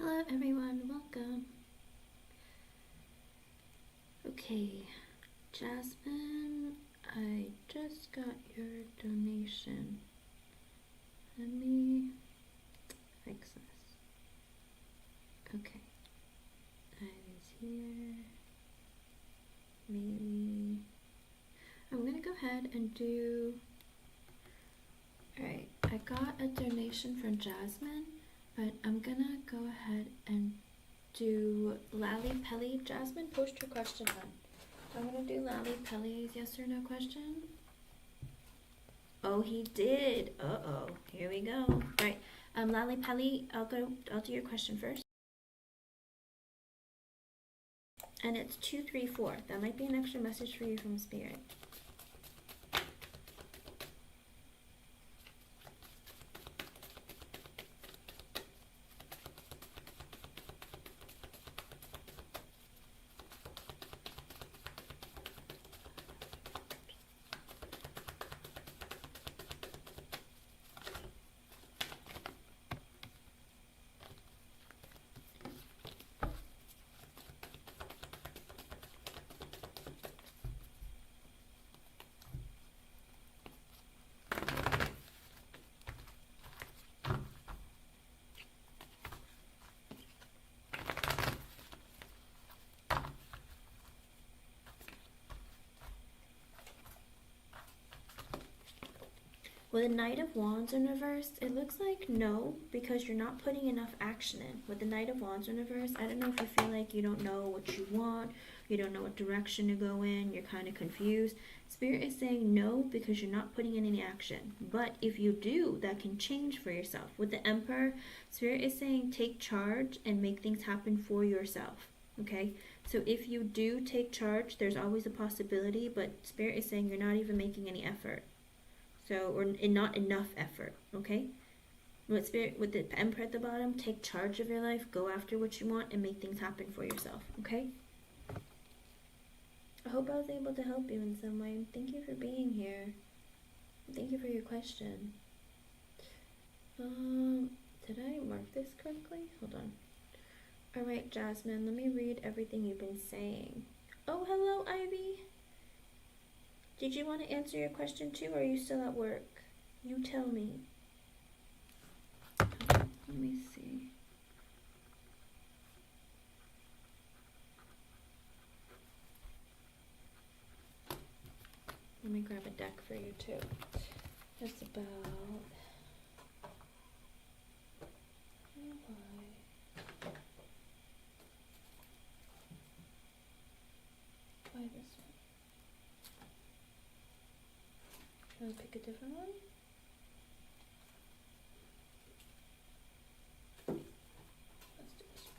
Hello everyone, welcome. Okay, Jasmine, I just got your donation. Let me fix this. Okay, Ivy's here. Maybe I'm gonna go ahead and do. Alright, I got a donation from Jasmine, but I'm gonna go ahead and do Lally Pelly. Jasmine, post your question on. I'm gonna do Lally Pelly's yes or no question. Oh, he did. Uh-oh. Here we go. Alright. Lally Pelly, I'll do your question first. And it's 234. That might be an extra message for you from Spirit. With the Knight of Wands in reverse, it looks like no, because you're not putting enough action in. With the Knight of Wands in reverse, I don't know if you feel like you don't know what you want, you don't know what direction to go in, you're kind of confused. Spirit is saying no, because you're not putting in any action. But if you do, that can change for yourself. With the Emperor, Spirit is saying take charge and make things happen for yourself. Okay? So if you do take charge, there's always a possibility, but Spirit is saying you're not even making any effort. So, or not enough effort, okay? With Spirit, with the Emperor at the bottom, take charge of your life, go after what you want, and make things happen for yourself, okay? I hope I was able to help you in some way. Thank you for being here. Thank you for your question. Did I mark this correctly? Hold on. Alright, Jasmine, let me read everything you've been saying. Oh, hello, Ivy. Did you want to answer your question too, or are you still at work? You tell me. Let me see. Let me grab a deck for you too. It's about... Why this one? Can I pick a different one? Let's do this one.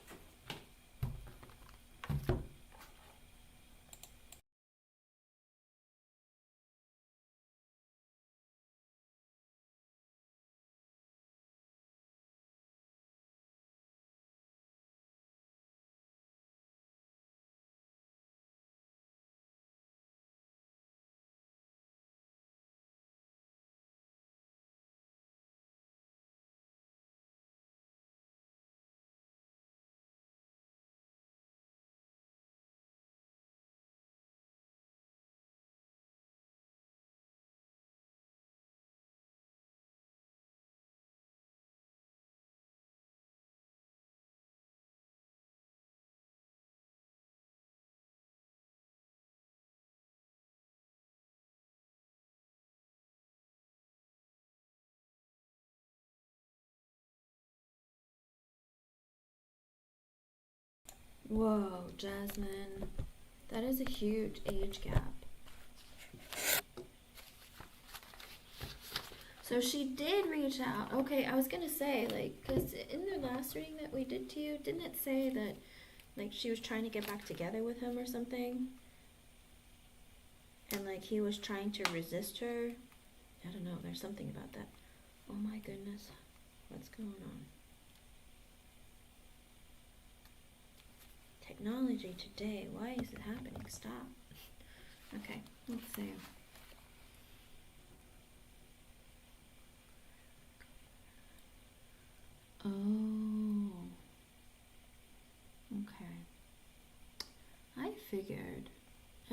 Whoa, Jasmine. That is a huge age gap. So she did reach out. Okay, I was gonna say, like, because in the last reading that we did to you, didn't it say that, like, she was trying to get back together with him or something? And, like, he was trying to resist her? I don't know, there's something about that. Oh my goodness. What's going on? Technology today. Why is it happening? Stop. Okay, let's see. Oh.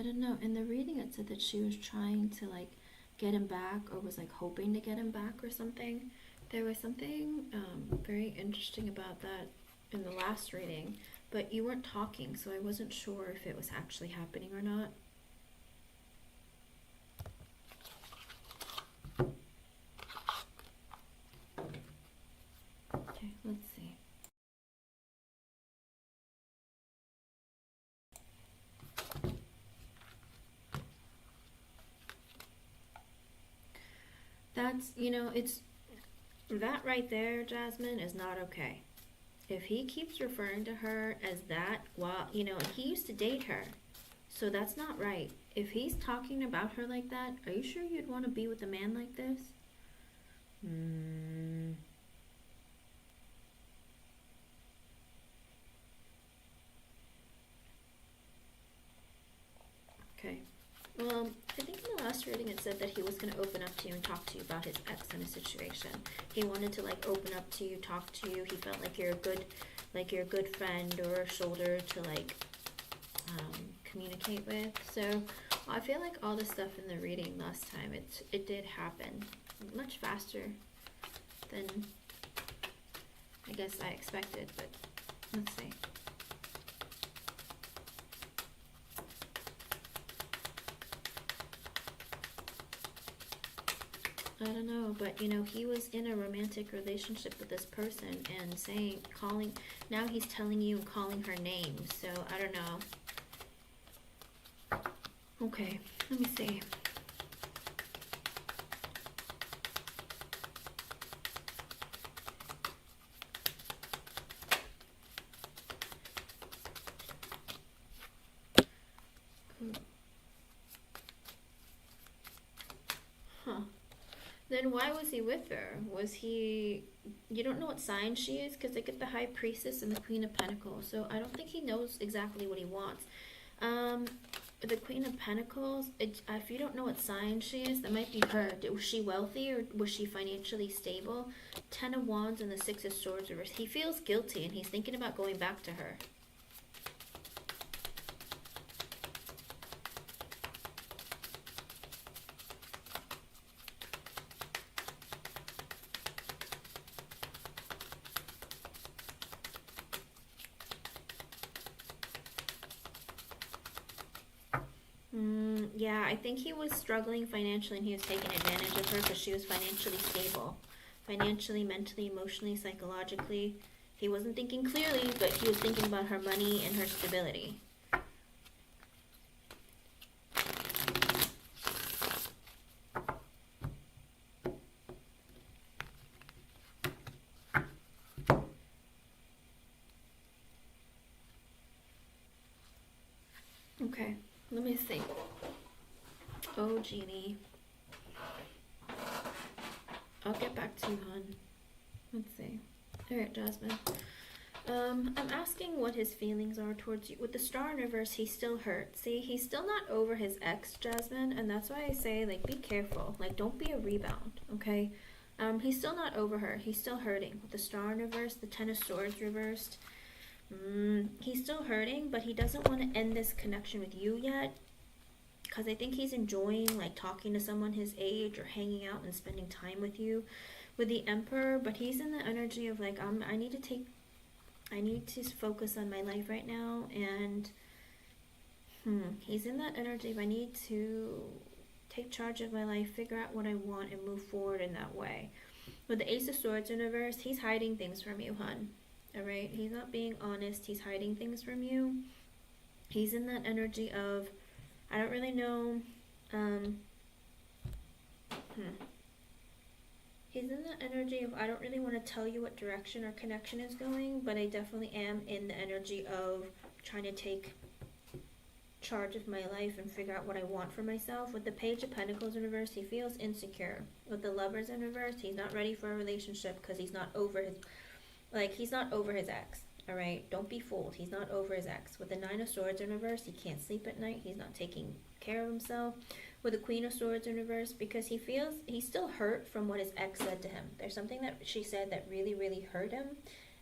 I don't know. In the reading, it said that she was trying to like get him back, or was like hoping to get him back or something. There was something very interesting about that in the last reading, but you weren't talking, so I wasn't sure if it was actually happening or not. Okay, let's see. That's, it's that right there, Jasmine, is not okay. If he keeps referring to her as that, well, he used to date her. So that's not right. If he's talking about her like that, are you sure you'd want to be with a man like this? Okay. Well, I think in the last reading it said that he was going to open up to you and talk to you about his ex in a situation. He wanted to like open up to you, talk to you. He felt like you're a good friend or a shoulder to like communicate with. So I feel like all the stuff in the reading last time, it did happen much faster than I guess I expected, but let's see. I don't know, but he was in a romantic relationship with this person and now he's telling you and calling her names, so I don't know. Okay, let me see. Huh. Then why was he with her? You don't know what sign she is, because they get the High Priestess and the Queen of Pentacles, so I don't think he knows exactly what he wants. The Queen of Pentacles, if you don't know what sign she is, that might be her. Was she wealthy or was she financially stable? 10 of Wands and the 6 of Swords reversed. He feels guilty and he's thinking about going back to her. Yeah, I think he was struggling financially and he was taking advantage of her because she was financially stable. Financially, mentally, emotionally, psychologically. He wasn't thinking clearly, but he was thinking about her money and her stability. Okay, let me see. Oh, Genie. I'll get back to you, hon. Let's see. Alright, Jasmine. I'm asking what his feelings are towards you. With the Star in reverse, he's still hurt. See, he's still not over his ex, Jasmine, and that's why I say, like, be careful. Like, don't be a rebound, okay? He's still not over her. He's still hurting. With the Star in reverse, the 10 of Swords reversed. He's still hurting, but he doesn't want to end this connection with you yet, because I think he's enjoying like talking to someone his age or hanging out and spending time with you. With the Emperor, but he's in the energy of like, I need to focus on my life right now, and he's in that energy of I need to take charge of my life, figure out what I want, and move forward in that way. With the Ace of Swords in reverse, he's hiding things from you, hun. Alright, he's not being honest, he's hiding things from you. He's in that energy of, I don't really know, he's in the energy of, I don't really want to tell you what direction our connection is going, but I definitely am in the energy of trying to take charge of my life and figure out what I want for myself. With the Page of Pentacles in reverse, he feels insecure. With the Lovers in reverse, he's not ready for a relationship because he's not over his ex. Alright, don't be fooled. He's not over his ex. With the 9 of Swords in reverse, he can't sleep at night. He's not taking care of himself. With the Queen of Swords in reverse, because he feels he's still hurt from what his ex said to him. There's something that she said that really, really hurt him,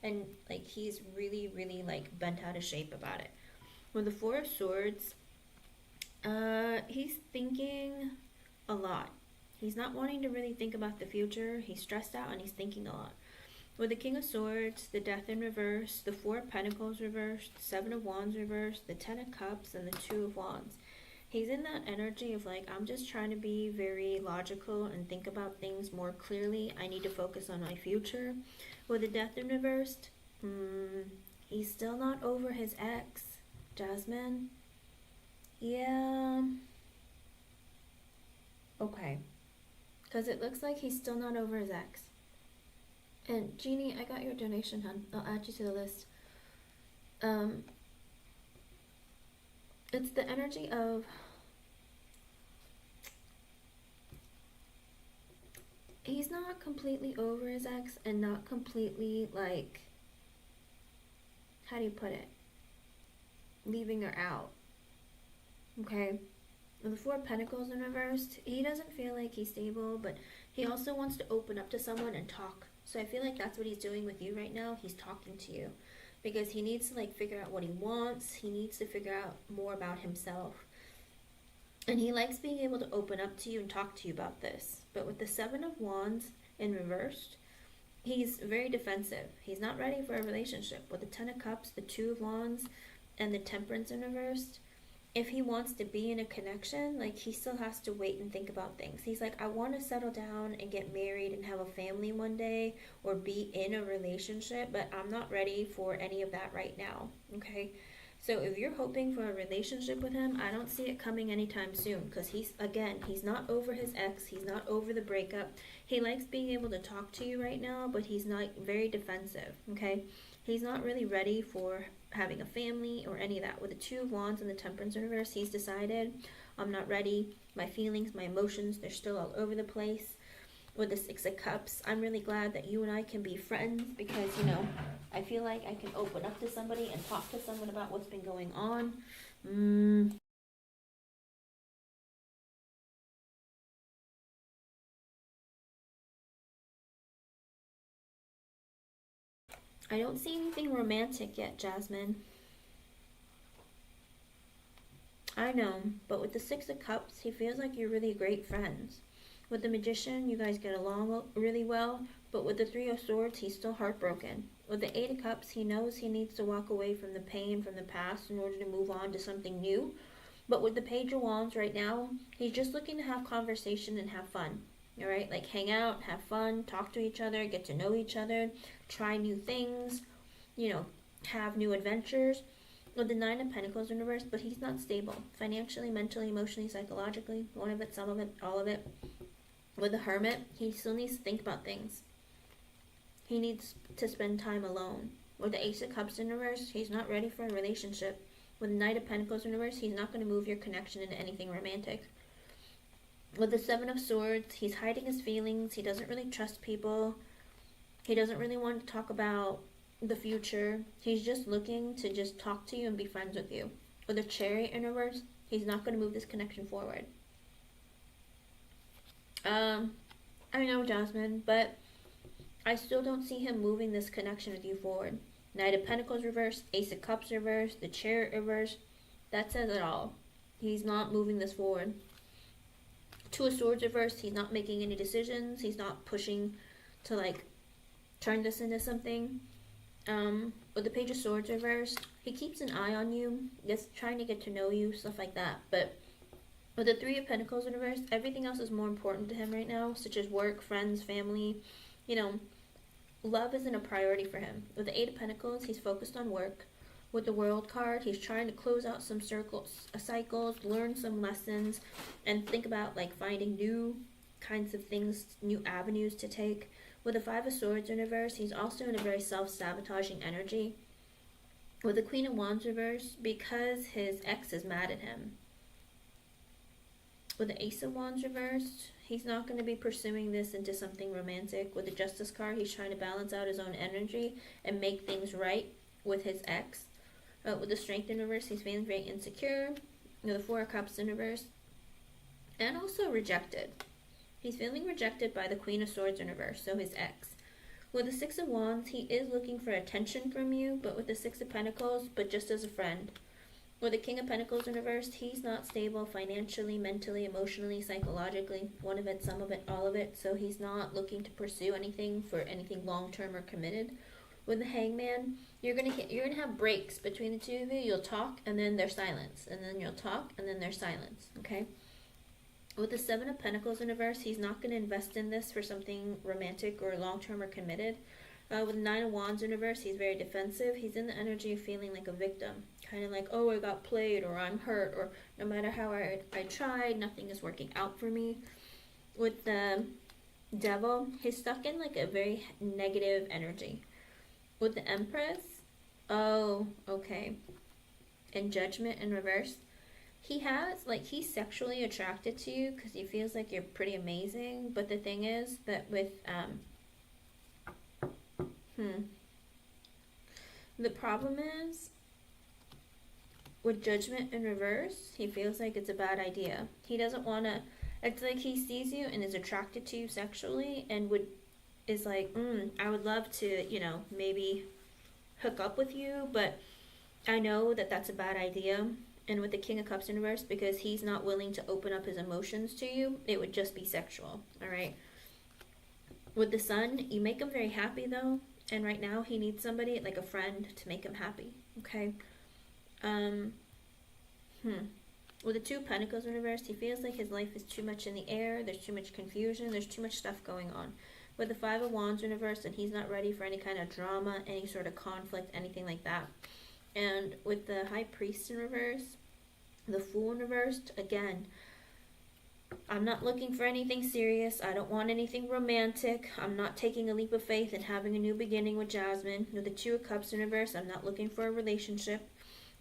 and like he's really, really like bent out of shape about it. With the 4 of Swords, He's thinking a lot. He's not wanting to really think about the future. He's stressed out and he's thinking a lot. With the King of Swords, the Death in reverse, the Four of Pentacles reversed, the Seven of Wands reversed, the Ten of Cups, and the Two of Wands. He's in that energy of like, I'm just trying to be very logical and think about things more clearly. I need to focus on my future. With the Death in reversed, he's still not over his ex, Jasmine. Yeah. Okay. Because it looks like he's still not over his ex. And Jeannie, I got your donation, hun. I'll add you to the list. It's the energy of he's not completely over his ex and not completely like, how do you put it? Leaving her out. Okay. With the Four of Pentacles in reversed, he doesn't feel like he's stable, but he also wants to open up to someone and talk. So I feel like that's what he's doing with you right now. He's talking to you because he needs to like figure out what he wants. He needs to figure out more about himself. And he likes being able to open up to you and talk to you about this. But with the Seven of Wands in reversed, he's very defensive. He's not ready for a relationship. With the Ten of Cups, the Two of Wands, and the Temperance in reversed, if he wants to be in a connection, like he still has to wait and think about things. He's like, I want to settle down and get married and have a family one day or be in a relationship, but I'm not ready for any of that right now. Okay. So if you're hoping for a relationship with him, I don't see it coming anytime soon because he's not over his ex. He's not over the breakup. He likes being able to talk to you right now, but he's not very defensive. Okay. He's not really ready for having a family or any of that. With the Two of Wands and the Temperance in reverse, he's decided, I'm not ready. My feelings, my emotions, they're still all over the place. With the Six of Cups, I'm really glad that you and I can be friends because, you know, I feel like I can open up to somebody and talk to someone about what's been going on. I don't see anything romantic yet, Jasmine. I know, but with the Six of Cups, he feels like you're really great friends. With the Magician, you guys get along really well, but with the Three of Swords, he's still heartbroken. With the Eight of Cups, he knows he needs to walk away from the pain from the past in order to move on to something new. But with the Page of Wands right now, he's just looking to have conversation and have fun. All right, like hang out, have fun, talk to each other, get to know each other, try new things, you know, have new adventures. With the Nine of Pentacles in reverse, but he's not stable financially, mentally, emotionally, psychologically. One of it, some of it, all of it. With the Hermit, he still needs to think about things. He needs to spend time alone. With the Ace of Cups in reverse, he's not ready for a relationship. With the Knight of Pentacles in reverse, he's not going to move your connection into anything romantic. With the Seven of Swords, he's hiding his feelings. He doesn't really trust people. He doesn't really want to talk about the future. He's just looking to just talk to you and be friends with you. With the Chariot in reverse, he's not going to move this connection forward. I know, Jasmine, but I still don't see him moving this connection with you forward. Knight of Pentacles reversed, Ace of Cups reversed, the Chariot reversed. That says it all. He's not moving this forward. Two of Swords reversed, he's not making any decisions. He's not pushing to like turn this into something. With the Page of Swords reversed, he keeps an eye on you, just trying to get to know you, stuff like that. But with the Three of Pentacles in reverse, everything else is more important to him right now, such as work, friends, family. You know, love isn't a priority for him. With the Eight of Pentacles, he's focused on work. With the World card, he's trying to close out some cycles, learn some lessons, and think about like finding new kinds of things, new avenues to take. With the Five of Swords in reverse, he's also in a very self-sabotaging energy. With the Queen of Wands reverse, because his ex is mad at him. With the Ace of Wands reversed, he's not going to be pursuing this into something romantic. With the Justice card, he's trying to balance out his own energy and make things right with his ex. With the Strength in reverse, he's feeling very insecure. With the Four of Cups in reverse, and also rejected. He's feeling rejected by the Queen of Swords in reverse, so his ex. With the Six of Wands, he is looking for attention from you, but with the Six of Pentacles, but just as a friend. With the King of Pentacles in reverse, he's not stable financially, mentally, emotionally, psychologically. One of it, some of it, all of it. So he's not looking to pursue anything for anything long-term or committed. With the Hangman, you're gonna have breaks between the two of you. You'll talk and then there's silence, and then you'll talk and then there's silence. Okay. With the Seven of Pentacles in reverse, he's not going to invest in this for something romantic or long-term or committed. With Nine of Wands in reverse, he's very defensive. He's in the energy of feeling like a victim. Kind of like, oh, I got played, or I'm hurt, or no matter how I tried, nothing is working out for me. With the Devil, he's stuck in like a very negative energy. With the Empress, oh, okay. And Judgment in reverse, he's sexually attracted to you because he feels like you're pretty amazing. But the thing is that with, the problem is, with Judgment in reverse, he feels like it's a bad idea. He doesn't want to, it's like he sees you and is attracted to you sexually and is like, I would love to, maybe hook up with you, but I know that that's a bad idea. And with the King of Cups in reverse, because he's not willing to open up his emotions to you, it would just be sexual, all right? With the Sun, you make him very happy, though. And right now, he needs somebody, like a friend, to make him happy, okay? With the Two of Pentacles in reverse, he feels like his life is too much in the air. There's too much confusion. There's too much stuff going on. With the Five of Wands in reverse, and he's not ready for any kind of drama, any sort of conflict, anything like that. And with the High Priest in reverse, the Fool in reverse, again, I'm not looking for anything serious. I don't want anything romantic. I'm not taking a leap of faith and having a new beginning with Jasmine. With the Two of Cups in reverse, I'm not looking for a relationship.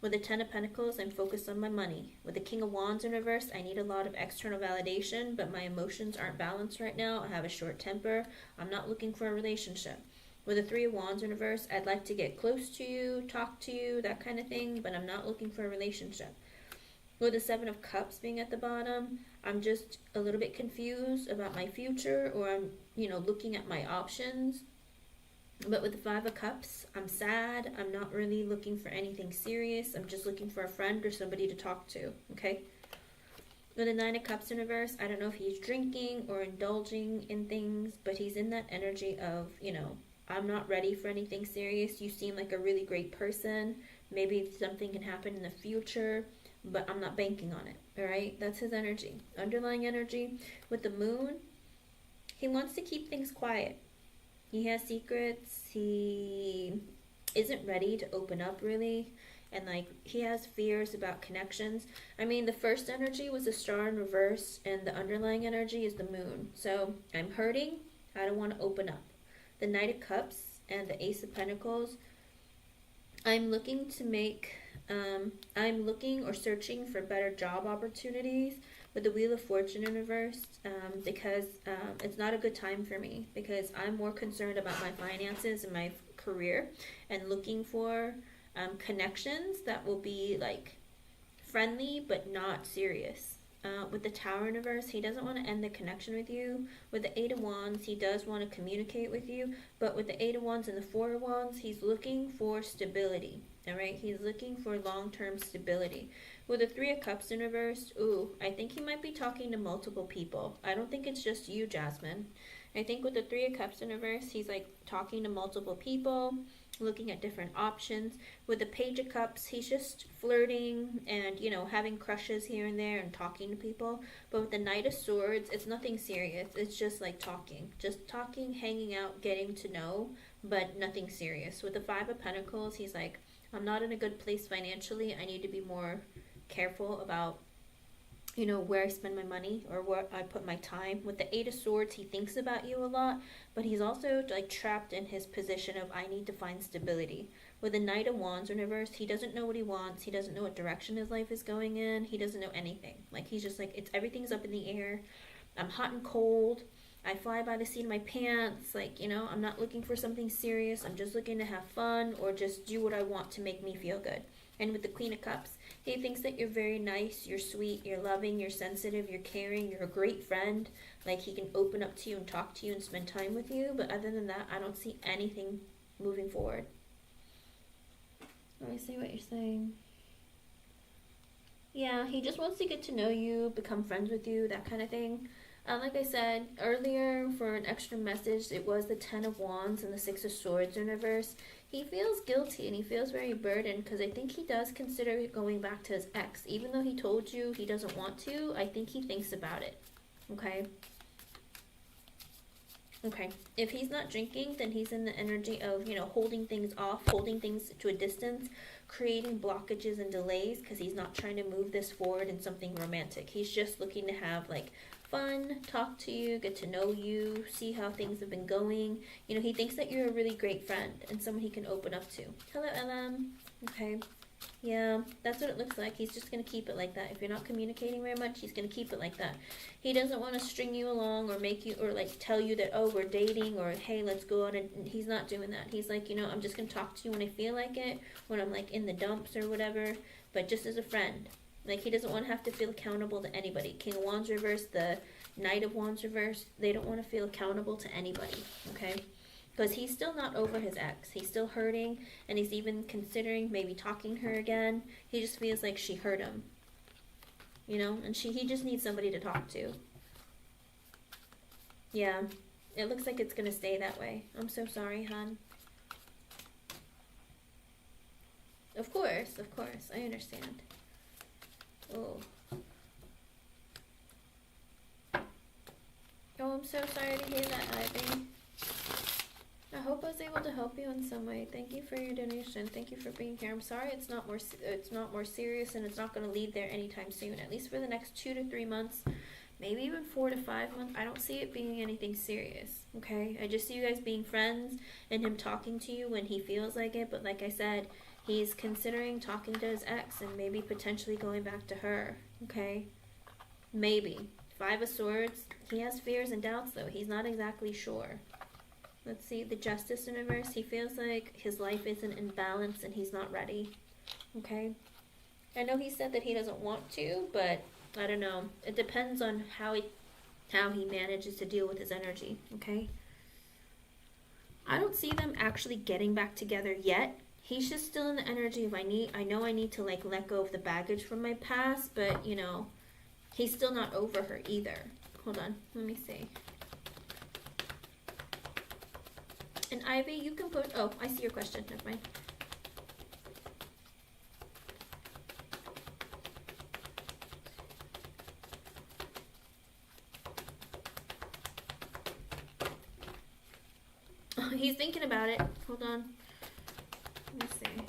With the Ten of Pentacles, I'm focused on my money. With the King of Wands in reverse, I need a lot of external validation, but my emotions aren't balanced right now. I have a short temper. I'm not looking for a relationship. With the Three of Wands in reverse, I'd like to get close to you, talk to you, that kind of thing, but I'm not looking for a relationship. With the Seven of Cups being at the bottom, I'm just a little bit confused about my future, or I'm, looking at my options. But with the Five of Cups, I'm sad. I'm not really looking for anything serious. I'm just looking for a friend or somebody to talk to, okay? With the Nine of Cups in reverse, I don't know if he's drinking or indulging in things, but he's in that energy of, I'm not ready for anything serious. You seem like a really great person. Maybe something can happen in the future, but I'm not banking on it, all right? That's his energy. Underlying energy. With the Moon, he wants to keep things quiet. He has secrets. He isn't ready to open up, really. And, he has fears about connections. I mean, the first energy was the Star in reverse, and the underlying energy is the Moon. So, I'm hurting. I don't want to open up. The Knight of Cups and the Ace of Pentacles, I'm looking to make... I'm looking or searching for better job opportunities with the Wheel of Fortune in reverse, because it's not a good time for me, because I'm more concerned about my finances and my career and looking for connections that will be friendly but not serious. With the Tower in reverse, he doesn't want to end the connection with you. With the Eight of Wands, he does want to communicate with you, but with the Eight of Wands and the Four of Wands, he's looking for stability. All right, he's looking for long-term stability. With the Three of Cups in reverse, I think he might be talking to multiple people. I don't think it's just you, Jasmine. I think with the Three of Cups in reverse, he's talking to multiple people, looking at different options. With the Page of Cups, he's just flirting and, having crushes here and there and talking to people. But with the Knight of Swords, it's nothing serious. It's just talking. Just talking, hanging out, getting to know, but nothing serious. With the Five of Pentacles, he's I'm not in a good place financially. I need to be more careful about, where I spend my money or where I put my time. With the Eight of Swords, he thinks about you a lot, but he's also trapped in his position of, I need to find stability. With the Knight of Wands in reverse, he doesn't know what he wants. He doesn't know what direction his life is going in. He doesn't know anything. He's just everything's up in the air. I'm hot and cold. I fly by the seat of my pants. I'm not looking for something serious. I'm just looking to have fun or just do what I want to make me feel good. And with the Queen of Cups, he thinks that you're very nice, you're sweet, you're loving, you're sensitive, you're caring, you're a great friend. He can open up to you and talk to you and spend time with you. But other than that, I don't see anything moving forward. Let me see what you're saying. Yeah, he just wants to get to know you, become friends with you, that kind of thing. Like I said earlier, for an extra message, it was the Ten of Wands and the Six of Swords in reverse. He feels guilty and he feels very burdened because I think he does consider going back to his ex. Even though he told you he doesn't want to, I think he thinks about it. Okay? Okay. If he's not drinking, then he's in the energy of, holding things off, holding things to a distance, creating blockages and delays because he's not trying to move this forward in something romantic. He's just looking to have, like, fun, talk to you, get to know you, see how things have been going. He thinks that you're a really great friend and someone he can open up to. Hello, LM. Okay. Yeah, that's what it looks like. He's just going to keep it like that. If you're not communicating very much, he's going to keep it like that. He doesn't want to string you along or make you, or like tell you that, oh, we're dating, or hey, let's go out. And he's not doing that. He's like, I'm just going to talk to you when I feel like it, when I'm like in the dumps or whatever, but just as a friend. Like, he doesn't want to have to feel accountable to anybody. King of Wands reverse, the Knight of Wands reverse, they don't want to feel accountable to anybody, okay? Because he's still not over his ex. He's still hurting, and he's even considering maybe talking to her again. He just feels like she hurt him, and he just needs somebody to talk to. Yeah, it looks like it's going to stay that way. I'm so sorry, hon. Of course, I understand. Oh. Oh, I'm so sorry to hear that, Ivy. I hope I was able to help you in some way. Thank you for your donation. Thank you for being here. I'm sorry it's not more serious, and it's not going to lead there anytime soon. At least for the next 2 to 3 months, maybe even 4 to 5 months. I don't see it being anything serious. Okay, I just see you guys being friends and him talking to you when he feels like it. But like I said, he's considering talking to his ex and maybe potentially going back to her. Okay, maybe. 5 of Swords. He has fears and doubts though. He's not exactly sure. Let's see, the Justice in reverse. He feels like his life isn't in balance and he's not ready. Okay? I know he said that he doesn't want to, but I don't know. It depends on how he manages to deal with his energy. Okay? I don't see them actually getting back together yet. He's just still in the energy of I know I need to like let go of the baggage from my past, but he's still not over her either. Hold on, let me see. And Ivy, you can put, oh, I see your question, never mind. Oh, he's thinking about it. Hold on. Let me see.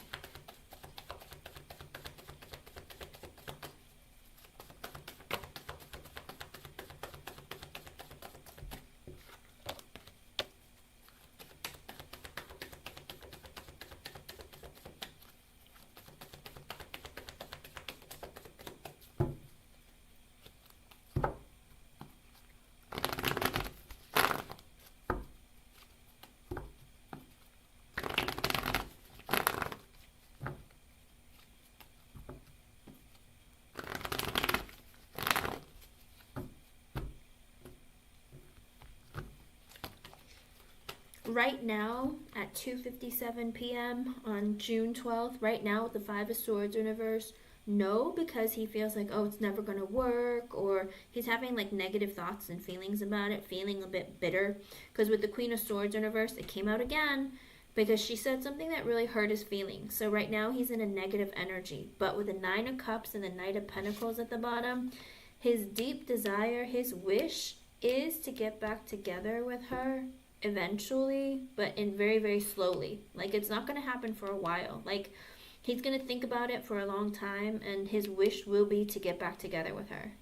Right now, at 2:57 p.m. on June 12th, right now with the 5 of Swords in reverse, no, because he feels like, oh, it's never going to work, or he's having like negative thoughts and feelings about it, feeling a bit bitter. Because with the Queen of Swords in reverse, it came out again because she said something that really hurt his feelings. So right now he's in a negative energy. But with the 9 of Cups and the Knight of Pentacles at the bottom, his deep desire, his wish is to get back together with her eventually, but in very, very slowly. Like, it's not going to happen for a while. Like, he's going to think about it for a long time, and his wish will be to get back together with her.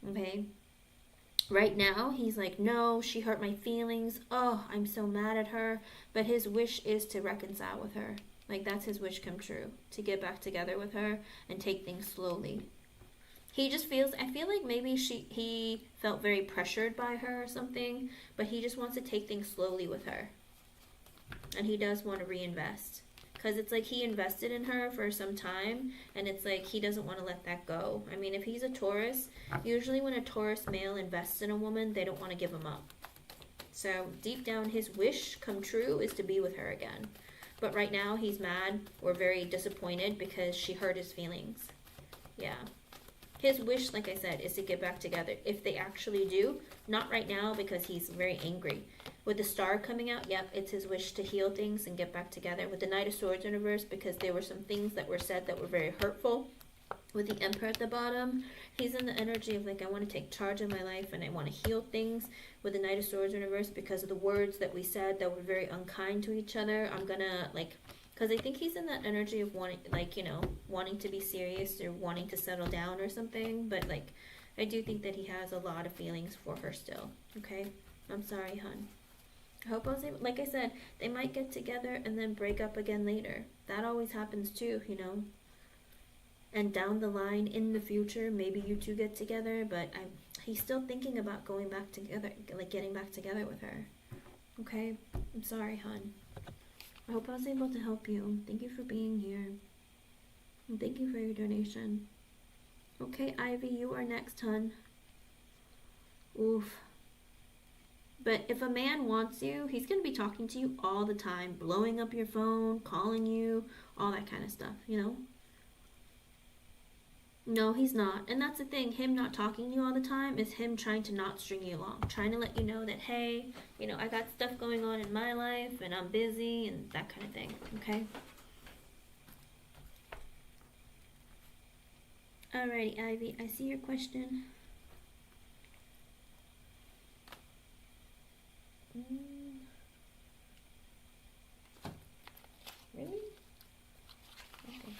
Okay? Right now, he's like, no, she hurt my feelings. Oh, I'm so mad at her. But his wish is to reconcile with her. Like, that's his wish come true. To get back together with her and take things slowly. He just feels, I feel like maybe he felt very pressured by her or something, but he just wants to take things slowly with her. And he does want to reinvest. Because it's like he invested in her for some time, and it's like he doesn't want to let that go. I mean, if he's a Taurus, usually when a Taurus male invests in a woman, they don't want to give him up. So deep down, his wish come true is to be with her again. But right now, he's mad or very disappointed because she hurt his feelings. Yeah. His wish, like I said, is to get back together. If they actually do, not right now because he's very angry. With the star coming out, yep, it's his wish to heal things and get back together. With the Knight of Swords in reverse, because there were some things that were said that were very hurtful. With the Emperor at the bottom, he's in the energy of like, I want to take charge of my life and I want to heal things. With the Knight of Swords in reverse, because of the words that we said that were very unkind to each other, I'm gonna like, because I think he's in that energy of wanting, like, you know, wanting to be serious or wanting to settle down or something. But like, I do think that he has a lot of feelings for her still. Okay, I'm sorry, hun. I hope I was able, like I said, they might get together and then break up again later. That always happens too, you know. And down the line in the future, maybe you two get together, but he's still thinking about going back together, like getting back together with her. Okay? I'm sorry, hun. I hope I was able to help you. Thank you for being here. And thank you for your donation. Okay, Ivy, you are next, hun. Oof. But if a man wants you, he's going to be talking to you all the time, blowing up your phone, calling you, all that kind of stuff, you know? No, he's not. And that's the thing. Him not talking to you all the time is him trying to not string you along. Trying to let you know that, hey, you know, I got stuff going on in my life and I'm busy and that kind of thing. Okay? Alrighty, Ivy. I see your question. Really? Okay.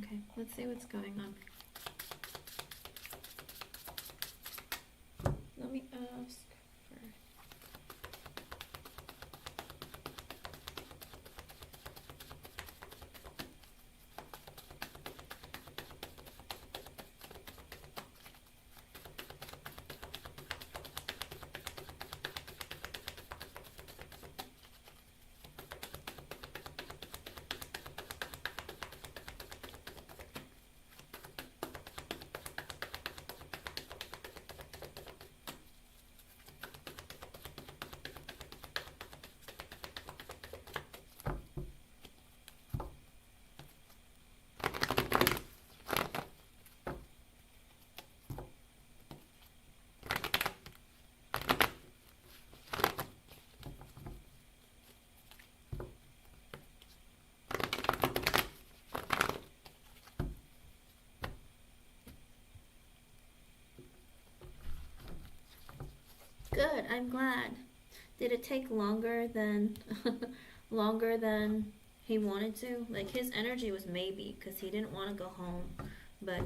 Okay, let's see what's going on. Let me ask for... Good, I'm glad. Did it take longer than longer than he wanted to? Like his energy was maybe because he didn't want to go home. But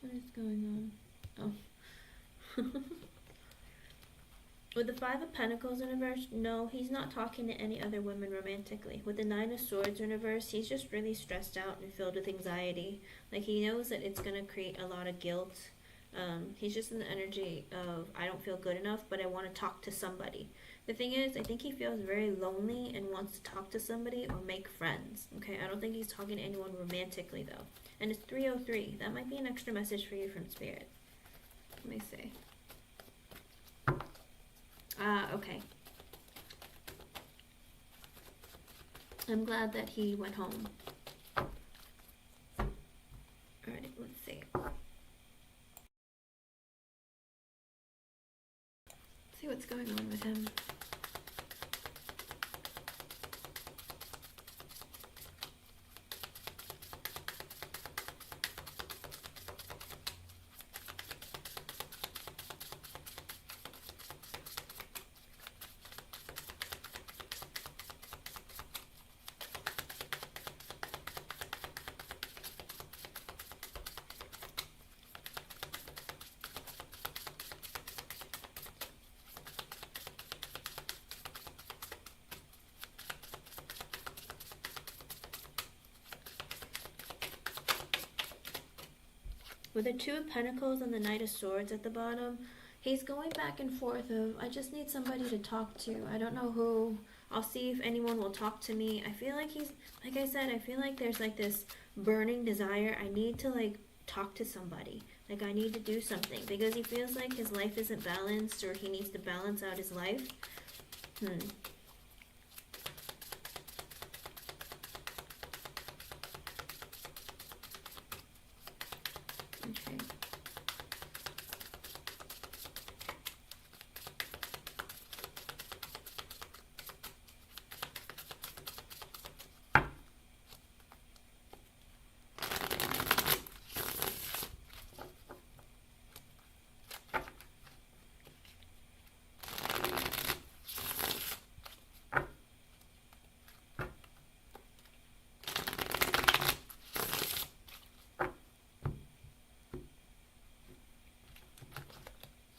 what is going on? Oh. With the Five of Pentacles in reverse, no, he's not talking to any other women romantically. With the Nine of Swords in reverse, he's just really stressed out and filled with anxiety. Like he knows that it's going to create a lot of guilt. He's just in the energy of, I don't feel good enough, but I want to talk to somebody. The thing is, I think he feels very lonely and wants to talk to somebody or make friends. Okay, I don't think he's talking to anyone romantically though. And it's 303. That might be an extra message for you from Spirit. Let me see. Okay. I'm glad that he went home. Alright, let's see. See what's going on with him. With the Two of Pentacles and the Knight of Swords at the bottom, he's going back and forth of, I just need somebody to talk to. I don't know who. I'll see if anyone will talk to me. I feel like he's, like I said, I feel like there's like this burning desire. I need to like talk to somebody. Like I need to do something. Because he feels like his life isn't balanced, or he needs to balance out his life. Okay.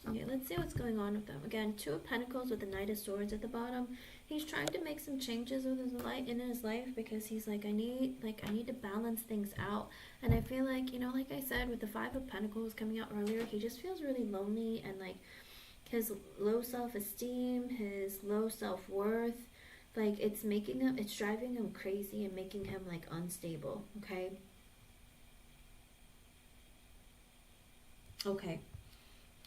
Okay, let's see what's going on with them. Again, Two of Pentacles with the Knight of Swords at the bottom. He's trying to make some changes with his life in his life, because he's like, I need to balance things out. And I feel like, you know, like I said, with the Five of Pentacles coming out earlier, he just feels really lonely, and like his low self-esteem, his low self-worth, like it's driving him crazy and making him like unstable. Okay,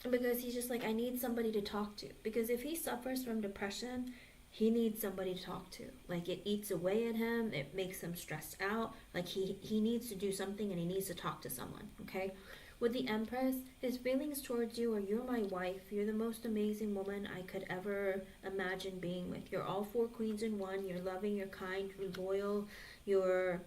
because he's just like, I need somebody to talk to. Because if he suffers from depression, he needs somebody to talk to. Like it eats away at him, it makes him stressed out. Like he needs to do something, and he needs to talk to someone. Okay, with the Empress, his feelings towards you are, you're my wife, you're the most amazing woman I could ever imagine being with. You're all four queens in one. You're loving, you're kind, you're loyal, you're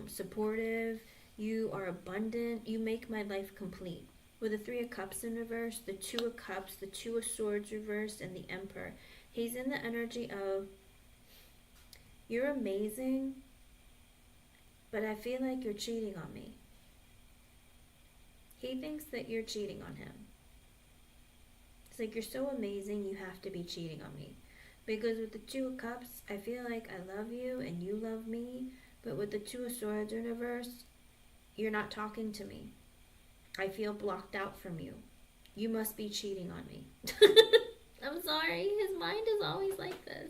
supportive, you are abundant, you make my life complete. With the Three of Cups in reverse, the Two of Cups, the Two of Swords reversed, and the Emperor. He's in the energy of, you're amazing, but I feel like you're cheating on me. He thinks that you're cheating on him. It's like, you're so amazing, you have to be cheating on me. Because with the Two of Cups, I feel like I love you and you love me. But with the Two of Swords in reverse, you're not talking to me. I feel blocked out from you. You must be cheating on me. I'm sorry, his mind is always like this.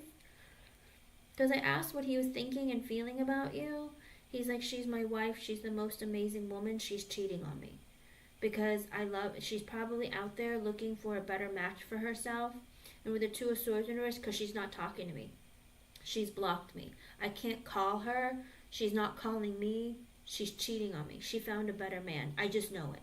Because I asked what he was thinking and feeling about you. He's like, she's my wife, she's the most amazing woman, she's cheating on me. Because she's probably out there looking for a better match for herself. And with the Two of Swords in reverse, because she's not talking to me. She's blocked me. I can't call her. She's not calling me. She's cheating on me. She found a better man. I just know it.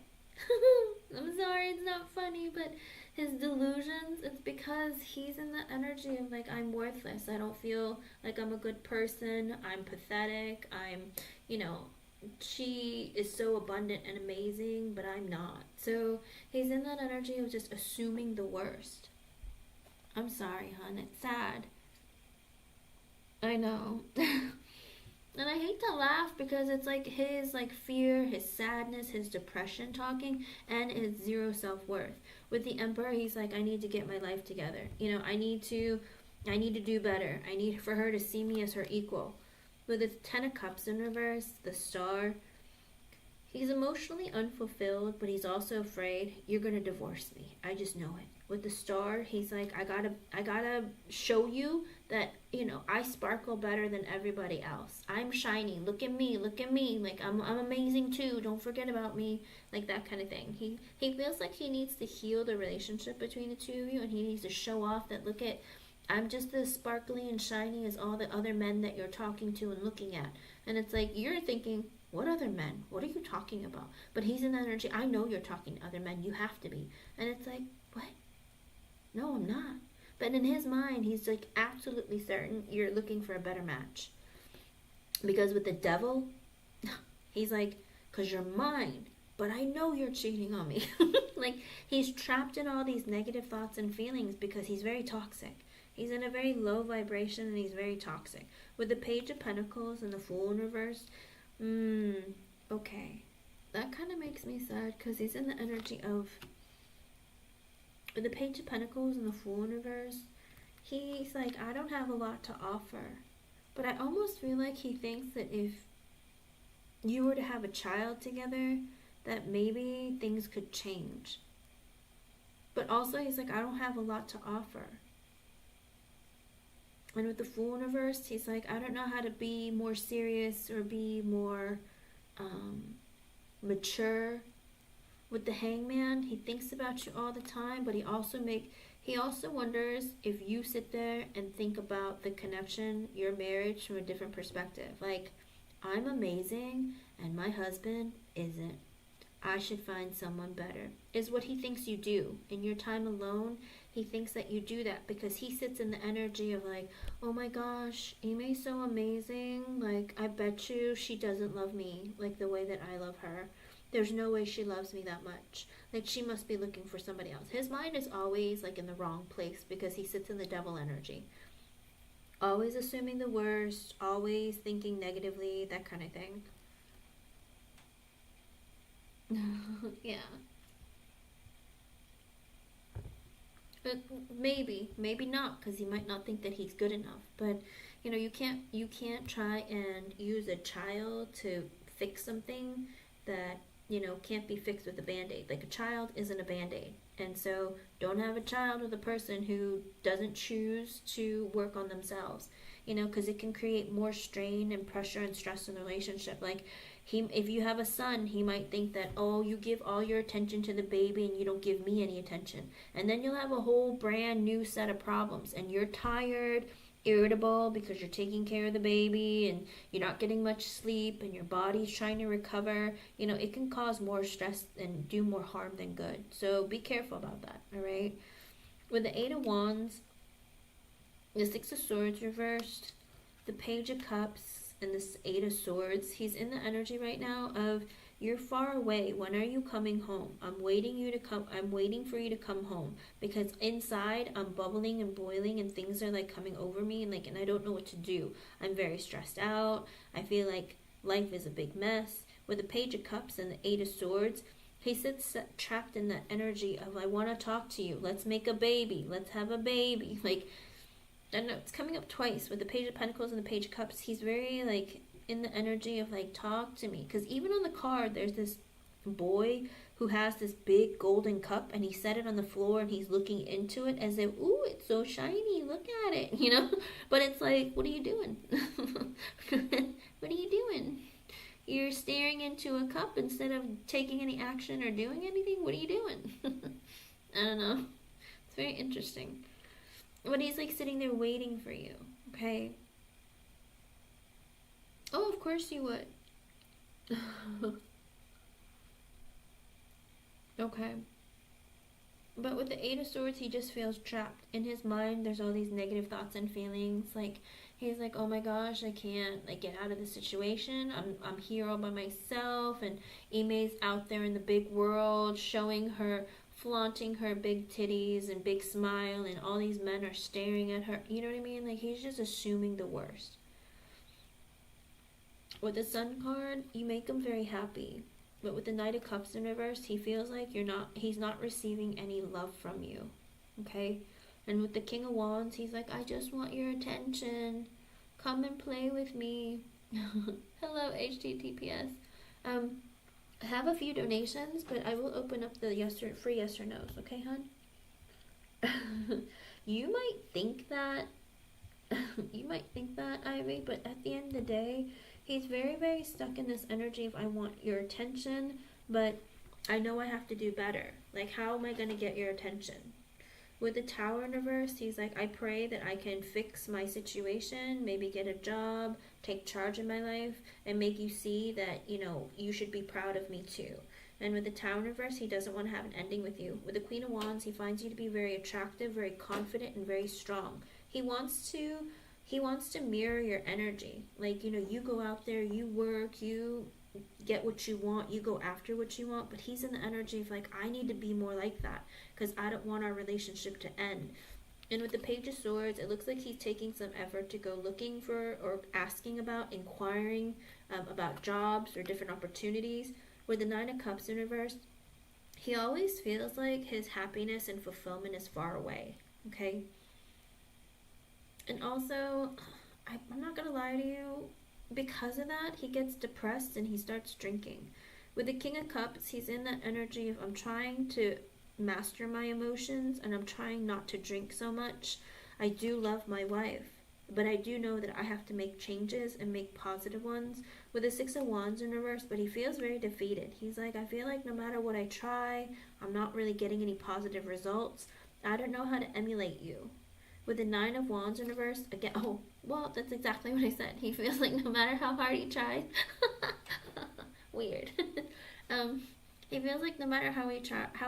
I'm sorry, it's not funny, but his delusions, it's because he's in the energy of like, I'm worthless. I don't feel like I'm a good person. I'm pathetic. She is so abundant and amazing, but I'm not. So he's in that energy of just assuming the worst. I'm sorry, hon. It's sad. I know. And I hate to laugh, because it's like his like fear, his sadness, his depression talking, and his zero self-worth. With the Emperor, he's like, I need to get my life together. I need to do better. I need for her to see me as her equal. With the Ten of Cups in reverse, the Star, he's emotionally unfulfilled, but he's also afraid you're going to divorce me. I just know it. With the Star, he's like, I gotta show you that, I sparkle better than everybody else. I'm shiny. Look at me. Like, I'm amazing too. Don't forget about me. Like, that kind of thing. He feels like he needs to heal the relationship between the two of you, and he needs to show off that, look at, I'm just as sparkly and shiny as all the other men that you're talking to and looking at. And it's like, you're thinking, what other men? What are you talking about? But he's in that energy. I know you're talking to other men. You have to be. And it's like, what? No, I'm not. But in his mind, he's like absolutely certain you're looking for a better match. Because with the Devil, he's like, because you're mine, but I know you're cheating on me. Like, he's trapped in all these negative thoughts and feelings because he's very toxic. He's in a very low vibration, and he's very toxic. With the Page of Pentacles and the Fool in reverse, okay. That kind of makes me sad, because he's in the energy of, with the Page of Pentacles and the Fool in reverse, he's like, I don't have a lot to offer. But I almost feel like he thinks that if you were to have a child together, that maybe things could change. But also he's like, I don't have a lot to offer. And with the Fool in reverse, he's like, I don't know how to be more serious or be more mature. With the Hangman, he thinks about you all the time, but he also wonders if you sit there and think about the connection, your marriage, from a different perspective. Like, I'm amazing and my husband isn't. I should find someone better, is what he thinks you do. In your time alone, he thinks that you do that because he sits in the energy of like, oh my gosh, Ime's so amazing. Like, I bet you she doesn't love me like the way that I love her. There's no way she loves me that much. Like, she must be looking for somebody else. His mind is always like in the wrong place because he sits in the devil energy. Always assuming the worst, always thinking negatively, that kind of thing. Yeah. But maybe not, because he might not think that he's good enough. But you can't try and use a child to fix something that can't be fixed with a band-aid. Like, a child isn't a band-aid. And so don't have a child with a person who doesn't choose to work on themselves, because it can create more strain and pressure and stress in the relationship. Like, if you have a son, he might think that, oh, you give all your attention to the baby and you don't give me any attention. And then you'll have a whole brand new set of problems, and you're tired, irritable because you're taking care of the baby and you're not getting much sleep and your body's trying to recover. It can cause more stress and do more harm than good. So be careful about that, all right? With the Eight of Wands, the Six of Swords reversed, the Page of Cups, and this Eight of Swords, he's in the energy right now of, you're far away. When are you coming home? I'm waiting for you to come home, because inside I'm bubbling and boiling and things are like coming over me, and I don't know what to do. I'm very stressed out. I feel like life is a big mess. With the Page of Cups and the Eight of Swords, he sits trapped in that energy of, I want to talk to you. Let's make a baby. Let's have a baby. Like, I don't know, it's coming up twice with the Page of Pentacles and the Page of Cups. He's very like in the energy of like, talk to me. Because even on the card, there's this boy who has this big golden cup, and he set it on the floor and he's looking into it as if, ooh, it's so shiny, look at it, But it's like, what are you doing? What are you doing? You're staring into a cup instead of taking any action or doing anything. What are you doing? I don't know. It's very interesting. But he's like sitting there waiting for you, okay? Oh, of course you would. Okay. But with the Eight of Swords, he just feels trapped. In his mind, there's all these negative thoughts and feelings. Like, he's like, oh my gosh, I can't like get out of the situation. I'm here all by myself, and Ime's out there in the big world flaunting her big titties and big smile, and all these men are staring at her. You know what I mean? Like, he's just assuming the worst. With the Sun card, you make him very happy. But with the Knight of Cups in reverse, he feels like he's not receiving any love from you. Okay? And with the King of Wands, he's like, I just want your attention. Come and play with me. Hello, HTTPS. I have a few donations, but I will open up the free yes or no's. Okay, hon? You might think that, Ivy, but at the end of the day, he's very, very stuck in this energy of, I want your attention, but I know I have to do better. Like, how am I going to get your attention? With the Tower in reverse, he's like, I pray that I can fix my situation, maybe get a job, take charge of my life, and make you see that, you should be proud of me too. And with the Tower in reverse, he doesn't want to have an ending with you. With the Queen of Wands, he finds you to be very attractive, very confident, and very strong. He wants to mirror your energy. Like, you go out there, you work, you get what you want, you go after what you want, but he's in the energy of like, I need to be more like that because I don't want our relationship to end. And with the Page of Swords, it looks like he's taking some effort to go looking for or asking about, inquiring about jobs or different opportunities. With the Nine of Cups in reverse, he always feels like his happiness and fulfillment is far away, okay? And also, I'm not going to lie to you, because of that, he gets depressed and he starts drinking. With the King of Cups, he's in that energy of I'm trying to master my emotions and I'm trying not to drink so much. I do love my wife, but I do know that I have to make changes and make positive ones. With the Six of Wands in reverse, but he feels very defeated. He's like, I feel like no matter what I try, I'm not really getting any positive results. I don't know how to emulate you. With the Nine of Wands in reverse, again, oh, well, that's exactly what I said. He feels like no matter how hard he tries, weird. He feels like no matter how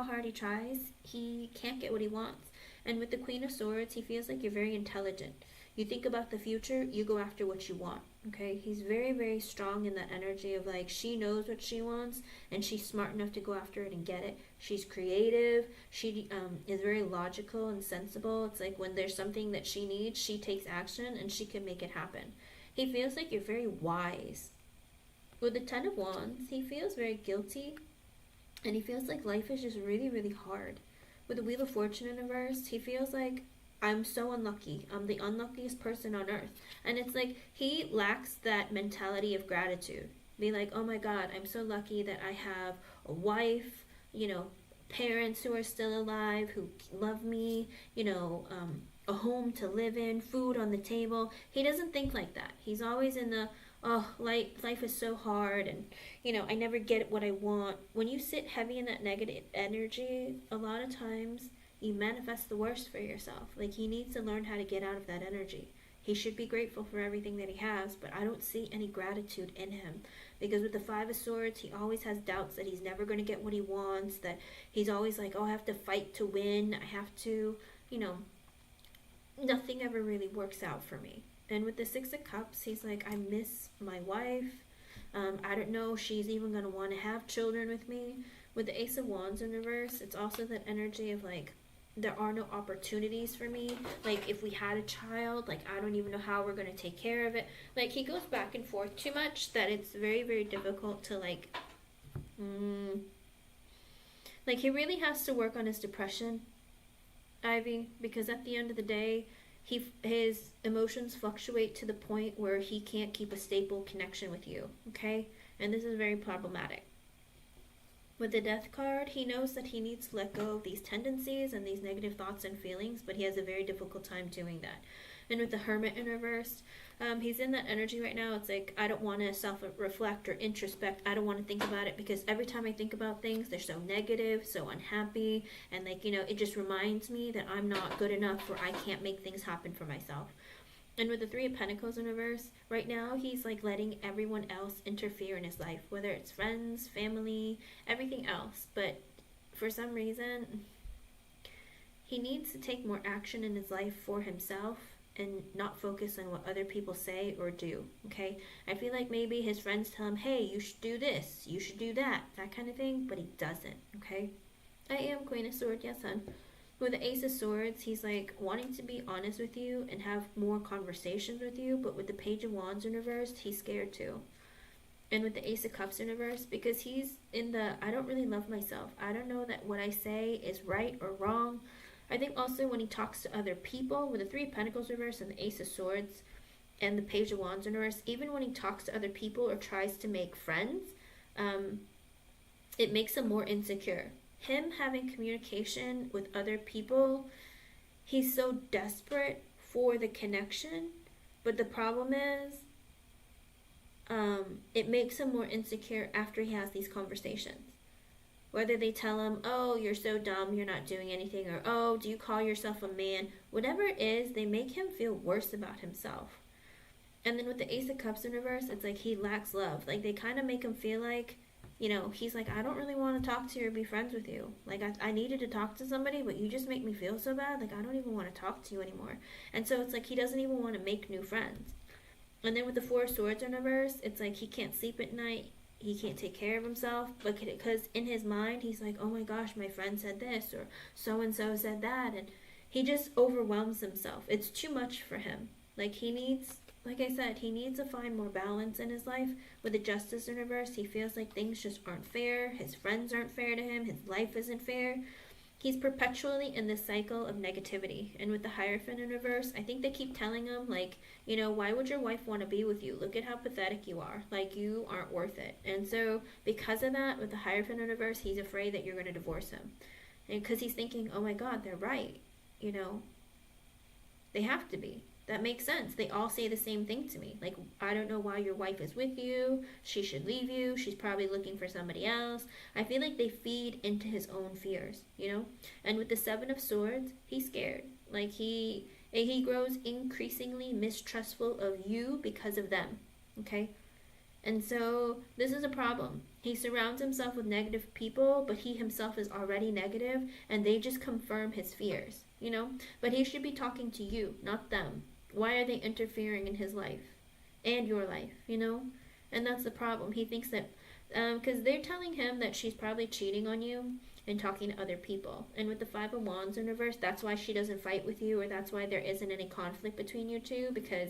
hard he tries, he can't get what he wants. And with the Queen of Swords, he feels like you're very intelligent. You think about the future, you go after what you want, okay? He's very, very strong in that energy of like, she knows what she wants, and she's smart enough to go after it and get it. She's creative, she is very logical and sensible. It's like when there's something that she needs, she takes action, and she can make it happen. He feels like you're very wise. With the Ten of Wands, he feels very guilty, and he feels like life is just really, really hard. With the Wheel of Fortune in reverse, he feels like, I'm so unlucky. I'm the unluckiest person on earth. And it's like he lacks that mentality of gratitude. Be like, oh my God, I'm so lucky that I have a wife, parents who are still alive, who love me, a home to live in, food on the table. He doesn't think like that. He's always in the, oh, life is so hard and, I never get what I want. When you sit heavy in that negative energy, a lot of times you manifest the worst for yourself. Like, he needs to learn how to get out of that energy. He should be grateful for everything that he has, but I don't see any gratitude in him. Because with the Five of Swords, he always has doubts that he's never going to get what he wants, that he's always like, oh, I have to fight to win, I have to, nothing ever really works out for me. And with the Six of Cups, he's like, I miss my wife. I don't know if she's even going to want to have children with me. With the Ace of Wands in reverse, it's also that energy of like, there are no opportunities for me. Like, if we had a child, like, I don't even know how we're going to take care of it. Like, he goes back and forth too much that it's very, very difficult to, like, he really has to work on his depression, Ivy, because at the end of the day, his emotions fluctuate to the point where he can't keep a stable connection with you, okay? And this is very problematic. With the Death card, he knows that he needs to let go of these tendencies and these negative thoughts and feelings, but he has a very difficult time doing that. And with the Hermit in reverse, he's in that energy right now. It's like, I don't want to self-reflect or introspect. I don't want to think about it because every time I think about things, they're so negative, so unhappy, and like, it just reminds me that I'm not good enough or I can't make things happen for myself. And with the Three of Pentacles in reverse, right now he's like letting everyone else interfere in his life, whether it's friends, family, everything else. But for some reason, he needs to take more action in his life for himself and not focus on what other people say or do, okay? I feel like maybe his friends tell him, hey, you should do this, you should do that kind of thing, but he doesn't, okay? I am Queen of Swords, yes, hon. With the Ace of Swords, he's like wanting to be honest with you and have more conversations with you, but with the Page of Wands in reverse, he's scared too. And with the Ace of Cups in reverse, because he's in the, I don't really love myself. I don't know that what I say is right or wrong. I think also when he talks to other people, with the Three of Pentacles reverse and the Ace of Swords and the Page of Wands in reverse, even when he talks to other people or tries to make friends, it makes him more insecure. Him having communication with other people, he's so desperate for the connection, but the problem is it makes him more insecure after he has these conversations. Whether they tell him, oh, you're so dumb, you're not doing anything, or oh, do you call yourself a man? Whatever it is, they make him feel worse about himself. And then with the Ace of Cups in reverse, it's like he lacks love. Like, they kind of make him feel like, he's like, I don't really want to talk to you or be friends with you. Like, I needed to talk to somebody, but you just make me feel so bad. Like, I don't even want to talk to you anymore. And so it's like he doesn't even want to make new friends. And then with the Four of Swords in reverse, it's like he can't sleep at night. He can't take care of himself. Because in his mind, he's like, oh my gosh, my friend said this, or so-and-so said that. And he just overwhelms himself. It's too much for him. Like, he needs... Like I said, he needs to find more balance in his life. With the Justice in reverse, he feels like things just aren't fair. His friends aren't fair to him. His life isn't fair. He's perpetually in this cycle of negativity. And with the Hierophant in reverse, I think they keep telling him, like, you know, why would your wife want to be with you? Look at how pathetic you are. Like, you aren't worth it. And so, because of that, with the Hierophant in reverse, he's afraid that you're going to divorce him. And because he's thinking, oh my God, they're right. You know, they have to be. That makes sense. They all say the same thing to me. Like, I don't know why your wife is with you. She should leave you. She's probably looking for somebody else. I feel like they feed into his own fears, you know? And with the Seven of Swords, he's scared. Like, he grows increasingly mistrustful of you because of them, okay? And so this is a problem. He surrounds himself with negative people, but he himself is already negative, and they just confirm his fears, you know? But he should be talking to you, not them. Why are they interfering in his life and your life, you know? And that's the problem. He thinks that, because they're telling him that she's probably cheating on you and talking to other people. And with the Five of Wands in reverse, that's why she doesn't fight with you, or that's why there isn't any conflict between you two, because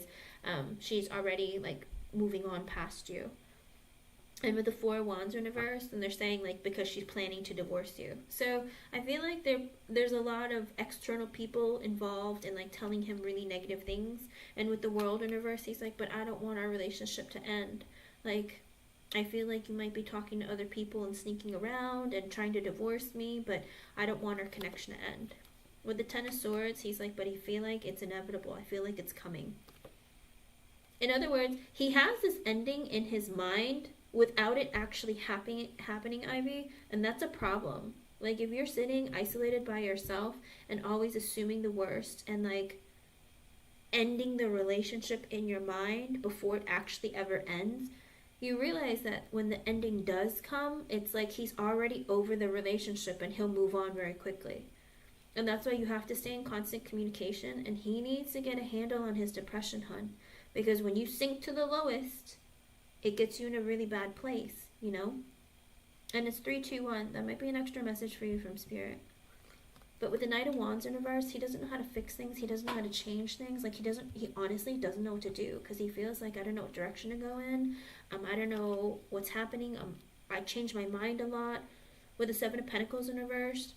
she's already, like, moving on past you. And with the Four of Wands in reverse, and they're saying, like, because she's planning to divorce you. So I feel like there's a lot of external people involved in, like, telling him really negative things. And with the World in reverse, he's like, but I don't want our relationship to end. Like, I feel like you might be talking to other people and sneaking around and trying to divorce me, but I don't want our connection to end. With the Ten of Swords, he's like, but I feel like it's inevitable. I feel like it's coming. In other words, he has this ending in his mind without it actually happening, Ivy, and that's a problem. Like, if you're sitting isolated by yourself and always assuming the worst and, like, ending the relationship in your mind before it actually ever ends, you realize that when the ending does come, it's like he's already over the relationship and he'll move on very quickly. And that's why you have to stay in constant communication, and he needs to get a handle on his depression, hun. Because when you sink to the lowest, it gets you in a really bad place, you know? And it's 3-2-1. That might be an extra message for you from Spirit. But with the Knight of Wands in reverse, he doesn't know how to fix things. He doesn't know how to change things. Like, he honestly doesn't know what to do. Because he feels like, I don't know what direction to go in. I don't know what's happening. I change my mind a lot. With the Seven of Pentacles in reverse,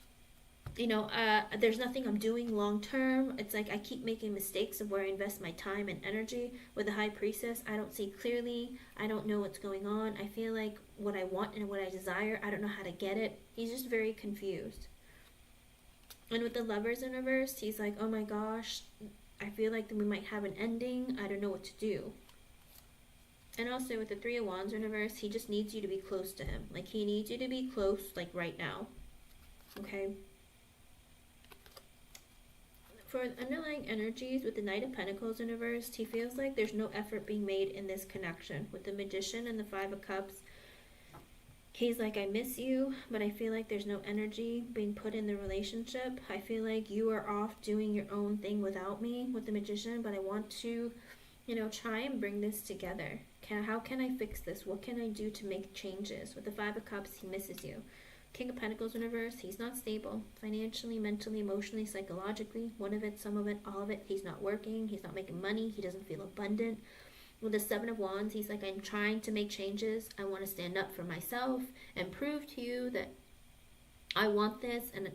you know, there's nothing I'm doing long term. It's like I keep making mistakes of where I invest my time and energy. With the High Priestess, I don't see clearly. I don't know what's going on. I feel like what I want and what I desire, I don't know how to get it. He's just very confused. And with the Lovers in reverse, he's like, oh my gosh, I feel like we might have an ending. I don't know what to do. And also with the Three of Wands in reverse, he just needs you to be close to him. Like, he needs you to be close, like, right now. Okay? For underlying energies, with the Knight of Pentacles in reverse, he feels like there's no effort being made in this connection. With the Magician and the Five of Cups, he's like, I miss you, but I feel like there's no energy being put in the relationship. I feel like you are off doing your own thing without me with the Magician, but I want to, you know, try and bring this together. How can I fix this? What can I do to make changes? With the Five of Cups, he misses you. King of Pentacles in reverse, he's not stable. Financially, mentally, emotionally, psychologically. One of it, some of it, all of it. He's not working. He's not making money. He doesn't feel abundant. With the Seven of Wands, he's like, I'm trying to make changes. I want to stand up for myself and prove to you that I want this and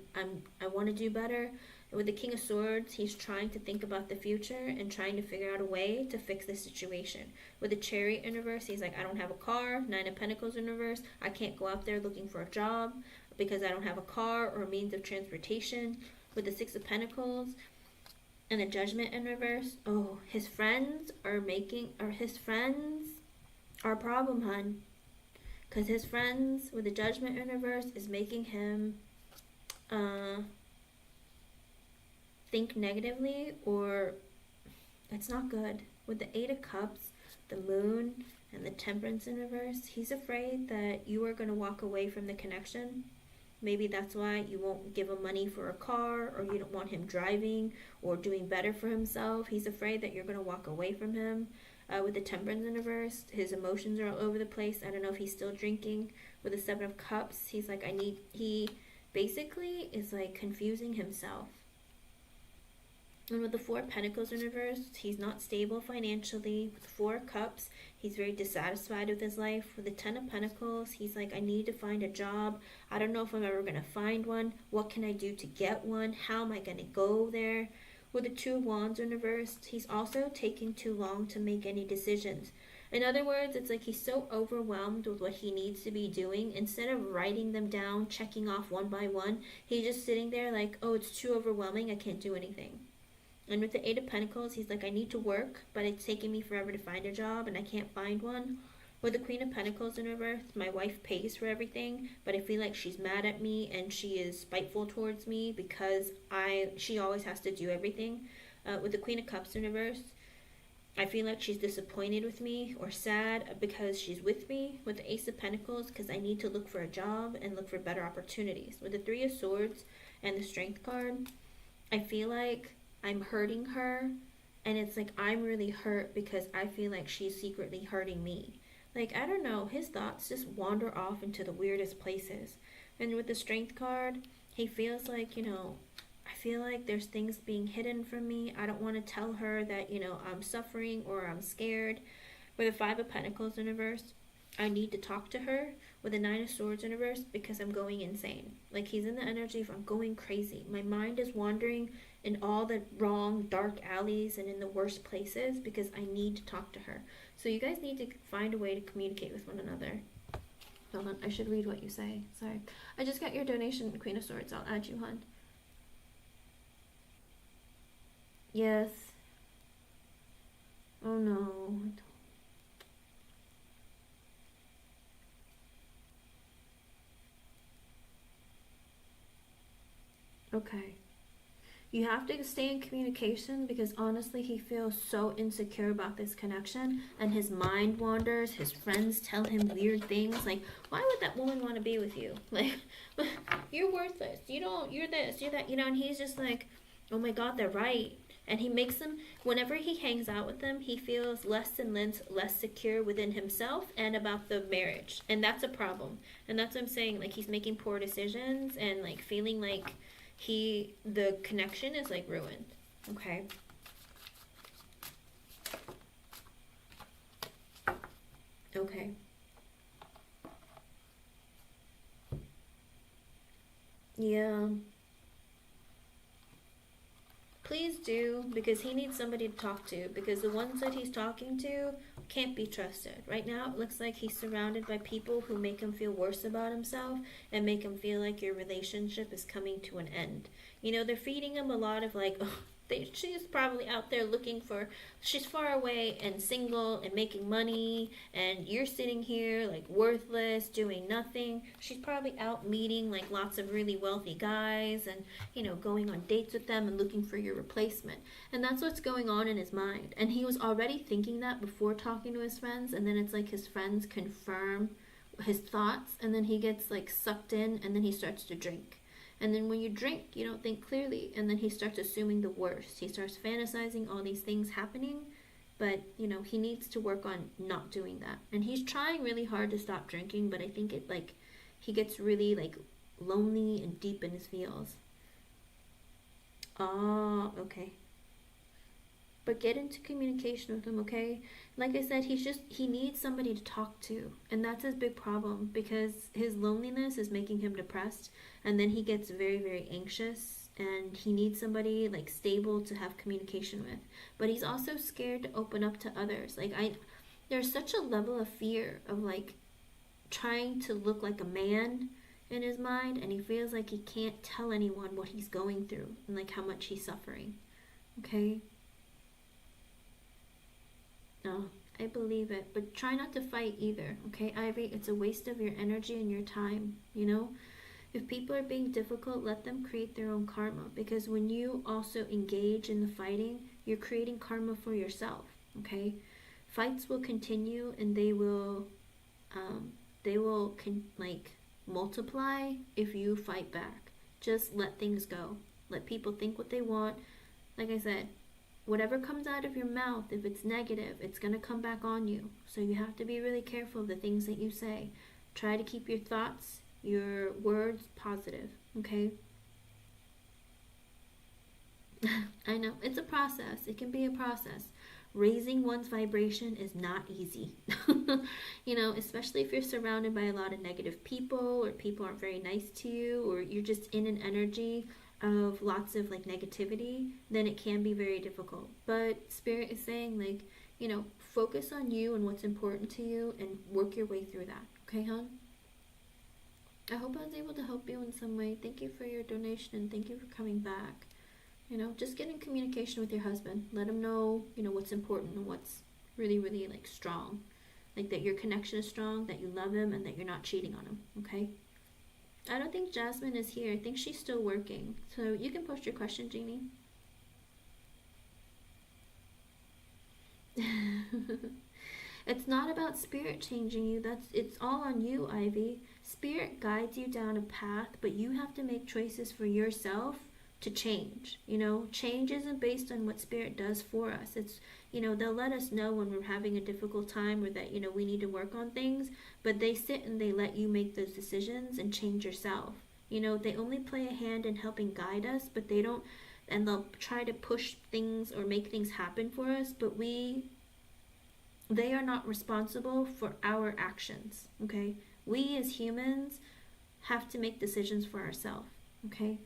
I want to do better. And with the King of Swords, he's trying to think about the future and trying to figure out a way to fix the situation. With the Chariot in reverse, he's like, I don't have a car. Nine of Pentacles in reverse, I can't go out there looking for a job because I don't have a car or a means of transportation. With the Six of Pentacles and the Judgment in reverse, oh, his friends are a problem, hun. Because his friends with the Judgment in reverse is making him think negatively, or it's not good. With the Eight of Cups, the Moon, and the Temperance in reverse, he's afraid that you are going to walk away from the connection. Maybe that's why you won't give him money for a car, or you don't want him driving or doing better for himself. He's afraid that you're going to walk away from him. With the Temperance in reverse, his emotions are all over the place. I don't know if he's still drinking. With the Seven of Cups, he's like, he basically is like confusing himself. And with the Four of Pentacles in reverse, he's not stable financially. With the Four of Cups, he's very dissatisfied with his life. With the Ten of Pentacles, he's like, I need to find a job. I don't know if I'm ever going to find one. What can I do to get one? How am I going to go there? With the Two of Wands in reverse, he's also taking too long to make any decisions. In other words, it's like he's so overwhelmed with what he needs to be doing. Instead of writing them down, checking off one by one, he's just sitting there like, oh, it's too overwhelming. I can't do anything. And with the Eight of Pentacles, he's like, I need to work, but it's taking me forever to find a job, and I can't find one. With the Queen of Pentacles in reverse, my wife pays for everything, but I feel like she's mad at me, and she is spiteful towards me because she always has to do everything. With the Queen of Cups in reverse, I feel like she's disappointed with me or sad because she's with me. With the Ace of Pentacles, because I need to look for a job and look for better opportunities. With the Three of Swords and the Strength card, I feel like I'm hurting her, and it's like I'm really hurt because I feel like she's secretly hurting me. Like, I don't know, his thoughts just wander off into the weirdest places. And with the Strength card, he feels like, I feel like there's things being hidden from me. I don't want to tell her that, I'm suffering or I'm scared. With the Five of Pentacles in reverse, I need to talk to her. With the Nine of Swords in reverse, because I'm going insane. Like, he's in the energy of I'm going crazy. My mind is wandering in all the wrong, dark alleys and in the worst places because I need to talk to her. So you guys need to find a way to communicate with one another. Hold on, I should read what you say. Sorry. I just got your donation, Queen of Swords. I'll add you, hon. Yes. Oh no. Okay. You have to stay in communication because honestly he feels so insecure about this connection and his mind wanders. His friends tell him weird things like, why would that woman want to be with you? Like, you're worthless. You're this, you're that, and he's just like, oh my god, they're right. And he makes them, whenever he hangs out with them, he feels less and less secure within himself and about the marriage. And that's a problem. And that's what I'm saying. Like, he's making poor decisions and like feeling like the connection is like ruined. Okay. Okay. Yeah. Please do, because he needs somebody to talk to, because the ones that he's talking to can't be trusted. Right now, it looks like he's surrounded by people who make him feel worse about himself and make him feel like your relationship is coming to an end. They're feeding him a lot of like, oh, she's probably out there she's far away and single and making money, and you're sitting here like worthless, doing nothing. She's probably out meeting like lots of really wealthy guys and, going on dates with them and looking for your replacement. And that's what's going on in his mind. And he was already thinking that before talking to his friends, and then it's like his friends confirm his thoughts, and then he gets like sucked in, and then he starts to drink. And then when you drink, you don't think clearly, and then he starts assuming the worst. He starts fantasizing all these things happening, but, he needs to work on not doing that. And he's trying really hard to stop drinking, but I think he gets really, lonely and deep in his feels. Oh, okay. But get into communication with him, okay? Like I said, he needs somebody to talk to. And that's his big problem because his loneliness is making him depressed. And then he gets very, very anxious. And he needs somebody, stable to have communication with. But he's also scared to open up to others. There's such a level of fear of, trying to look like a man in his mind. And he feels like he can't tell anyone what he's going through and, how much he's suffering. Okay? No, I believe it. But try not to fight either, okay, Ivy? It's a waste of your energy and your time, If people are being difficult, let them create their own karma. Because when you also engage in the fighting, you're creating karma for yourself, okay? Fights will continue and they will multiply if you fight back. Just let things go. Let people think what they want. Like I said, whatever comes out of your mouth, if it's negative, it's going to come back on you. So you have to be really careful of the things that you say. Try to keep your thoughts, your words positive, okay? I know, it's a process. It can be a process. Raising one's vibration is not easy. You know, especially if you're surrounded by a lot of negative people, or people aren't very nice to you, or you're just in an energy of lots of like negativity, then it can be very difficult. But Spirit is saying, like, you know, focus on you and what's important to you and work your way through that. Okay, hon? I hope I was able to help you in some way. Thank you for your donation and thank you for coming back. You know, just get in communication with your husband. Let him know, you know, what's important and what's really, really like strong. Like that your connection is strong, that you love him, and that you're not cheating on him. Okay? I don't think Jasmine is here. I think she's still working. So you can post your question, Jeannie. It's not about spirit changing you. It's all on you, Ivy. Spirit guides you down a path, but you have to make choices for yourself to change. You know, change isn't based on what spirit does for us. It's, you know, they'll let us know when we're having a difficult time or that, you know, we need to work on things, but they sit and they let you make those decisions and change yourself. You know, they only play a hand in helping guide us, but they don't, and they'll try to push things or make things happen for us, but they are not responsible for our actions. Okay, we as humans have to make decisions for ourselves. Okay.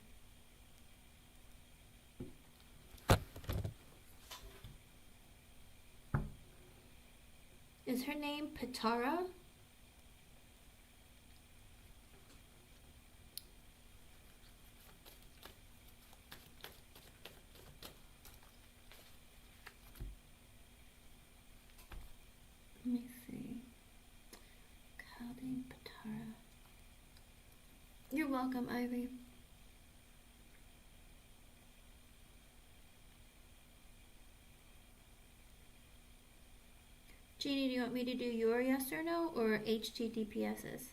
Is her name Pitara? Let me see. Kalding Pitara. You're welcome, Ivy. Jeannie, do you want me to do your yes or no or HTTPS's?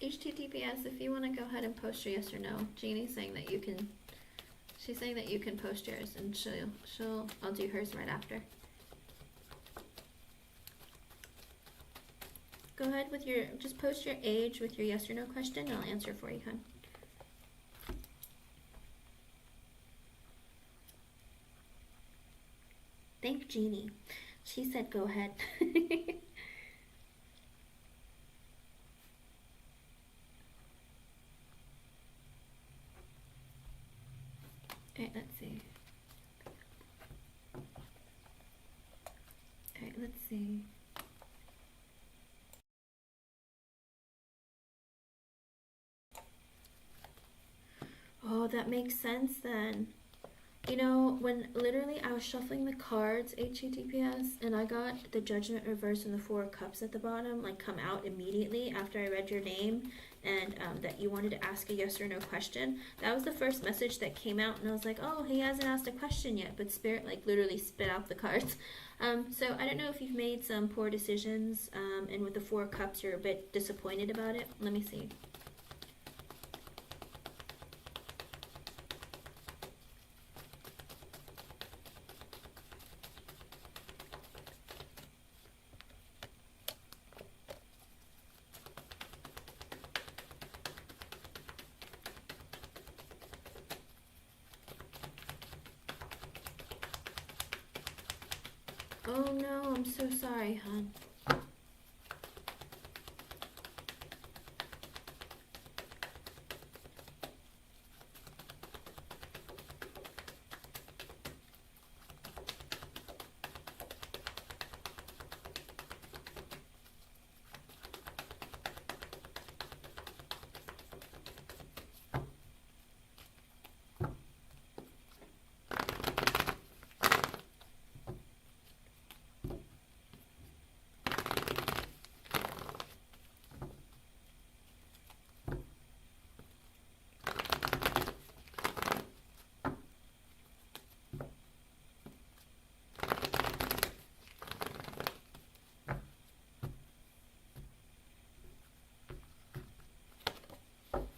HTTPS, if you want to go ahead and post your yes or no. Jeannie's saying that you can. She's saying that you can post yours, and I'll do hers right after. Go ahead with just post your age with your yes or no question, and I'll answer for you, hon. Thank Jeannie. She said go ahead. Alright, let's see. Alright, let's see. Oh, that makes sense then. You know, when literally I was shuffling the cards, HTTPS, and I got the Judgment reverse and the Four of Cups at the bottom, like come out immediately after I read your name, and that you wanted to ask a yes or no question. That was the first message that came out, and I was like, oh, he hasn't asked a question yet, but Spirit like literally spit out the cards. So I don't know if you've made some poor decisions, and with the Four of Cups you're a bit disappointed about it. Let me see. Oh no, I'm so sorry, hon.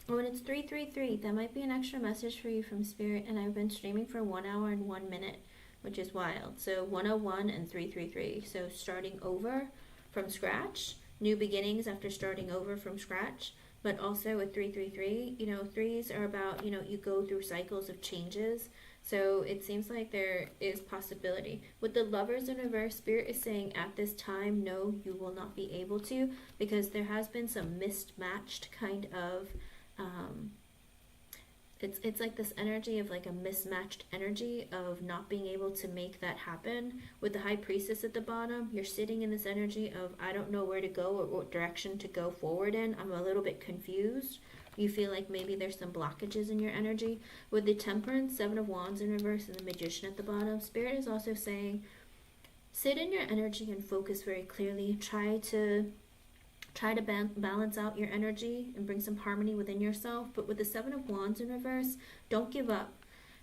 When it's 333, that might be an extra message for you from Spirit, and I've been streaming for 1 hour and 1 minute, which is wild. So 101 and 333. So starting over from scratch, new beginnings after starting over from scratch. but also with 333, you know, threes are about, you know, you go through cycles of changes. So it seems like there is possibility. With the Lovers in reverse, Spirit is saying at this time, no, you will not be able to, because there has been some mismatched kind of, it's like this energy of like a mismatched energy of not being able to make that happen. With the High Priestess at the bottom, you're sitting in this energy of, I don't know where to go or what direction to go forward in. I'm a little bit confused. You feel like maybe there's some blockages in your energy. With the Temperance, Seven of Wands in reverse, and the Magician at the bottom, Spirit is also saying, sit in your energy and focus very clearly. Try to balance out your energy and bring some harmony within yourself. But with the Seven of Wands in reverse, don't give up.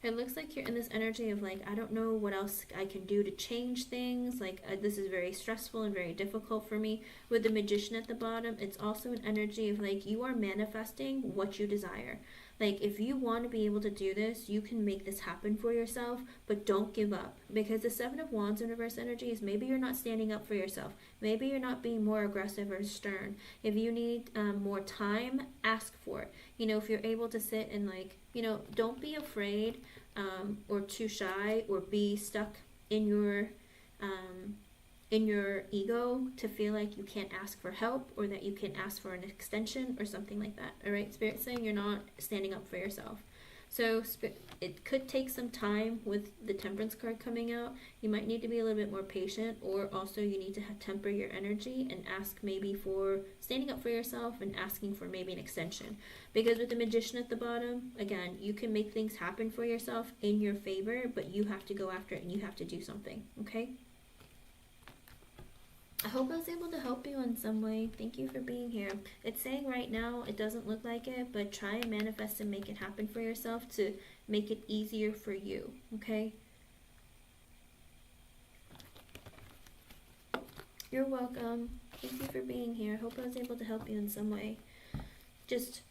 It looks like you're in this energy of like, I don't know what else I can do to change things. Like, this is very stressful and very difficult for me. With the Magician at the bottom, it's also an energy of like, you are manifesting what you desire. Like, if you want to be able to do this, you can make this happen for yourself, but don't give up. Because the Seven of Wands in reverse energy is maybe you're not standing up for yourself. Maybe you're not being more aggressive or stern. If you need more time, ask for it. You know, if you're able to sit and like, you know, don't be afraid or too shy or be stuck in your ego to feel like you can't ask for help or that you can ask for an extension or something like that. All right, Spirit's saying you're not standing up for yourself. So it could take some time with the Temperance card coming out. You might need to be a little bit more patient, or also you need to temper your energy and ask maybe for standing up for yourself and asking for maybe an extension. Because with the Magician at the bottom, again, you can make things happen for yourself in your favor, but you have to go after it and you have to do something, okay? I hope I was able to help you in some way. Thank you for being here. It's saying right now it doesn't look like it, but try and manifest and make it happen for yourself to make it easier for you, okay? You're welcome. Thank you for being here. I hope I was able to help you in some way. Just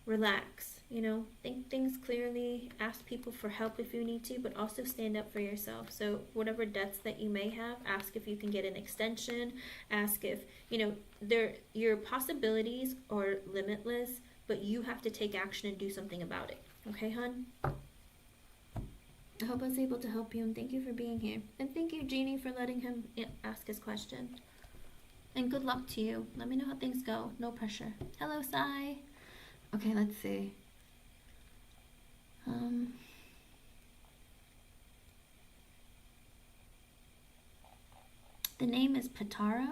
relax, you know, think things clearly, ask people for help if you need to, but also stand up for yourself. So whatever debts that you may have, ask if you can get an extension, ask if, you know, your possibilities are limitless, but you have to take action and do something about it. Okay, hon? I hope I was able to help you, and thank you for being here. And thank you, Jeannie, for letting him ask his question. And good luck to you. Let me know how things go. No pressure. Hello, Sai. Okay, let's see. The name is Patara.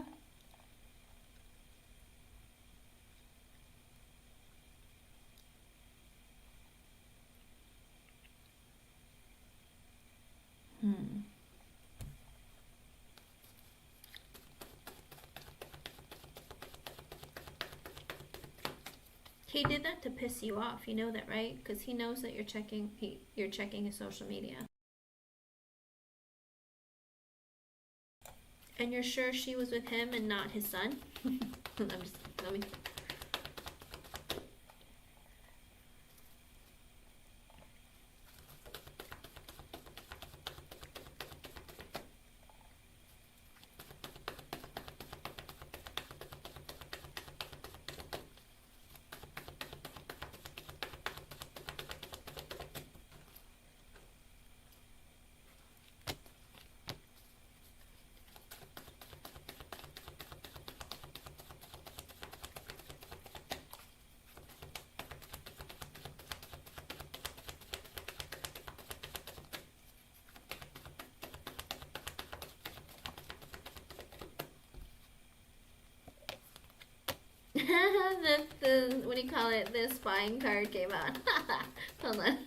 He did that to piss you off. You know that, right? Because he knows that you're checking his social media. And you're sure she was with him and not his son? Let me. the what do you call it? The spying card came out. Hold on.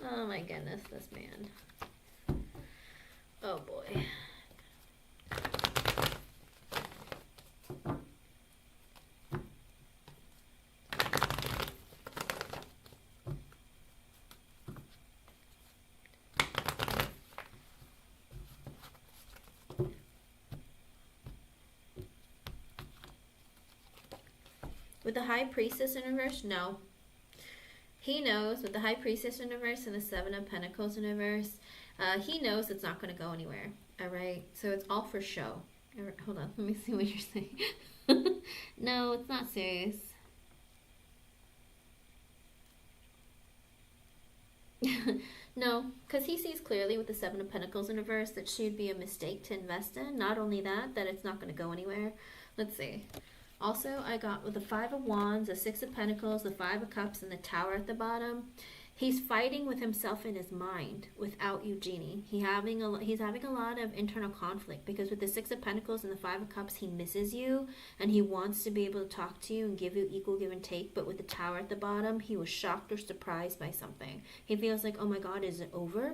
Oh my goodness, this man. Oh boy. With the High Priestess in reverse, no. He knows with the High Priestess in reverse and the Seven of Pentacles in reverse, he knows it's not going to go anywhere. All right, so it's all for show. Or, hold on, let me see what you're saying. No, it's not serious. No, because he sees clearly with the Seven of Pentacles in reverse that she'd be a mistake to invest in. Not only that, that it's not going to go anywhere. Let's see. Also, I got with the Five of Wands, the Six of Pentacles, the Five of Cups, and the Tower at the bottom. He's fighting with himself in his mind without you, Genie. He's having a lot of internal conflict because with the Six of Pentacles and the Five of Cups, he misses you and he wants to be able to talk to you and give you equal give and take. But with the Tower at the bottom, he was shocked or surprised by something. He feels like, oh my God, is it over?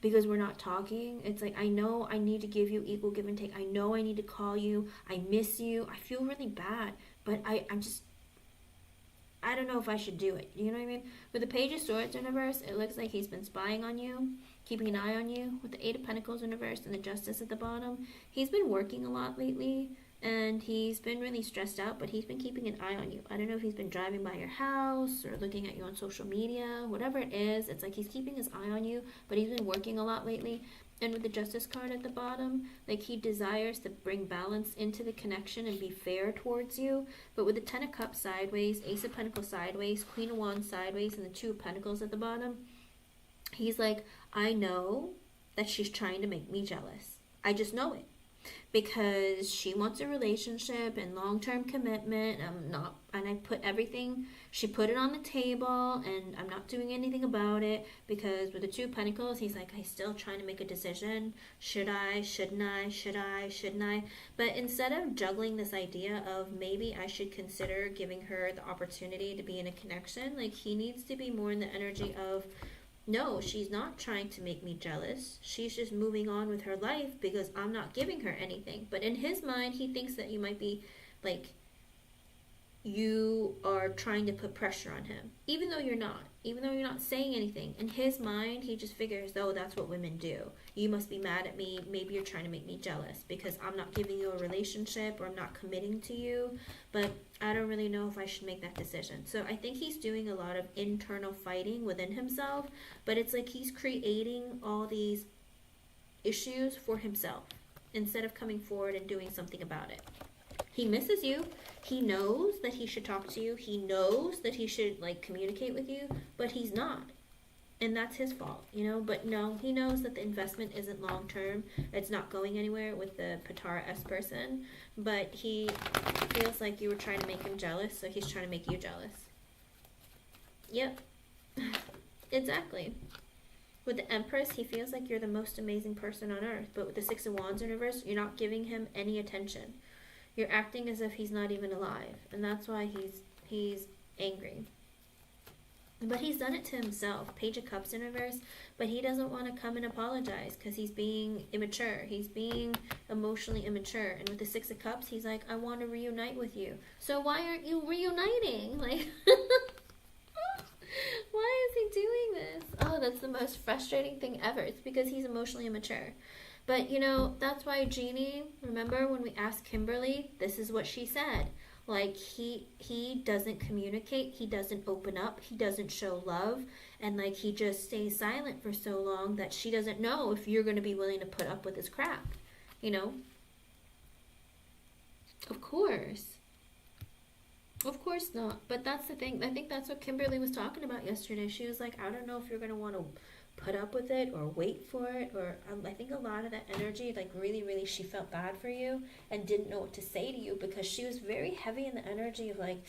Because we're not talking. It's like, I know I need to give you equal give and take. I know I need to call you. I miss you. I feel really bad, but I don't know if I should do it. You know what I mean? With the Page of Swords in reverse, it looks like he's been spying on you, keeping an eye on you. With the Eight of Pentacles in reverse and the Justice at the bottom, he's been working a lot lately, and he's been really stressed out, but he's been keeping an eye on you. I don't know if he's been driving by your house or looking at you on social media, whatever it is. It's like he's keeping his eye on you, but he's been working a lot lately. And with the Justice card at the bottom, like he desires to bring balance into the connection and be fair towards you. But with the Ten of Cups sideways, Ace of Pentacles sideways, Queen of Wands sideways, and the Two of Pentacles at the bottom, he's like, I know that she's trying to make me jealous. I just know it. Because she wants a relationship and long-term commitment. And I put everything, she put it on the table, and I'm not doing anything about it. Because with the Two of Pentacles, he's like, I'm still trying to make a decision. Should I? Shouldn't I? Should I? Shouldn't I? But instead of juggling this idea of maybe I should consider giving her the opportunity to be in a connection, like he needs to be more in the energy of, no, she's not trying to make me jealous. She's just moving on with her life because I'm not giving her anything. But in his mind, he thinks that you might be like, you are trying to put pressure on him. Even though you're not. Even though you're not saying anything. In his mind, he just figures, oh, that's what women do. You must be mad at me. Maybe you're trying to make me jealous because I'm not giving you a relationship or I'm not committing to you. But I don't really know if I should make that decision. So I think he's doing a lot of internal fighting within himself. But it's like he's creating all these issues for himself instead of coming forward and doing something about it. He misses you. He knows that he should talk to you. He knows that he should like communicate with you, but he's not. And that's his fault, you know? But no, he knows that the investment isn't long term. It's not going anywhere with the Patara S person, but he feels like you were trying to make him jealous, so he's trying to make you jealous. Yep. Exactly. With the Empress, he feels like you're the most amazing person on earth, but with the Six of Wands in reverse, you're not giving him any attention. You're acting as if he's not even alive, and that's why he's angry. But he's done it to himself. Page of Cups in reverse, but he doesn't want to come and apologize because he's being immature. He's being emotionally immature. And with the Six of Cups, he's like, I want to reunite with you. So why aren't you reuniting? Like, why is he doing this? Oh, that's the most frustrating thing ever. It's because he's emotionally immature. But, you know, that's why Jeannie, remember when we asked Kimberly, this is what she said. Like, he doesn't communicate, he doesn't open up, he doesn't show love, and, like, he just stays silent for so long that she doesn't know if you're going to be willing to put up with his crap, you know? Of course. Of course not. But that's the thing. I think that's what Kimberly was talking about yesterday. She was like, I don't know if you're going to want to put up with it or wait for it, or I think a lot of that energy, like really she felt bad for you and didn't know what to say to you because she was very heavy in the energy of like,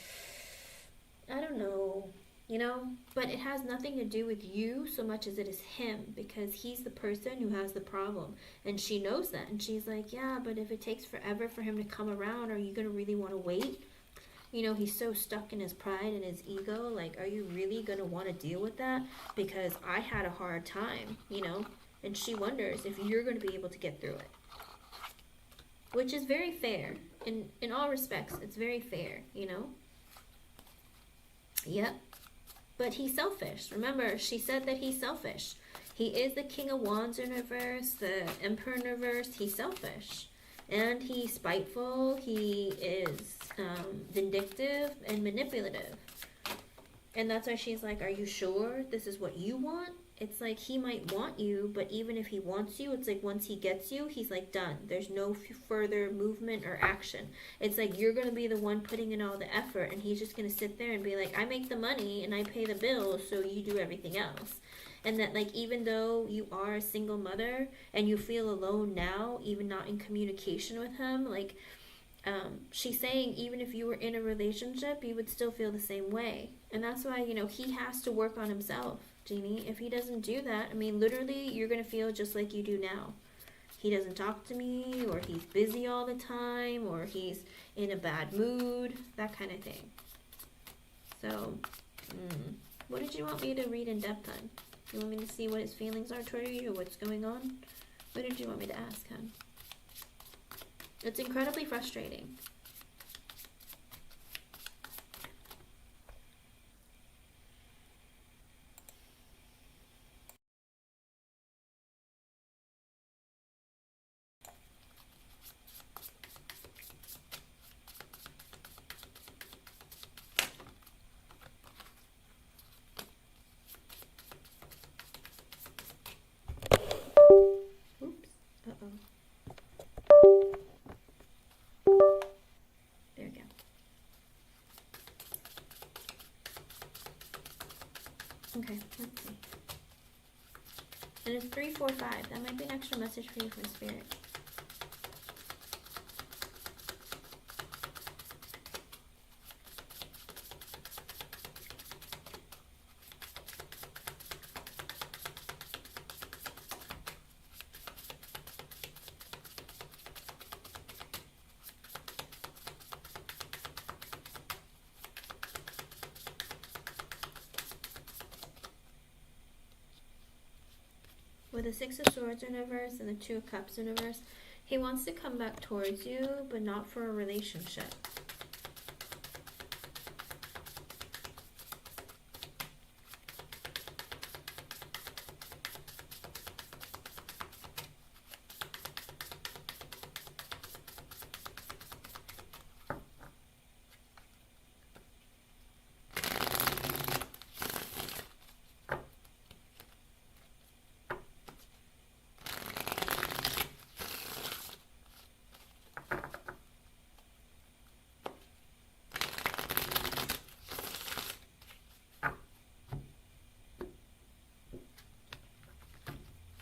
I don't know, you know, but it has nothing to do with you so much as it is him, because he's the person who has the problem, and she knows that, and she's like, yeah, but if it takes forever for him to come around, are you gonna really want to wait? You know, he's so stuck in his pride and his ego. Like, are you really going to want to deal with that? Because I had a hard time, you know. And she wonders if you're going to be able to get through it. Which is very fair. In all respects, it's very fair, you know. Yep. But he's selfish. Remember, she said that he's selfish. He is the King of Wands in reverse, the Emperor in reverse. He's selfish. And he's spiteful, he is vindictive and manipulative. And that's why she's like, are you sure this is what you want? it's like he might want you, but even if he wants you, it's like once he gets you, he's like done. There's no further movement or action. It's like you're gonna be the one putting in all the effort, and he's just gonna sit there and be like, I make the money and I pay the bills, so you do everything else. And that, like, even though you are a single mother and you feel alone now, even not in communication with him, like, she's saying even if you were in a relationship, you would still feel the same way. And that's why, you know, he has to work on himself, Jeannie. If he doesn't do that, I mean, literally, you're going to feel just like you do now. He doesn't talk to me, or he's busy all the time, or he's in a bad mood, that kind of thing. So, what did you want me to read in depth on? You want me to see what his feelings are toward you, or what's going on? What did you want me to ask him? It's incredibly frustrating. Oops. Uh-oh. There we go. Okay, let's see. And it's 345. That might be an extra message for you from Spirit. With the Six of Swords in reverse and the Two of Cups in reverse, he wants to come back towards you, but not for a relationship.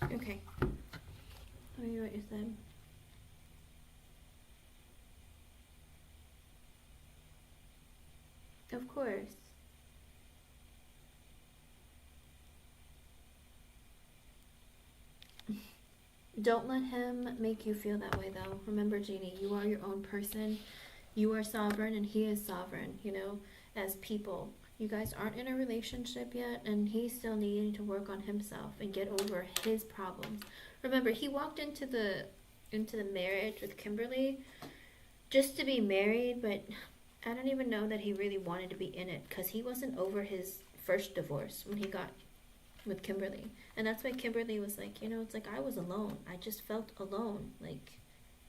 Okay. Tell me what you said. Of course. Don't let him make you feel that way, though. Remember, Jeannie, you are your own person. You are sovereign, and he is sovereign, you know, as people. You guys aren't in a relationship yet, and he's still needing to work on himself and get over his problems. Remember, he walked into the marriage with Kimberly just to be married, but I don't even know that he really wanted to be in it, because he wasn't over his first divorce when he got with Kimberly. And that's why Kimberly was like, you know, it's like I was alone. I just felt alone. Like,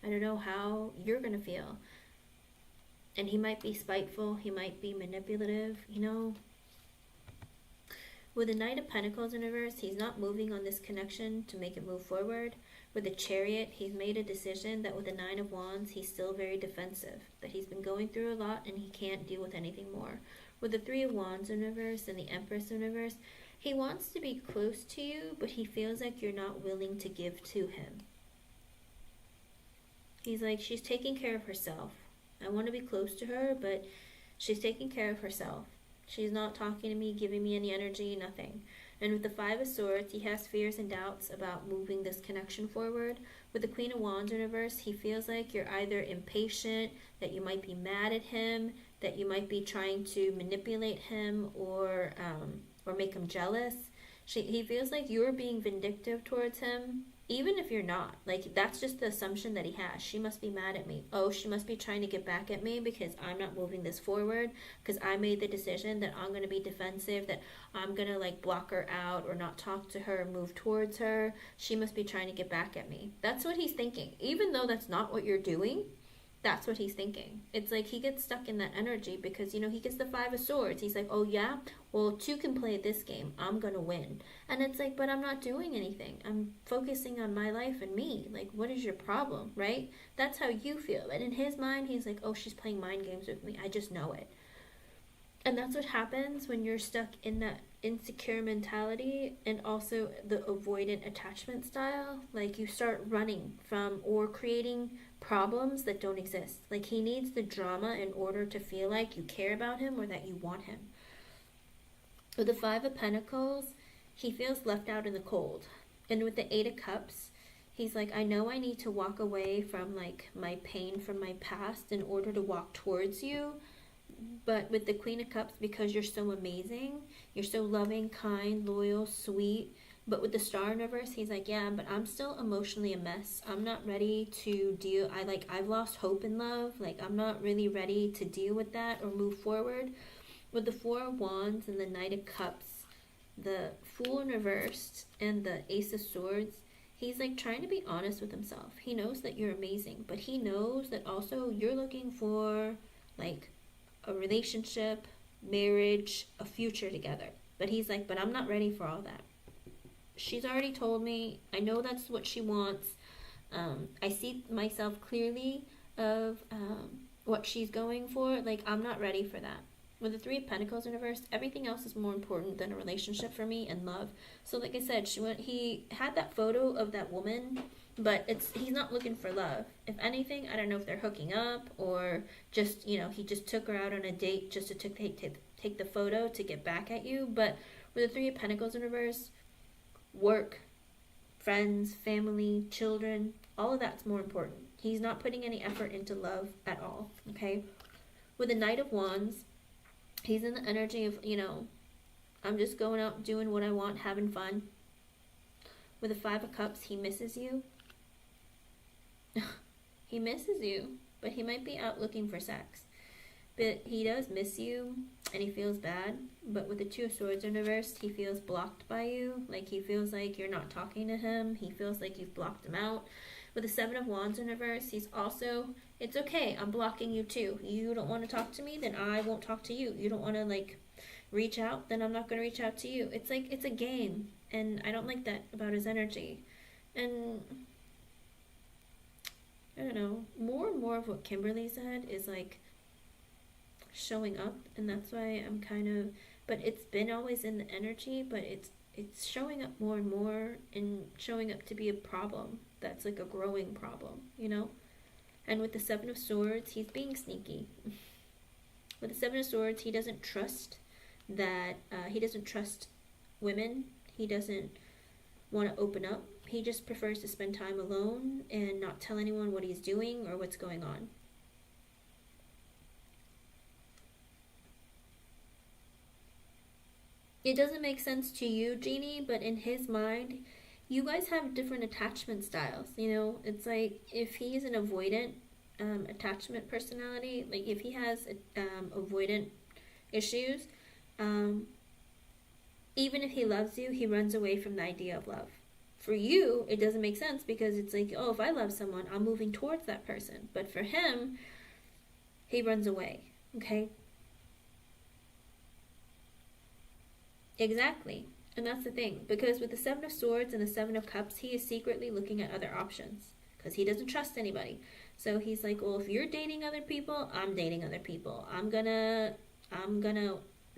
I don't know how you're gonna feel. And he might be spiteful, he might be manipulative, you know. With the Knight of Pentacles in reverse, he's not moving on this connection to make it move forward. With the Chariot, he's made a decision that with the Nine of Wands, he's still very defensive. That he's been going through a lot and he can't deal with anything more. With the Three of Wands in reverse and the Empress in reverse, he wants to be close to you, but he feels like you're not willing to give to him. He's like, she's taking care of herself. I want to be close to her, but she's taking care of herself. She's not talking to me, giving me any energy, nothing. And with the Five of Swords, he has fears and doubts about moving this connection forward. With the Queen of Wands in reverse, he feels like you're either impatient, that you might be mad at him, that you might be trying to manipulate him or make him jealous. He feels like you're being vindictive towards him, even if you're not. Like, that's just the assumption that he has. She must be mad at me. Oh, she must be trying to get back at me because I'm not moving this forward, because I made the decision that I'm going to be defensive, that I'm going to, like, block her out or not talk to her, move towards her. She must be trying to get back at me. That's what he's thinking. Even though that's not what you're doing, That's what he's thinking. It's like he gets stuck in that energy because, you know, he gets the Five of Swords. He's like, oh yeah, well, two can play this game. I'm gonna win. And it's like, but I'm not doing anything. I'm focusing on my life and me. Like, what is your problem, right? That's how you feel. And in his mind, he's like, oh, she's playing mind games with me. I just know it. And that's what happens when you're stuck in that insecure mentality and also the avoidant attachment style. Like, you start running from or creating problems that don't exist. Like, he needs the drama in order to feel like you care about him or that you want him. With the Five of Pentacles, he feels left out in the cold. And with the Eight of Cups, he's like, I know I need to walk away from like my pain from my past in order to walk towards you. But with the Queen of Cups, because you're so amazing, you're so loving, kind, loyal, sweet. But with the Star in reverse, he's like, yeah, but I'm still emotionally a mess. I'm not ready to deal. I've lost hope in love. Like, I'm not really ready to deal with that or move forward. With the Four of Wands and the Knight of Cups, the Fool in reversed, and the Ace of Swords, he's like trying to be honest with himself. He knows that you're amazing, but he knows that also you're looking for like a relationship, marriage, a future together. But he's like, but I'm not ready for all that. She's already told me. I know that's what she wants. I see myself clearly of what she's going for. Like, I'm not ready for that. With the Three of Pentacles in reverse, everything else is more important than a relationship for me and love. So like I said, he had that photo of that woman, but he's not looking for love. If anything, I don't know if they're hooking up or just, you know, he just took her out on a date just to take the photo to get back at you. But with the Three of Pentacles in reverse, work, friends, family, children, all of that's more important. He's not putting any effort into love at all, okay? With the Knight of Wands, he's in the energy of, you know, I'm just going out doing what I want, having fun. With the Five of Cups, he misses you. He misses you, but he might be out looking for sex. But he does miss you, and he feels bad. But with the Two of Swords in reverse, he feels blocked by you. Like, he feels like you're not talking to him. He feels like you've blocked him out. With the Seven of Wands in reverse, he's also, it's okay, I'm blocking you too. You don't want to talk to me, then I won't talk to you. You don't want to, like, reach out, then I'm not going to reach out to you. It's like, it's a game, and I don't like that about his energy. And I don't know, more and more of what Kimberly said is, like, showing up, and that's why I'm kind of, but it's been always in the energy, but it's showing up more and more and showing up to be a problem that's like a growing problem, you know? And with the Seven of Swords, he's being sneaky. With the Seven of Swords, he doesn't trust that, he doesn't trust women. He doesn't want to open up. He just prefers to spend time alone and not tell anyone what he's doing or what's going on. It doesn't make sense to you, Jeannie, but in his mind, you guys have different attachment styles. You know, it's like if he's an avoidant attachment personality, like if he has avoidant issues, even if he loves you, he runs away from the idea of love. For you, it doesn't make sense because it's like, oh, if I love someone, I'm moving towards that person. But for him, he runs away, okay? Exactly. And that's the thing. Because with the Seven of Swords and the Seven of Cups, he is secretly looking at other options. Because he doesn't trust anybody. So he's like, well, if you're dating other people, I'm dating other people. I'm gonna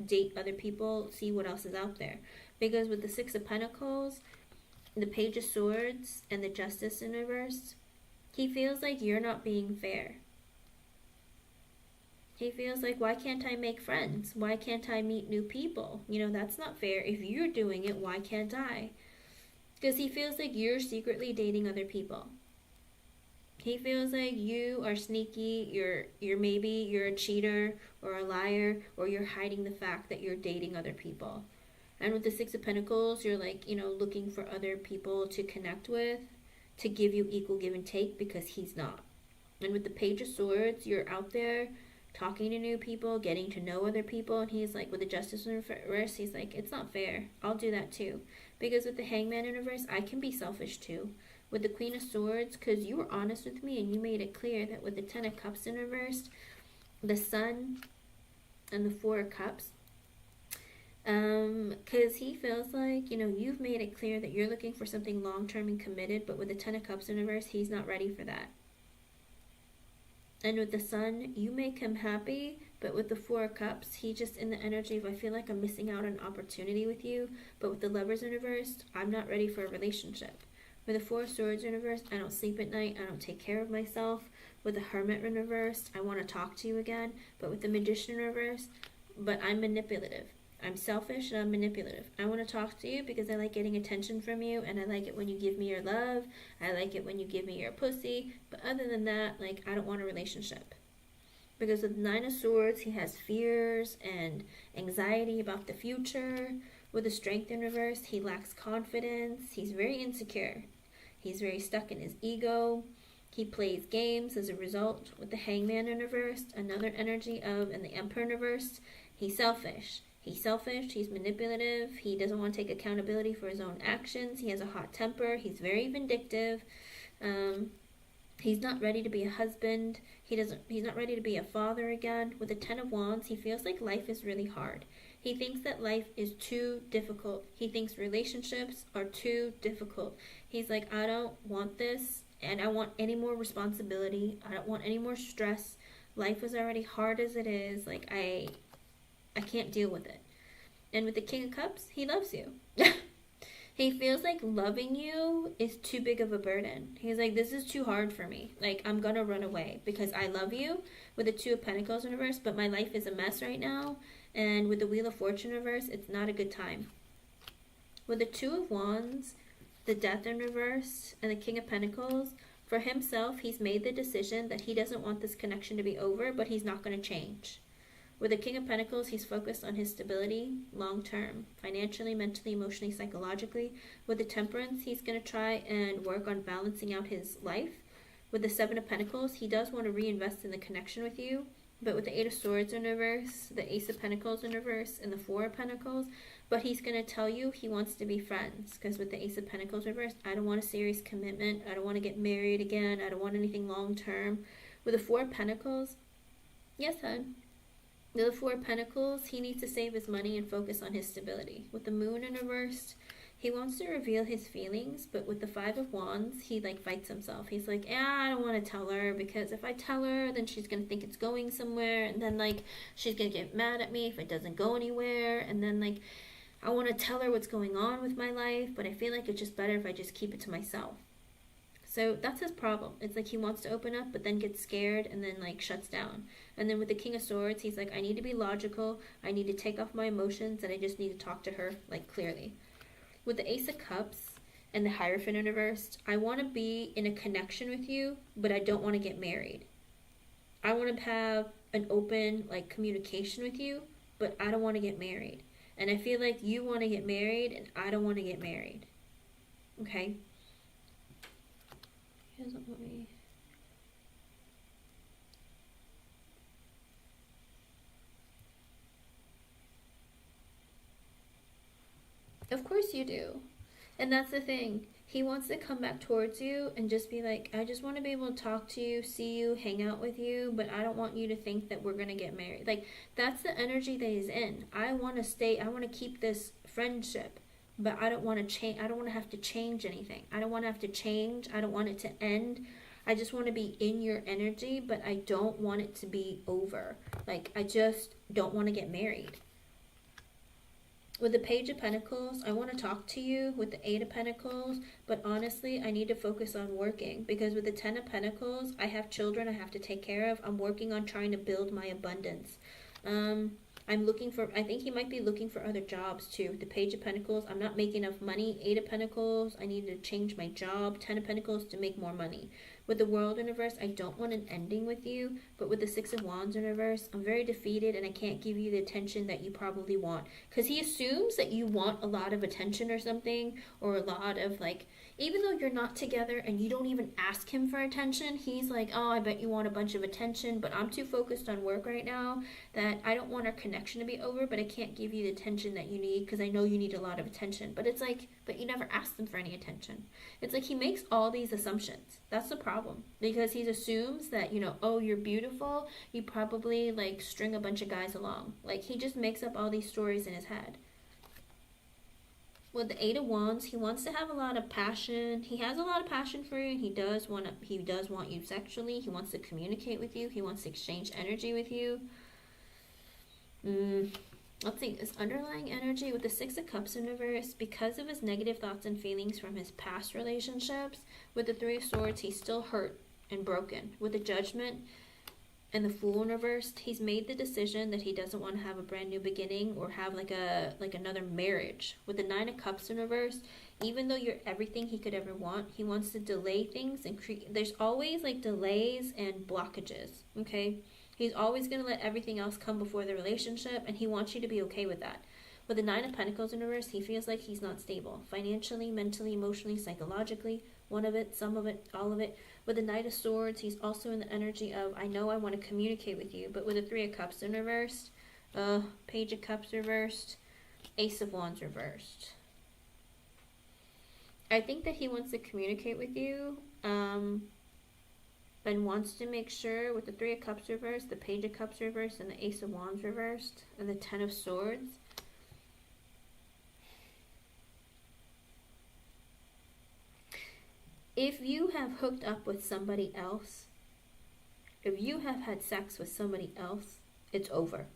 date other people, see what else is out there. Because with the Six of Pentacles, the Page of Swords, and the Justice in reverse, he feels like you're not being fair. He feels like, why can't I make friends? Why can't I meet new people? You know, that's not fair. If you're doing it, why can't I? Because he feels like you're secretly dating other people. He feels like you are sneaky, you're a cheater or a liar, or you're hiding the fact that you're dating other people. And with the Six of Pentacles, you're like, you know, looking for other people to connect with, to give you equal give and take, because he's not. And with the Page of Swords, you're out there talking to new people, getting to know other people, and he's like, with the Justice in reverse, he's like, it's not fair. I'll do that too. Because with the Hangman in reverse, I can be selfish too. with the Queen of Swords, because you were honest with me and you made it clear that with the Ten of Cups in reverse, the Sun, and the Four of Cups, because he feels like, you know, you've made it clear that you're looking for something long-term and committed, but with the Ten of Cups in reverse, he's not ready for that. And with the Sun, you make him happy, but with the Four of Cups, he just in the energy of, I feel like I'm missing out on an opportunity with you. But with the Lovers in reverse, I'm not ready for a relationship. With the Four of Swords in reverse, I don't sleep at night, I don't take care of myself. With the Hermit in reverse, I want to talk to you again. But with the Magician in reverse, but I'm manipulative. I'm selfish and I'm manipulative. I want to talk to you because I like getting attention from you, and I like it when you give me your love. I like it when you give me your pussy. But other than that, like, I don't want a relationship. Because with Nine of Swords, he has fears and anxiety about the future. With the Strength in reverse, he lacks confidence. He's very insecure. He's very stuck in his ego. He plays games as a result. With the Hangman in reverse, another energy of, and the Emperor in reverse, he's selfish. He's selfish, he's manipulative, he doesn't want to take accountability for his own actions, he has a hot temper, he's very vindictive, he's not ready to be a husband, he's not ready to be a father again. With the Ten of Wands, he feels like life is really hard. He thinks that life is too difficult. He thinks relationships are too difficult. He's like, I don't want this, and I want any more responsibility, I don't want any more stress. Life is already hard as it is, like, I can't deal with it. And with the King of Cups, he loves you. He feels like loving you is too big of a burden. He's like, this is too hard for me. Like, I'm gonna run away because I love you. With the Two of Pentacles in reverse, but my life is a mess right now. And with the Wheel of Fortune in reverse, it's not a good time. With the Two of Wands, the Death in reverse, and the King of Pentacles, for himself, he's made the decision that he doesn't want this connection to be over, but he's not going to change. With the King of Pentacles, he's focused on his stability long term, financially, mentally, emotionally, psychologically. With the Temperance, he's going to try and work on balancing out his life. With the Seven of Pentacles, he does want to reinvest in the connection with you. But with the Eight of Swords in reverse, the Ace of Pentacles in reverse, and the Four of Pentacles, but he's going to tell you he wants to be friends. Because with the Ace of Pentacles reverse, I don't want a serious commitment. I don't want to get married again. I don't want anything long term. With the Four of Pentacles, yes, hon. With the Four of Pentacles, he needs to save his money and focus on his stability. With the Moon in reverse, he wants to reveal his feelings, but with the Five of Wands, he like fights himself. He's like, I don't want to tell her, because if I tell her, then she's going to think it's going somewhere, and then like she's going to get mad at me if it doesn't go anywhere, and then like I want to tell her what's going on with my life, but I feel like it's just better if I just keep it to myself. So that's his problem. It's like he wants to open up, but then gets scared and then like shuts down. And then with the King of Swords, he's like, I need to be logical. I need to take off my emotions, and I just need to talk to her like clearly. With the Ace of Cups and the Hierophant in reverse, I want to be in a connection with you, but I don't want to get married. I want to have an open like communication with you, but I don't want to get married. And I feel like you want to get married, and I don't want to get married. Okay? He doesn't want me. Of course you do. And that's the thing. He wants to come back towards you and just be like, I just want to be able to talk to you, see you, hang out with you, but I don't want you to think that we're going to get married. Like, that's the energy that he's in. I want to stay, I want to keep this friendship, but I don't want to change. I don't want to have to change anything. I don't want to have to change. I don't want it to end. I just want to be in your energy, but I don't want it to be over. Like, I just don't want to get married. With the Page of Pentacles, I want to talk to you with the Eight of Pentacles, but honestly, I need to focus on working, because with the Ten of Pentacles, I have children I have to take care of. I'm working on trying to build my abundance. I'm looking for, I think he might be looking for other jobs too. The Page of Pentacles, I'm not making enough money. Eight of Pentacles, I need to change my job. Ten of Pentacles, to make more money. With the World in reverse, I don't want an ending with you. But with the Six of Wands in reverse, I'm very defeated, and I can't give you the attention that you probably want. Because he assumes that you want a lot of attention or something, or a lot of like, even though you're not together and you don't even ask him for attention, he's like, oh, I bet you want a bunch of attention, but I'm too focused on work right now that I don't want our connection to be over, but I can't give you the attention that you need because I know you need a lot of attention. But it's like, but you never ask them for any attention. It's like he makes all these assumptions. That's the problem. Because he assumes that, oh, you're beautiful, you probably like string a bunch of guys along. Like he just makes up all these stories in his head. With the Eight of Wands, he wants to have a lot of passion. He has a lot of passion for you. He does want you sexually. He wants to communicate with you. He wants to exchange energy with you. Let's see, this underlying energy with the Six of Cups in reverse, because of his negative thoughts and feelings from his past relationships, with the Three of Swords, he's still hurt and broken. With the Judgment and the Fool in reverse, he's made the decision that he doesn't want to have a brand new beginning or have like another marriage. With the Nine of Cups in reverse, even though you're everything he could ever want, he wants to delay things and there's always like delays and blockages, okay? He's always going to let everything else come before the relationship, and he wants you to be okay with that. With the Nine of Pentacles in reverse, he feels like he's not stable. Financially, mentally, emotionally, psychologically. One of it, some of it, all of it. With the Knight of Swords, he's also in the energy of, I know I want to communicate with you. But with the Three of Cups in reversed, Page of Cups reversed, Ace of Wands reversed. I think that he wants to communicate with you, and wants to make sure with the Three of Cups reversed, the Page of Cups reversed, and the Ace of Wands reversed, and the Ten of Swords. If you have hooked up with somebody else, if you have had sex with somebody else, it's over.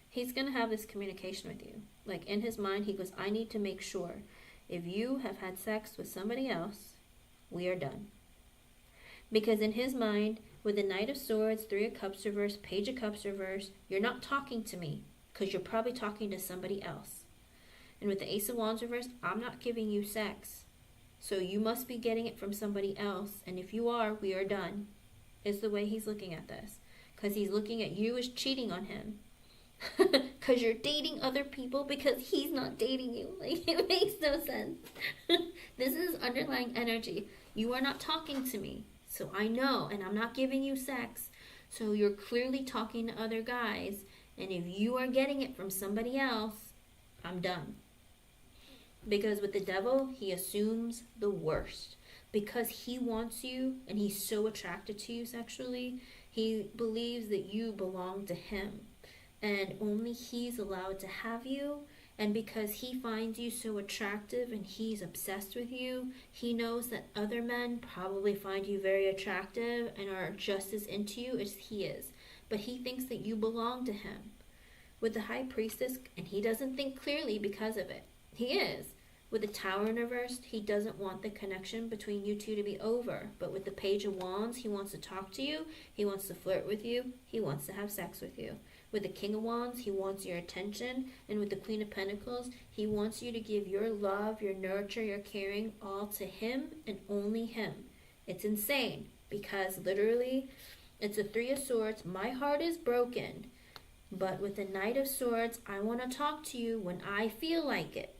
He's going to have this communication with you. Like in his mind, he goes, I need to make sure if you have had sex with somebody else, we are done. Because in his mind, with the Knight of Swords, Three of Cups reverse, Page of Cups reverse, you're not talking to me because you're probably talking to somebody else. And with the Ace of Wands reverse, I'm not giving you sex. So you must be getting it from somebody else. And if you are, we are done. Is the way he's looking at this. Because he's looking at you as cheating on him. Because you're dating other people because he's not dating you. Like, it makes no sense. This is underlying energy. You are not talking to me. So I know, and I'm not giving you sex. So you're clearly talking to other guys. And if you are getting it from somebody else, I'm done. Because with the Devil, he assumes the worst. Because he wants you, and he's so attracted to you sexually, he believes that you belong to him. And only he's allowed to have you. And because he finds you so attractive and he's obsessed with you, he knows that other men probably find you very attractive and are just as into you as he is. But he thinks that you belong to him. With the High Priestess, and he doesn't think clearly because of it. He is. With the Tower in reverse, he doesn't want the connection between you two to be over. But with the Page of Wands, he wants to talk to you. He wants to flirt with you. He wants to have sex with you. With the King of Wands, he wants your attention. And with the Queen of Pentacles, he wants you to give your love, your nurture, your caring all to him and only him. It's insane because literally it's a Three of Swords. My heart is broken. But with the Knight of Swords, I want to talk to you when I feel like it.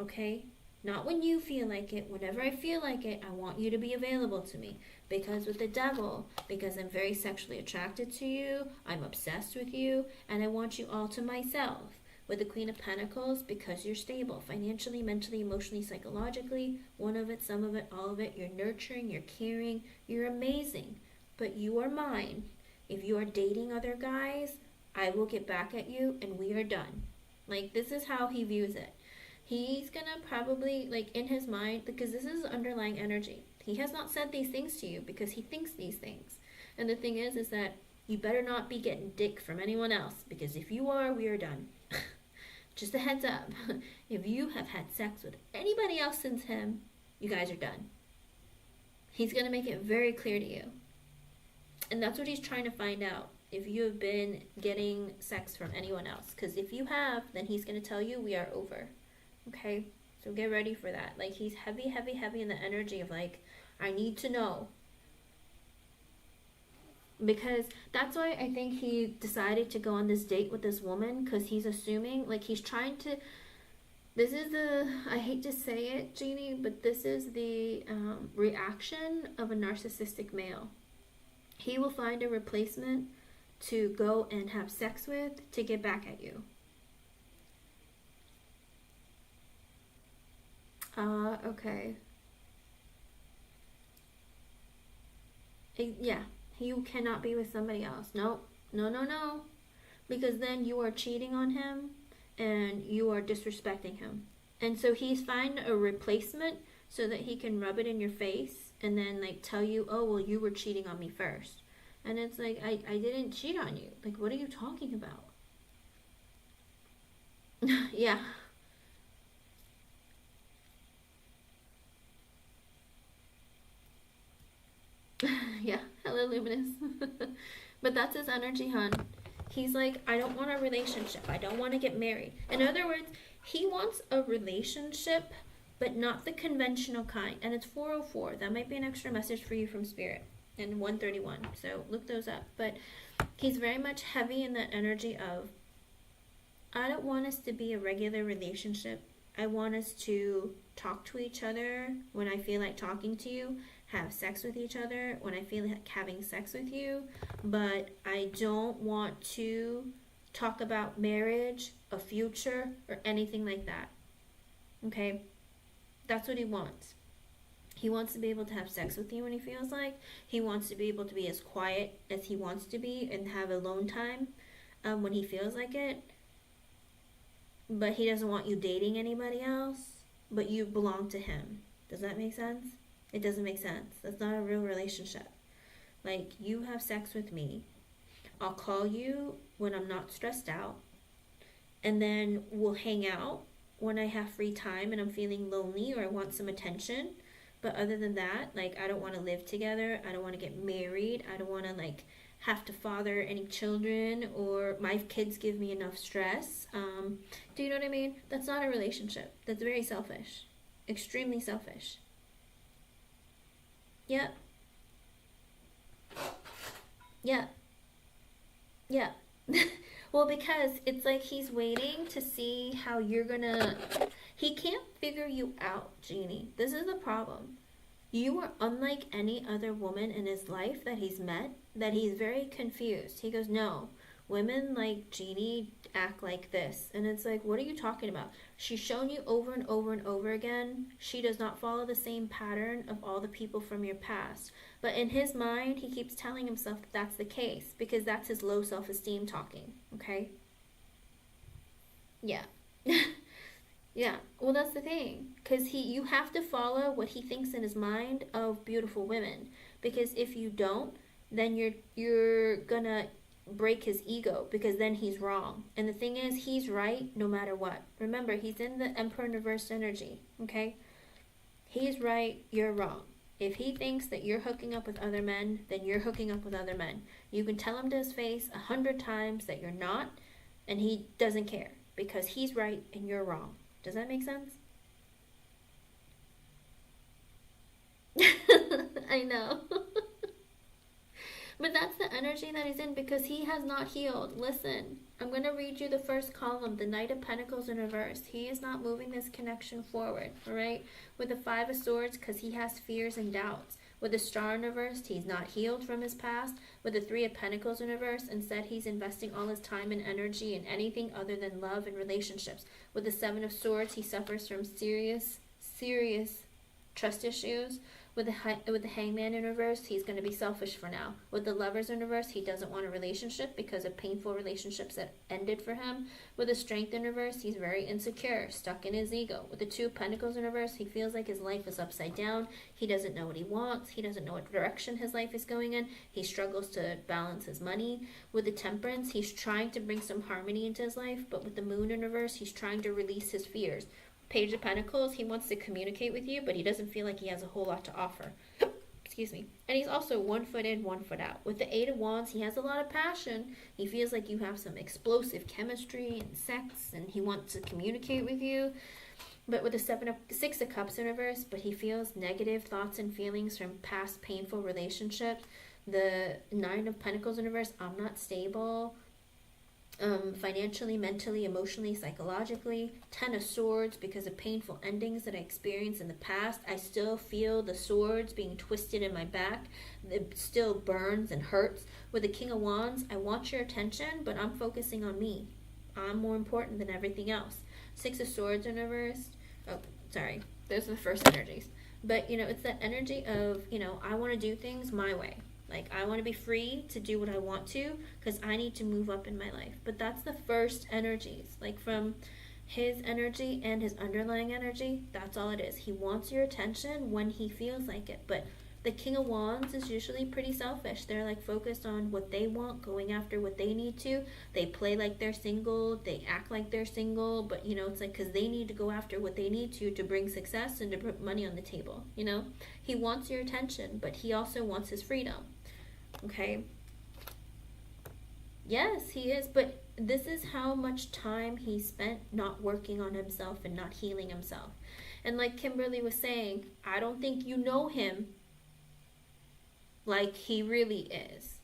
Okay? Not when you feel like it. Whenever I feel like it, I want you to be available to me. Because with the Devil, because I'm very sexually attracted to you, I'm obsessed with you, and I want you all to myself. With the Queen of Pentacles, because you're stable financially, mentally, emotionally, psychologically, one of it, some of it, all of it, you're nurturing, you're caring, you're amazing. But you are mine. If you are dating other guys, I will get back at you and we are done. Like, this is how he views it. He's gonna probably, like, in his mind, because this is underlying energy. He has not said these things to you because he thinks these things. And the thing is that you better not be getting dick from anyone else, because if you are, we are done. Just a heads up. If you have had sex with anybody else since him, you guys are done. He's gonna make it very clear to you. And that's what he's trying to find out. If you have been getting sex from anyone else. Because if you have, then he's gonna tell you we are over. Okay, so get ready for that. Like, he's heavy, heavy, heavy in the energy of, like, I need to know. Because that's why I think he decided to go on this date with this woman. Because he's assuming, like, he's trying to... This is the... I hate to say it, Jeannie, but this is the reaction of a narcissistic male. He will find a replacement to go and have sex with to get back at you. Okay. Yeah, you cannot be with somebody else. No, no, no, no. Because then you are cheating on him and you are disrespecting him. And so he's finding a replacement so that he can rub it in your face and then like tell you, oh, well, you were cheating on me first. And it's like, I didn't cheat on you. Like, what are you talking about? Yeah. Yeah. Hello, Luminous. But that's his energy, hon. He's like, I don't want a relationship. I don't want to get married. In other words, he wants a relationship, but not the conventional kind. And it's 404. That might be an extra message for you from Spirit. And 131. So look those up. But he's very much heavy in that energy of, I don't want us to be a regular relationship. I want us to talk to each other when I feel like talking to you, have sex with each other when I feel like having sex with you, but I don't want to talk about marriage, a future, or anything like that. Okay? That's what he wants. He wants to be able to have sex with you when he feels like. He wants to be able to be as quiet as he wants to be and have alone time when he feels like it. But he doesn't want you dating anybody else, but you belong to him. Does that make sense? It doesn't make sense. That's not a real relationship. Like, you have sex with me. I'll call you when I'm not stressed out. And then we'll hang out when I have free time and I'm feeling lonely or I want some attention. But other than that, like, I don't want to live together. I don't want to get married. I don't want to, like, have to father any children, or my kids give me enough stress. Do you know what I mean? That's not a relationship. That's very selfish. Extremely selfish. Yeah. Yeah. Yeah. Well, because it's like he's waiting to see how you're gonna... He can't figure you out, Jeannie. This is the problem. You are unlike any other woman in his life that he's met, that he's very confused. He goes, no, women like Jeannie act like this. And it's like, what are you talking about? She's shown you over and over and over again. She does not follow the same pattern of all the people from your past. But in his mind, he keeps telling himself that that's the case because that's his low self-esteem talking, okay? Yeah. Yeah, well, that's the thing, because you have to follow what he thinks in his mind of beautiful women, because if you don't, then you're gonna break his ego, because then he's wrong. And the thing is, he's right no matter what. Remember, he's in the Emperor in reverse energy, okay? He's right, you're wrong. If he thinks that you're hooking up with other men, then you're hooking up with other men. You can tell him to his face 100 times that you're not, and he doesn't care, because he's right and you're wrong. Does that make sense? I know. But that's the energy that he's in because he has not healed. Listen, I'm going to read you the first column, the Knight of Pentacles in reverse. He is not moving this connection forward, all right? With the Five of Swords, because he has fears and doubts. With the Star in reverse, he's not healed from his past. With the Three of Pentacles in reverse, instead he's investing all his time and energy in anything other than love and relationships. With the Seven of Swords, he suffers from serious trust issues. With the Hangman in reverse, he's going to be selfish for now. With the Lovers in reverse, he doesn't want a relationship because of painful relationships that ended for him. With the Strength in reverse, he's very insecure, stuck in his ego. With the Two of Pentacles in reverse, he feels like his life is upside down. He doesn't know what he wants. He doesn't know what direction his life is going in. He struggles to balance his money. With the Temperance, he's trying to bring some harmony into his life, but with the Moon in reverse, he's trying to release his fears. Page of Pentacles, he wants to communicate with you, but he doesn't feel like he has a whole lot to offer. Excuse me. And he's also 1 foot in, 1 foot out. With the Eight of Wands, he has a lot of passion. He feels like you have some explosive chemistry and sex, and he wants to communicate with you. But with the Six of Cups in reverse, but he feels negative thoughts and feelings from past painful relationships. The Nine of Pentacles in reverse, I'm not stable. Financially, mentally, emotionally, psychologically. 10 of Swords, because of painful endings that I experienced in the past. I still feel the swords being twisted in my back. It still burns and hurts. With the King of Wands, I want your attention, but I'm focusing on me. I'm more important than everything else. Six of Swords in reverse. Oh, sorry. Those are the first energies. But, you know, it's that energy of, you know, I want to do things my way. Like, I want to be free to do what I want to because I need to move up in my life. But that's the first energies. Like, from his energy and his underlying energy, that's all it is. He wants your attention when he feels like it. But the King of Wands is usually pretty selfish. They're like focused on what they want, going after what they need to. They play like they're single, they act like they're single, but you know, it's like because they need to go after what they need to bring success and to put money on the table, you know? He wants your attention, but he also wants his freedom, okay? Yes, he is, but this is how much time he spent not working on himself and not healing himself. And like Kimberly was saying, I don't think you know him like he really is.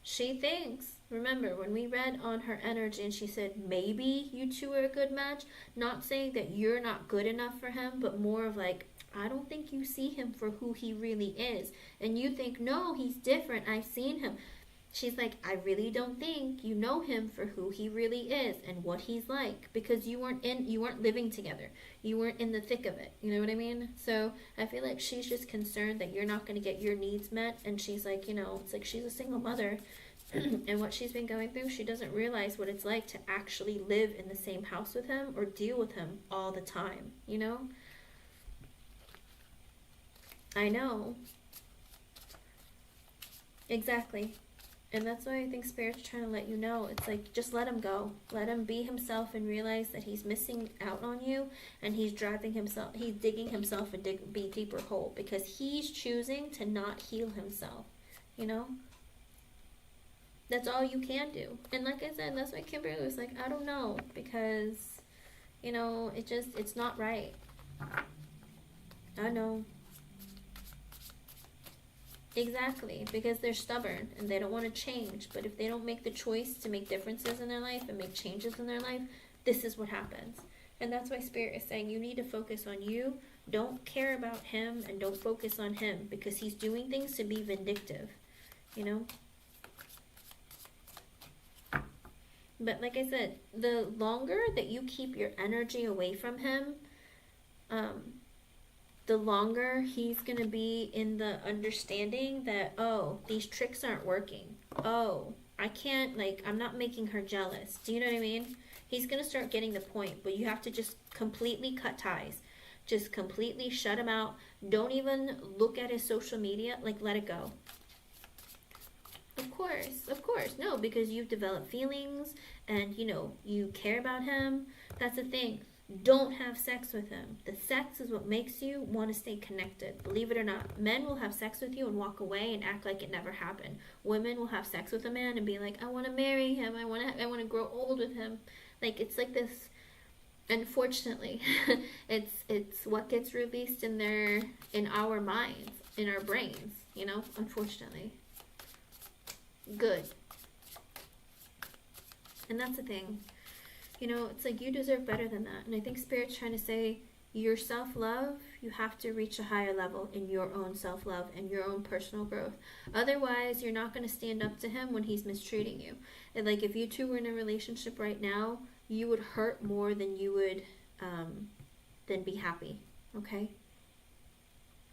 She thinks, remember when we read on her energy and she said maybe you two are a good match, not saying that you're not good enough for him, but more of like, I don't think you see him for who he really is, and you think, no, he's different, I've seen him. She's like, I really don't think you know him for who he really is and what he's like, because you weren't living together. You weren't in the thick of it. You know what I mean? So I feel like she's just concerned that you're not going to get your needs met. And she's like, you know, it's like she's a single mother. And what she's been going through, she doesn't realize what it's like to actually live in the same house with him or deal with him all the time. You know? I know. Exactly. And that's why I think Spirit's trying to let you know. It's like, just let him go. Let him be himself and realize that he's missing out on you. And he's digging himself a be deeper hole. Because he's choosing to not heal himself. You know? That's all you can do. And like I said, that's why Kimberly was like, I don't know. Because, you know, it's not right. I know. Exactly, because they're stubborn and they don't want to change. But if they don't make the choice to make differences in their life and make changes in their life, this is what happens. And that's why Spirit is saying you need to focus on you. Don't care about him and don't focus on him, because he's doing things to be vindictive, you know? But like I said, the longer that you keep your energy away from him, the longer he's going to be in the understanding that, oh, these tricks aren't working. Oh, I can't, like, I'm not making her jealous. Do you know what I mean? He's going to start getting the point, but you have to just completely cut ties. Just completely shut him out. Don't even look at his social media. Like, let it go. Of course. No, because you've developed feelings and, you know, you care about him. That's the thing. Don't have sex with him. The sex is what makes you want to stay connected. Believe it or not, men will have sex with you and walk away and act like it never happened. Women will have sex with a man and be like, I want to marry him. I want to grow old with him. Like, it's like this. Unfortunately, it's what gets released in our minds, in our brains. You know, unfortunately. Good. And that's the thing. You know, it's like you deserve better than that. And I think Spirit's trying to say your self-love, you have to reach a higher level in your own self-love and your own personal growth. Otherwise, you're not going to stand up to him when he's mistreating you. And like if you two were in a relationship right now, you would hurt more than you would than be happy. Okay?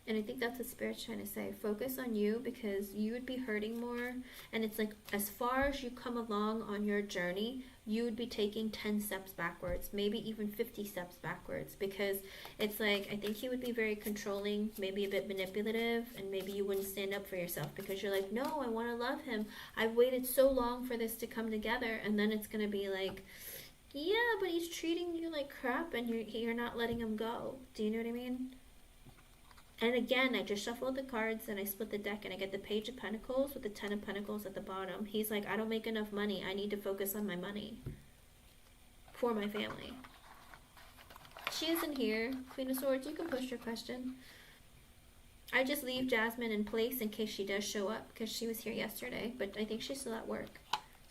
And I think that's what Spirit's trying to say. Focus on you, because you would be hurting more. And it's like, as far as you come along on your journey, you would be taking 10 steps backwards, maybe even 50 steps backwards. Because it's like, I think he would be very controlling, maybe a bit manipulative, and maybe you wouldn't stand up for yourself because you're like, no, I want to love him. I've waited so long for this to come together. And then it's going to be like, yeah, but he's treating you like crap and you're not letting him go. Do you know what I mean? And again, I just shuffled the cards and I split the deck and I get the Page of Pentacles with the Ten of Pentacles at the bottom. He's like, I don't make enough money. I need to focus on my money for my family. She isn't here. Queen of Swords, you can post your question. I just leave Jasmine in place in case she does show up, because she was here yesterday, but I think she's still at work.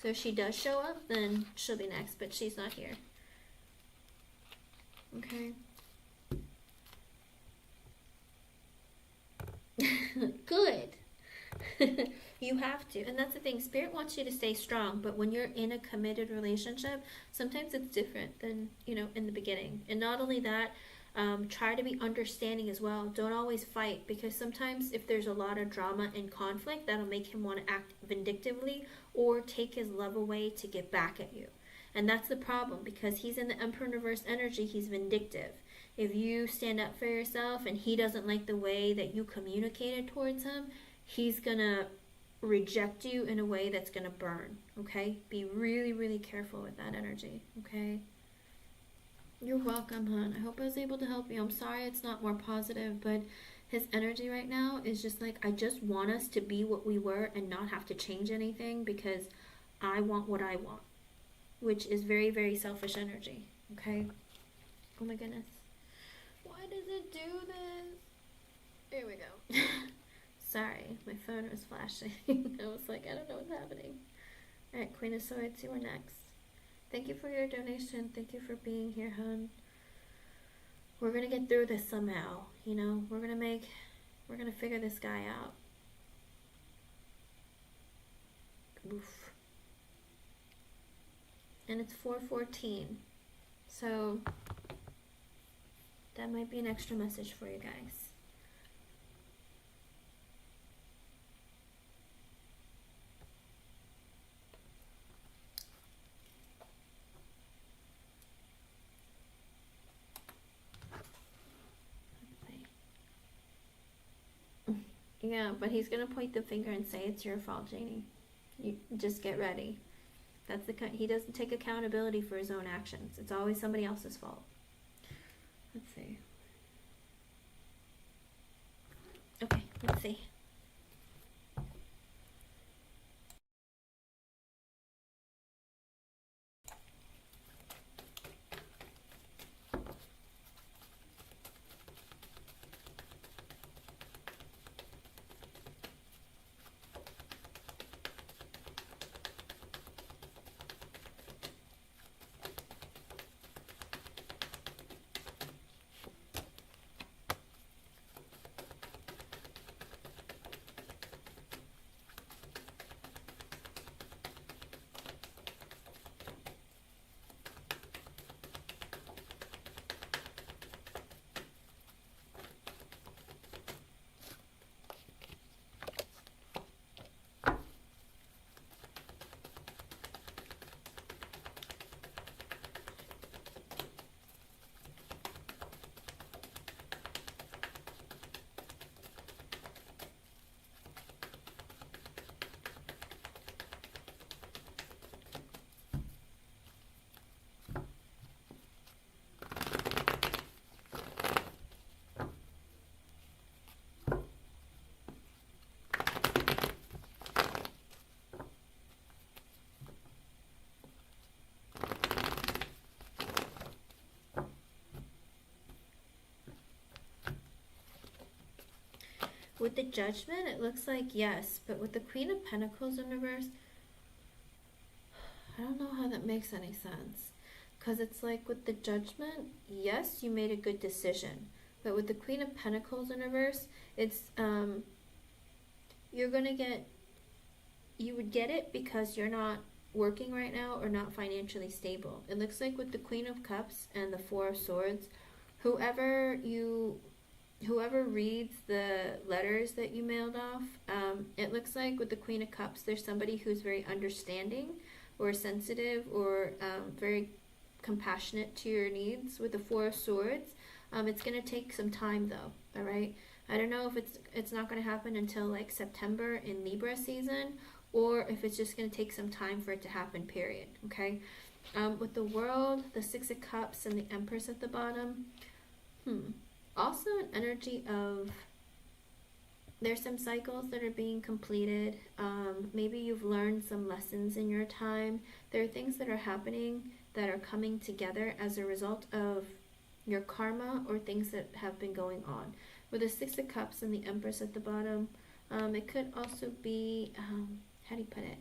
So if she does show up, then she'll be next, but she's not here. Okay. Good. You have to. And that's the thing. Spirit wants you to stay strong, but when you're in a committed relationship, sometimes it's different than, you know, in the beginning. And not only that, Try to be understanding as well. Don't always fight, because sometimes if there's a lot of drama and conflict, that'll make him want to act vindictively or take his love away to get back at you. And that's the problem, because he's in the Emperor in reverse energy, he's vindictive. If you stand up for yourself and he doesn't like the way that you communicated towards him, he's gonna reject you in a way that's gonna burn, okay? Be really, really careful with that energy, okay? You're welcome, hon. I hope I was able to help you. I'm sorry it's not more positive, but his energy right now is just like, I just want us to be what we were and not have to change anything, because I want what I want, which is very, very selfish energy, okay? Oh my goodness. Why does it do this? Here we go. Sorry, my phone was flashing. I was like, I don't know what's happening. Alright, Queen of Swords, you are next. Thank you for your donation. Thank you for being here, hon. We're gonna get through this somehow, you know? We're gonna figure this guy out. Oof. And it's 4:14. So that might be an extra message for you guys. Yeah, but he's gonna point the finger and say it's your fault, Janie. You just get ready. That's he doesn't take accountability for his own actions. It's always somebody else's fault. Let's see. Okay, let's see. With the Judgment, it looks like yes, but with the Queen of Pentacles in reverse, I don't know how that makes any sense. Because it's like with the Judgment, yes, you made a good decision. But with the Queen of Pentacles in reverse, it's, you're going to get, you would get it because you're not working right now or not financially stable. It looks like with the Queen of Cups and the Four of Swords, whoever reads the letters that you mailed off, it looks like with the Queen of Cups, there's somebody who's very understanding or sensitive or very compassionate to your needs. With the Four of Swords, it's going to take some time though, all right? I don't know if it's not going to happen until like September in Libra season, or if it's just going to take some time for it to happen, period, okay? With the World, the Six of Cups, and the Empress at the bottom, also an energy of there's some cycles that are being completed. Maybe you've learned some lessons in your time. There are things that are happening that are coming together as a result of your karma or things that have been going on. With the Six of Cups and the Empress at the bottom, it could also be, how do you put it?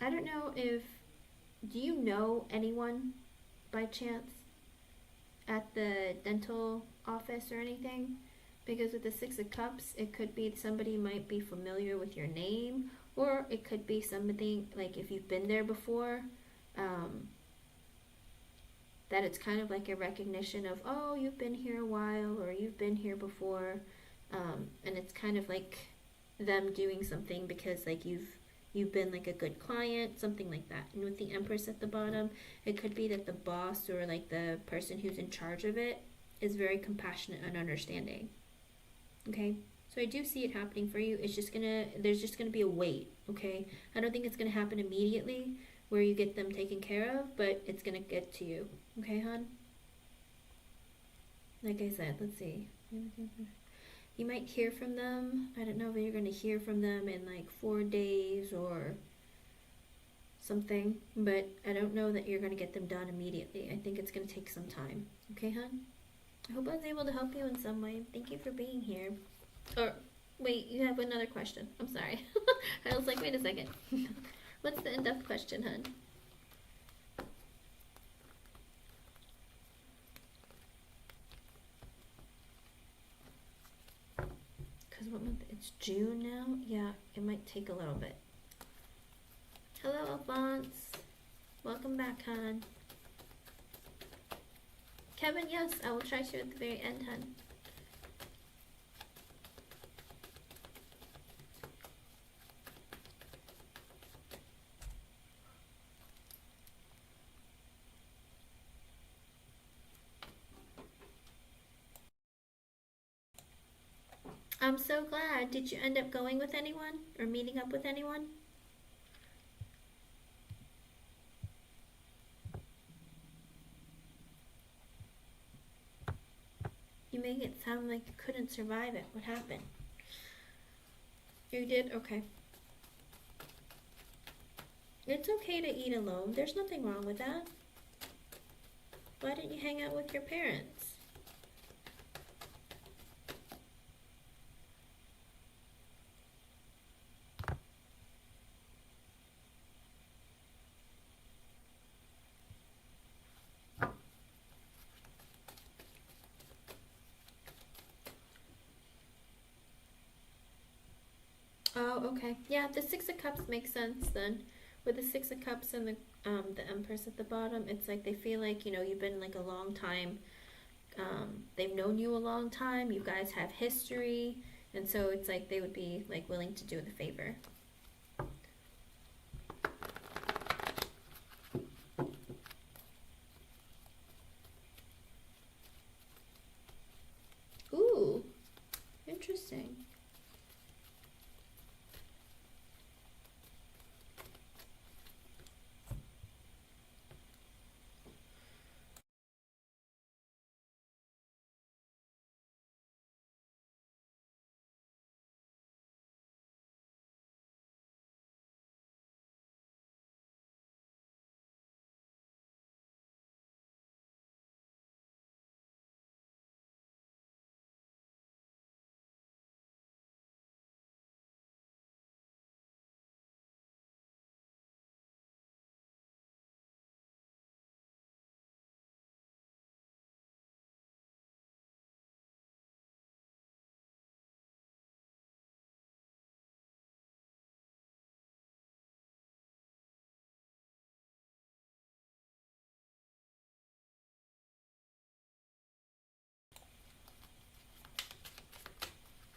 I don't know if, do you know anyone by chance at the dental office or anything? Because with the Six of Cups, it could be somebody might be familiar with your name, or it could be somebody, like if you've been there before, that it's kind of like a recognition of, oh, you've been here a while, or you've been here before, and it's kind of like them doing something because like you've been like a good client, something like that. And with the Empress at the bottom, it could be that the boss or like the person who's in charge of it is very compassionate and understanding. Okay? So I do see it happening for you. It's just there's just gonna be a wait, okay? I don't think it's gonna happen immediately where you get them taken care of, but it's gonna get to you. Okay, hon? Like I said, let's see. You might hear from them. I don't know if you're gonna hear from them in like 4 days or something, but I don't know that you're gonna get them done immediately. I think it's gonna take some time. Okay, hon? I hope I was able to help you in some way. Thank you for being here. Or, wait, you have another question. I'm sorry. I was like, wait a second. What's the in-depth question, hun? Because what month? It's June now? Yeah, it might take a little bit. Hello, Alphonse. Welcome back, hon. Kevin, yes, I will try to at the very end, hun. I'm so glad. Did you end up going with anyone or meeting up with anyone? You make it sound like you couldn't survive it. What happened? You did? Okay. It's okay to eat alone. There's nothing wrong with that. Why didn't you hang out with your parents? Oh, okay. Yeah, the Six of Cups makes sense then. With the Six of Cups and the Empress at the bottom, it's like they feel like, you know, you've been like a long time. They've known you a long time. You guys have history, and so it's like they would be like willing to do the favor. Ooh, interesting.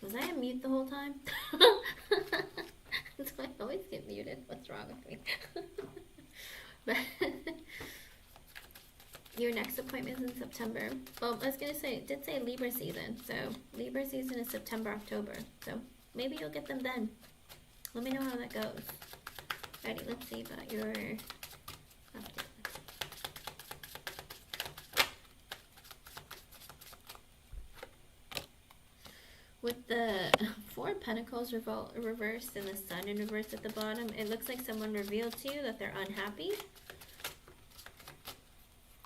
Was I on mute the whole time? That's why I always get muted. What's wrong with me? But your next appointment is in September. Well, I was gonna say, it did say Libra season, so Libra season is September, October. So maybe you'll get them then. Let me know how that goes. Alrighty, let's see about your update. With the Four of Pentacles reversed and the Sun in reverse at the bottom, it looks like someone revealed to you that they're unhappy.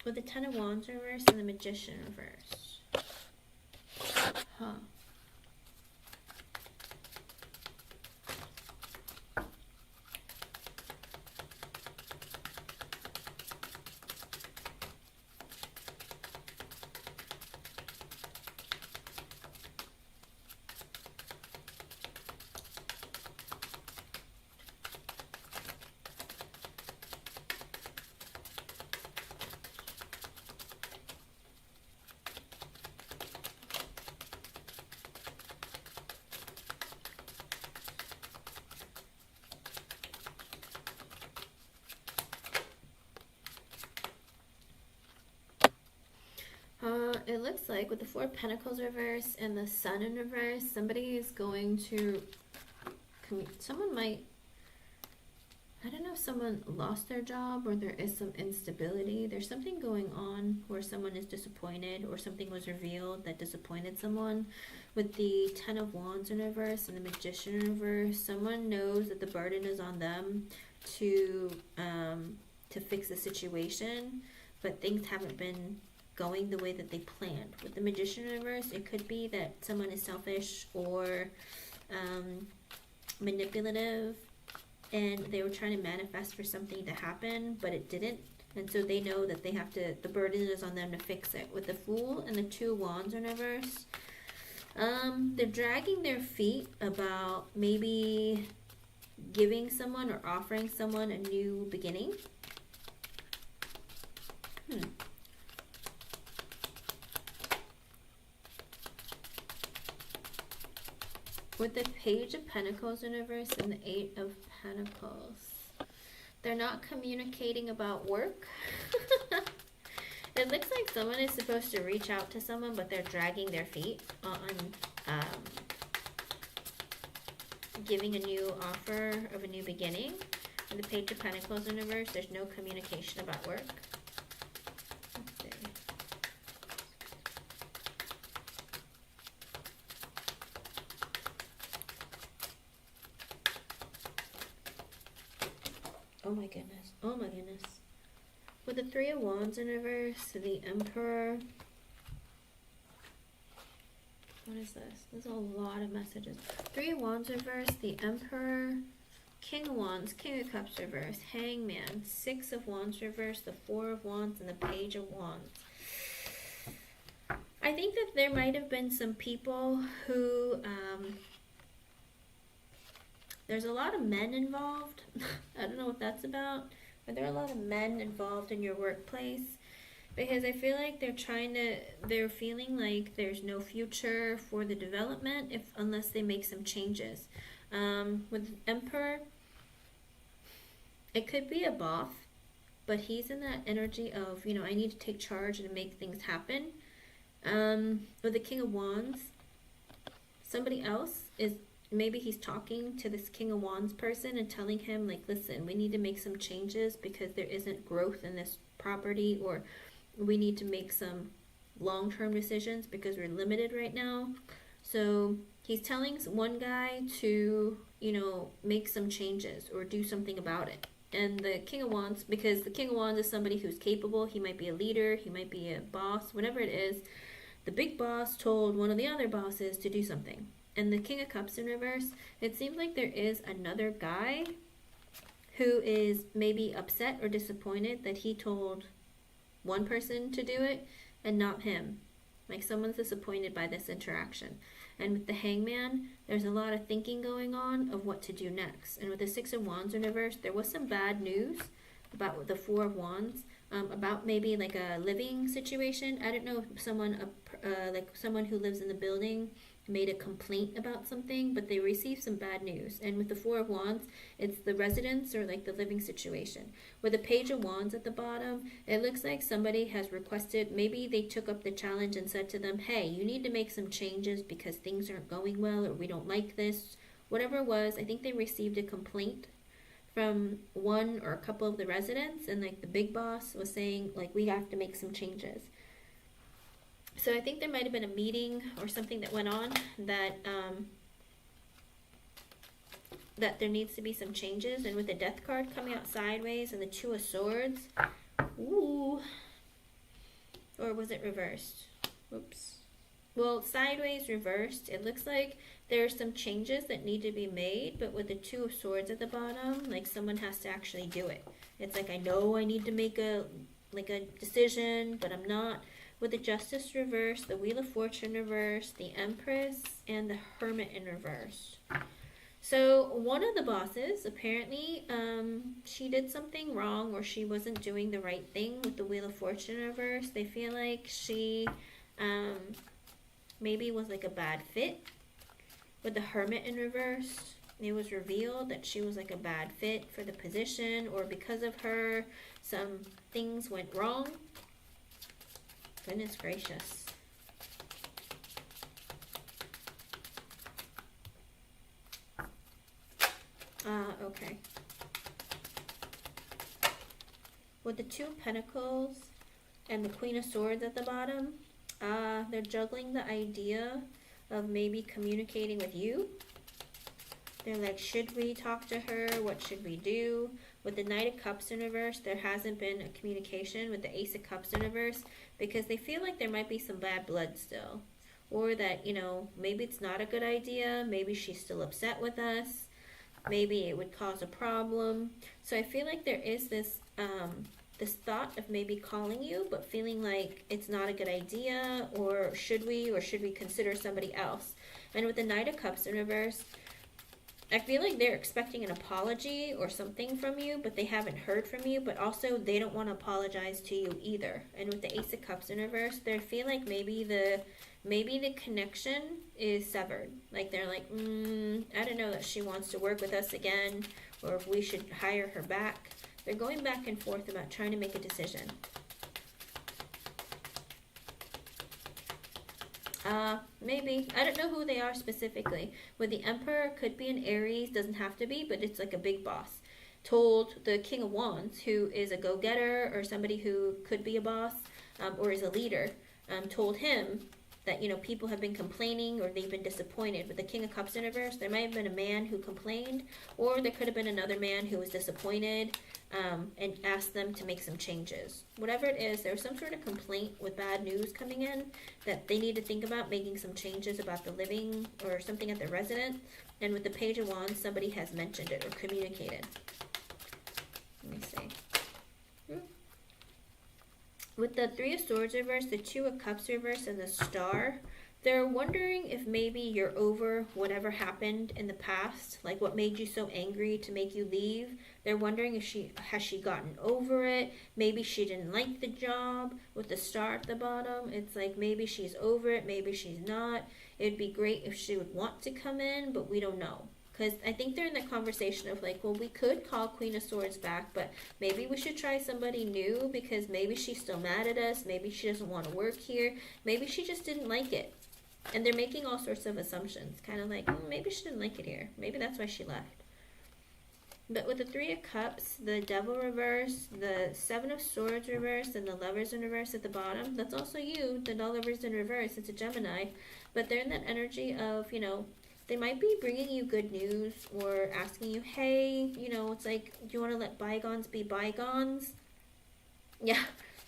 With the Ten of Wands reversed and the Magician reversed. Huh. it looks like with the Four of Pentacles reverse and the Sun in reverse, somebody is going to, someone might, I don't know if someone lost their job or there is some instability. There's something going on where someone is disappointed or something was revealed that disappointed someone. With the Ten of Wands in reverse and the Magician in reverse, someone knows that the burden is on them to fix the situation, but things haven't been going the way that they planned. With the Magician in reverse, it could be that someone is selfish or manipulative, and they were trying to manifest for something to happen, but it didn't. And so they know that they have to, the burden is on them to fix it. With the Fool and the Two of Wands in reverse, they're dragging their feet about maybe giving someone or offering someone a new beginning. With the Page of Pentacles in reverse and the Eight of Pentacles, they're not communicating about work. It looks like someone is supposed to reach out to someone, but they're dragging their feet on giving a new offer of a new beginning. With the Page of Pentacles in reverse, there's no communication about work. Let's see. Oh my goodness. Oh my goodness. With the Three of Wands in reverse, the Emperor. What is this? There's a lot of messages. Three of Wands reverse, the Emperor, King of Wands, King of Cups reverse, Hangman, Six of Wands reverse, the Four of Wands, and the Page of Wands. I think that there might have been some people who, there's a lot of men involved. I don't know what that's about. Are there a lot of men involved in your workplace? Because I feel like they're feeling like there's no future for the development unless they make some changes. With Emperor, it could be a boss, but he's in that energy of, I need to take charge and make things happen. With the King of Wands, somebody else is, maybe he's talking to this King of Wands person and telling him, like, listen, we need to make some changes because there isn't growth in this property, or we need to make some long-term decisions because we're limited right now. So he's telling one guy to, make some changes or do something about it. And the King of Wands, because the King of Wands is somebody who's capable, he might be a leader, he might be a boss, whatever it is. The big boss told one of the other bosses to do something. And the King of Cups in reverse, it seems like there is another guy who is maybe upset or disappointed that he told one person to do it and not him. Like someone's disappointed by this interaction. And with the Hangman, there's a lot of thinking going on of what to do next. And with the Six of Wands in reverse, there was some bad news about the Four of Wands, about maybe like a living situation. I don't know if someone who lives in the building made a complaint about something, but they received some bad news. And with the Four of Wands, it's the residence or like the living situation. With the Page of Wands at the bottom, it looks like somebody has requested, maybe they took up the challenge and said to them, hey, you need to make some changes because things aren't going well, or we don't like this. Whatever it was, I think they received a complaint from one or a couple of the residents, and like the big boss was saying, like, we have to make some changes. So I think there might have been a meeting or something that went on that that there needs to be some changes. And with the Death card coming out sideways and the Two of Swords, ooh, or was it reversed? Oops. Well, sideways reversed, it looks like there are some changes that need to be made, but with the Two of Swords at the bottom, like someone has to actually do it. It's like, I know I need to make a decision, but I'm not. With the Justice reverse, the Wheel of Fortune reverse, the Empress, and the Hermit in reverse. So one of the bosses, apparently, she did something wrong, or she wasn't doing the right thing with the Wheel of Fortune reverse. They feel like she maybe was like a bad fit. With the Hermit in reverse, it was revealed that she was like a bad fit for the position, or because of her, some things went wrong. Goodness gracious. Okay. With the Two of Pentacles and the Queen of Swords at the bottom, they're juggling the idea of maybe communicating with you. They're like, should we talk to her? What should we do? With the Knight of Cups in reverse, there hasn't been a communication with the Ace of Cups in reverse because they feel like there might be some bad blood still. Or that, you know, maybe it's not a good idea. Maybe she's still upset with us. Maybe it would cause a problem. So I feel like there is this this thought of maybe calling you, but feeling like it's not a good idea, or should we consider somebody else? And with the Knight of Cups in reverse, I feel like they're expecting an apology or something from you, but they haven't heard from you, but also they don't want to apologize to you either. And with the Ace of Cups in reverse, they feel like maybe the connection is severed. Like they're like, I don't know that she wants to work with us again, or if we should hire her back. They're going back and forth about trying to make a decision. Maybe. I don't know who they are specifically. With the Emperor, could be an Aries, doesn't have to be, but it's like a big boss. Told the King of Wands, who is a go-getter or somebody who could be a boss, or is a leader, told him that, you know, people have been complaining or they've been disappointed. With the King of Cups in reverse, there might have been a man who complained, or there could have been another man who was disappointed and asked them to make some changes. Whatever it is, there was some sort of complaint with bad news coming in that they need to think about making some changes about the living or something at the residence. And with the Page of Wands, somebody has mentioned it or communicated. Let me see. With the Three of Swords reverse, the Two of Cups reverse, and the Star, they're wondering if maybe you're over whatever happened in the past, like what made you so angry to make you leave. They're wondering if has she gotten over it. Maybe she didn't like the job. With the Star at the bottom, it's like maybe she's over it, maybe she's not. It'd be great if she would want to come in, but we don't know. Because I think they're in the conversation of like, well, we could call Queen of Swords back, but maybe we should try somebody new because maybe she's still mad at us. Maybe she doesn't want to work here. Maybe she just didn't like it. And they're making all sorts of assumptions. Kind of like, maybe she didn't like it here. Maybe that's why she left. But with the Three of Cups, the Devil reverse, the Seven of Swords reverse, and the Lovers in reverse at the bottom, that's also you, the Lovers in reverse. It's a Gemini. But they're in that energy of, you know, they might be bringing you good news or asking you, hey, you know, it's like, do you want to let bygones be bygones? Yeah,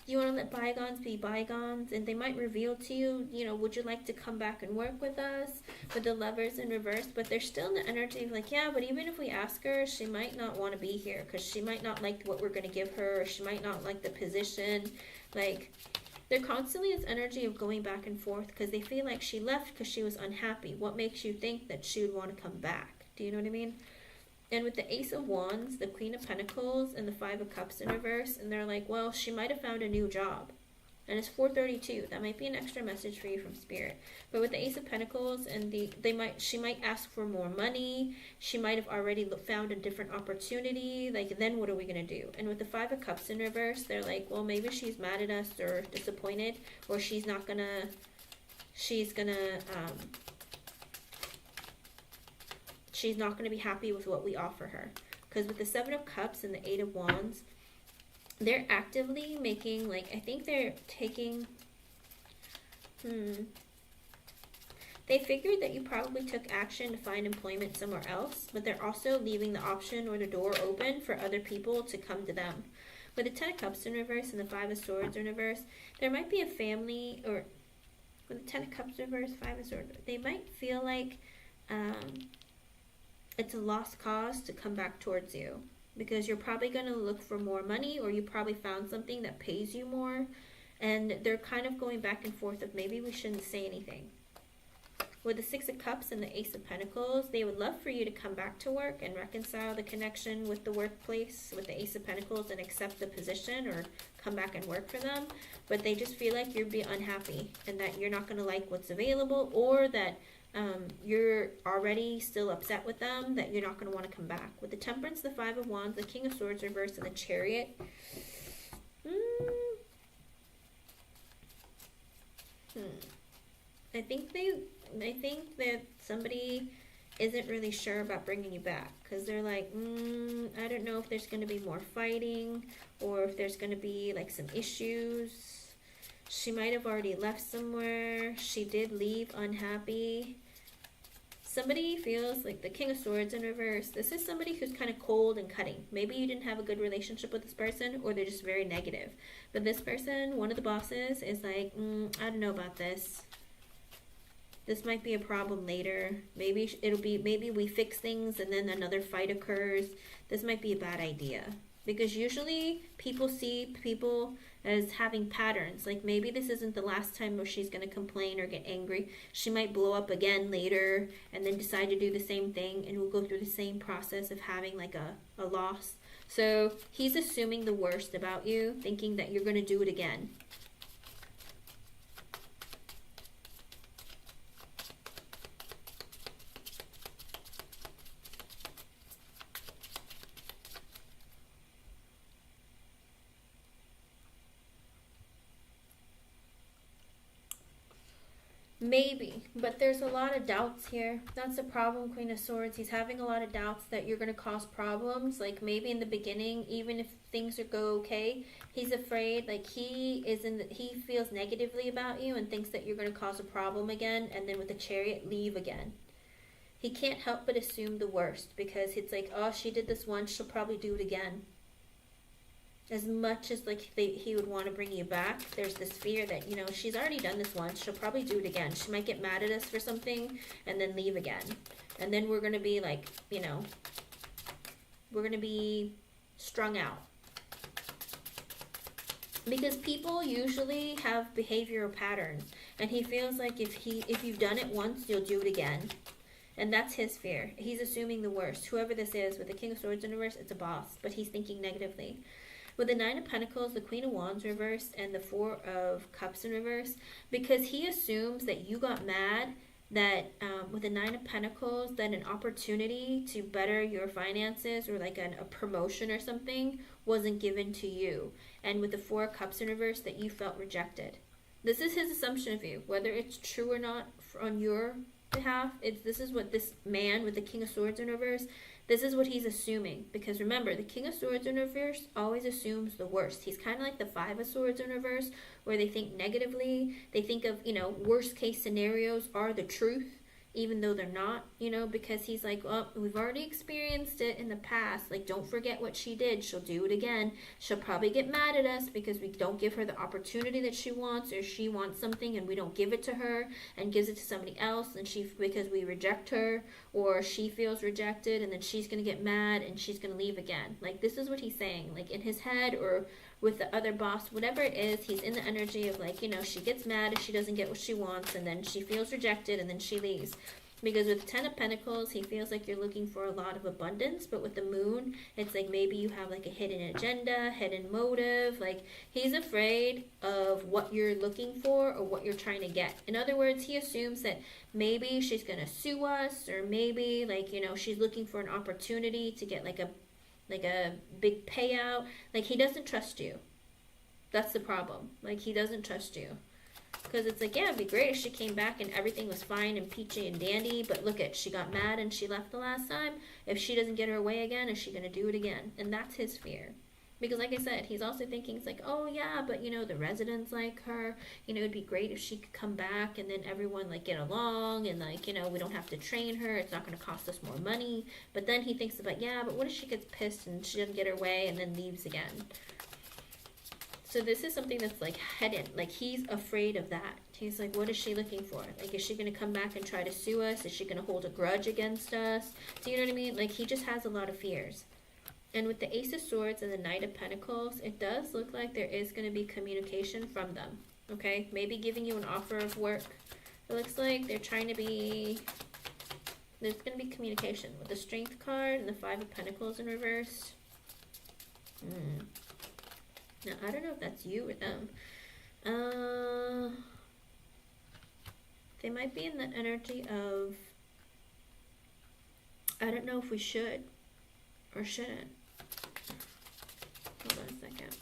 do you want to let bygones be bygones? And they might reveal to you, you know, would you like to come back and work with us? With the Lovers in reverse, but they're still in the energy of like, yeah, but even if we ask her, she might not want to be here because she might not like what we're going to give her, or she might not like the position. Like, they're constantly in this energy of going back and forth because they feel like she left because she was unhappy. What makes you think that she would want to come back? Do you know what I mean? And with the Ace of Wands, the Queen of Pentacles, and the Five of Cups in reverse, and they're like, well, she might have found a new job. And it's 4:32. That might be an extra message for you from Spirit. But with the Ace of Pentacles, and she might ask for more money. She might have already found a different opportunity. Like, then what are we gonna do? And with the Five of Cups in reverse, they're like, well, maybe she's mad at us or disappointed, or she's not gonna be happy with what we offer her. Because with the Seven of Cups and the Eight of Wands, they're actively making, like, I think they're taking, they figured that you probably took action to find employment somewhere else, but they're also leaving the option or the door open for other people to come to them. With the Ten of Cups in reverse and the Five of Swords in reverse, there might be a family, or with the Ten of Cups in reverse, Five of Swords, they might feel like it's a lost cause to come back towards you. Because you're probably going to look for more money, or you probably found something that pays you more. And they're kind of going back and forth of maybe we shouldn't say anything. With the Six of Cups and the Ace of Pentacles, they would love for you to come back to work and reconcile the connection with the workplace with the Ace of Pentacles and accept the position or come back and work for them. But they just feel like you'd be unhappy and that you're not going to like what's available, or that you're already still upset with them, that you're not going to want to come back. With the Temperance, the Five of Wands, the King of Swords reverse, and the Chariot, I think that somebody isn't really sure about bringing you back, because they're like, I don't know if there's going to be more fighting, or if there's going to be like some issues. She might have already left somewhere. She did leave unhappy. Somebody feels like the King of Swords in reverse. This is somebody who's kind of cold and cutting. Maybe you didn't have a good relationship with this person, or they're just very negative. But this person, one of the bosses, is like, I don't know about this. This might be a problem later. Maybe maybe we fix things and then another fight occurs. This might be a bad idea. Because usually people see people as having patterns. Like maybe this isn't the last time where she's going to complain or get angry. She might blow up again later and then decide to do the same thing, and we'll go through the same process of having like a loss. So he's assuming the worst about you, thinking that you're going to do it again. Maybe, but there's a lot of doubts here. That's the problem, Queen of Swords. He's having a lot of doubts that you're going to cause problems. Like maybe in the beginning, even if things go okay, he's afraid. Like he feels negatively about you and thinks that you're going to cause a problem again. And then with the Chariot, leave again. He can't help but assume the worst, because it's like, oh, she did this once, she'll probably do it again. As much as like he would want to bring you back, there's this fear that, you know, she's already done this once, she'll probably do it again. She might get mad at us for something and then leave again. And then we're going to be like, you know, we're going to be strung out. Because people usually have behavioral patterns, and he feels like if you've done it once, you'll do it again. And that's his fear. He's assuming the worst. Whoever this is, with the King of Swords in reverse, it's a boss, but he's thinking negatively. With the Nine of Pentacles, the Queen of Wands reversed, and the Four of Cups in reverse, because he assumes that you got mad that with the Nine of Pentacles, that an opportunity to better your finances or like a promotion or something wasn't given to you. And with the Four of Cups in reverse, that you felt rejected. This is his assumption of you. Whether it's true or not on your behalf, this is what this man with the King of Swords in reverse, this is what he's assuming. Because remember, the King of Swords in reverse always assumes the worst. He's kind of like the Five of Swords in reverse, where they think negatively. They think of, you know, worst case scenarios are the truth, even though they're not, you know, because he's like, well, we've already experienced it in the past. Like, don't forget what she did. She'll do it again. She'll probably get mad at us because we don't give her the opportunity that she wants, or she wants something and we don't give it to her and gives it to somebody else, and because we reject her, or she feels rejected, and then she's going to get mad and she's going to leave again. Like, this is what he's saying. Like, in his head, or with the other boss, whatever it is, he's in the energy of like, you know, she gets mad if she doesn't get what she wants, and then she feels rejected, and then she leaves. Because with Ten of Pentacles, he feels like you're looking for a lot of abundance, but with the Moon, it's like maybe you have like a hidden agenda, hidden motive. Like, he's afraid of what you're looking for or what you're trying to get. In other words, he assumes that maybe she's going to sue us, or maybe like, you know, she's looking for an opportunity to get like a big payout. Like, he doesn't trust you. That's the problem. Like, he doesn't trust you. Because it's like, yeah, it'd be great if she came back and everything was fine and peachy and dandy, but look at, she got mad and she left the last time. If she doesn't get her way again, is she going to do it again? And that's his fear. Because like I said, he's also thinking, it's like, oh yeah, but you know, the residents like her, you know, it'd be great if she could come back and then everyone like get along, and like, you know, we don't have to train her, it's not going to cost us more money. But then he thinks about, yeah, but what if she gets pissed and she doesn't get her way and then leaves again? So this is something that's like hidden. Like, he's afraid of that. He's like, what is she looking for? Like, is she going to come back and try to sue us? Is she going to hold a grudge against us? Do you know what I mean? Like, he just has a lot of fears. And with the Ace of Swords and the Knight of Pentacles, it does look like there is going to be communication from them. Okay? Maybe giving you an offer of work. It looks like they're trying to be... There's going to be communication. With the Strength card and the Five of Pentacles in reverse. Now, I don't know if that's you or them. They might be in the energy of... I don't know if we should or shouldn't. Hold on a second.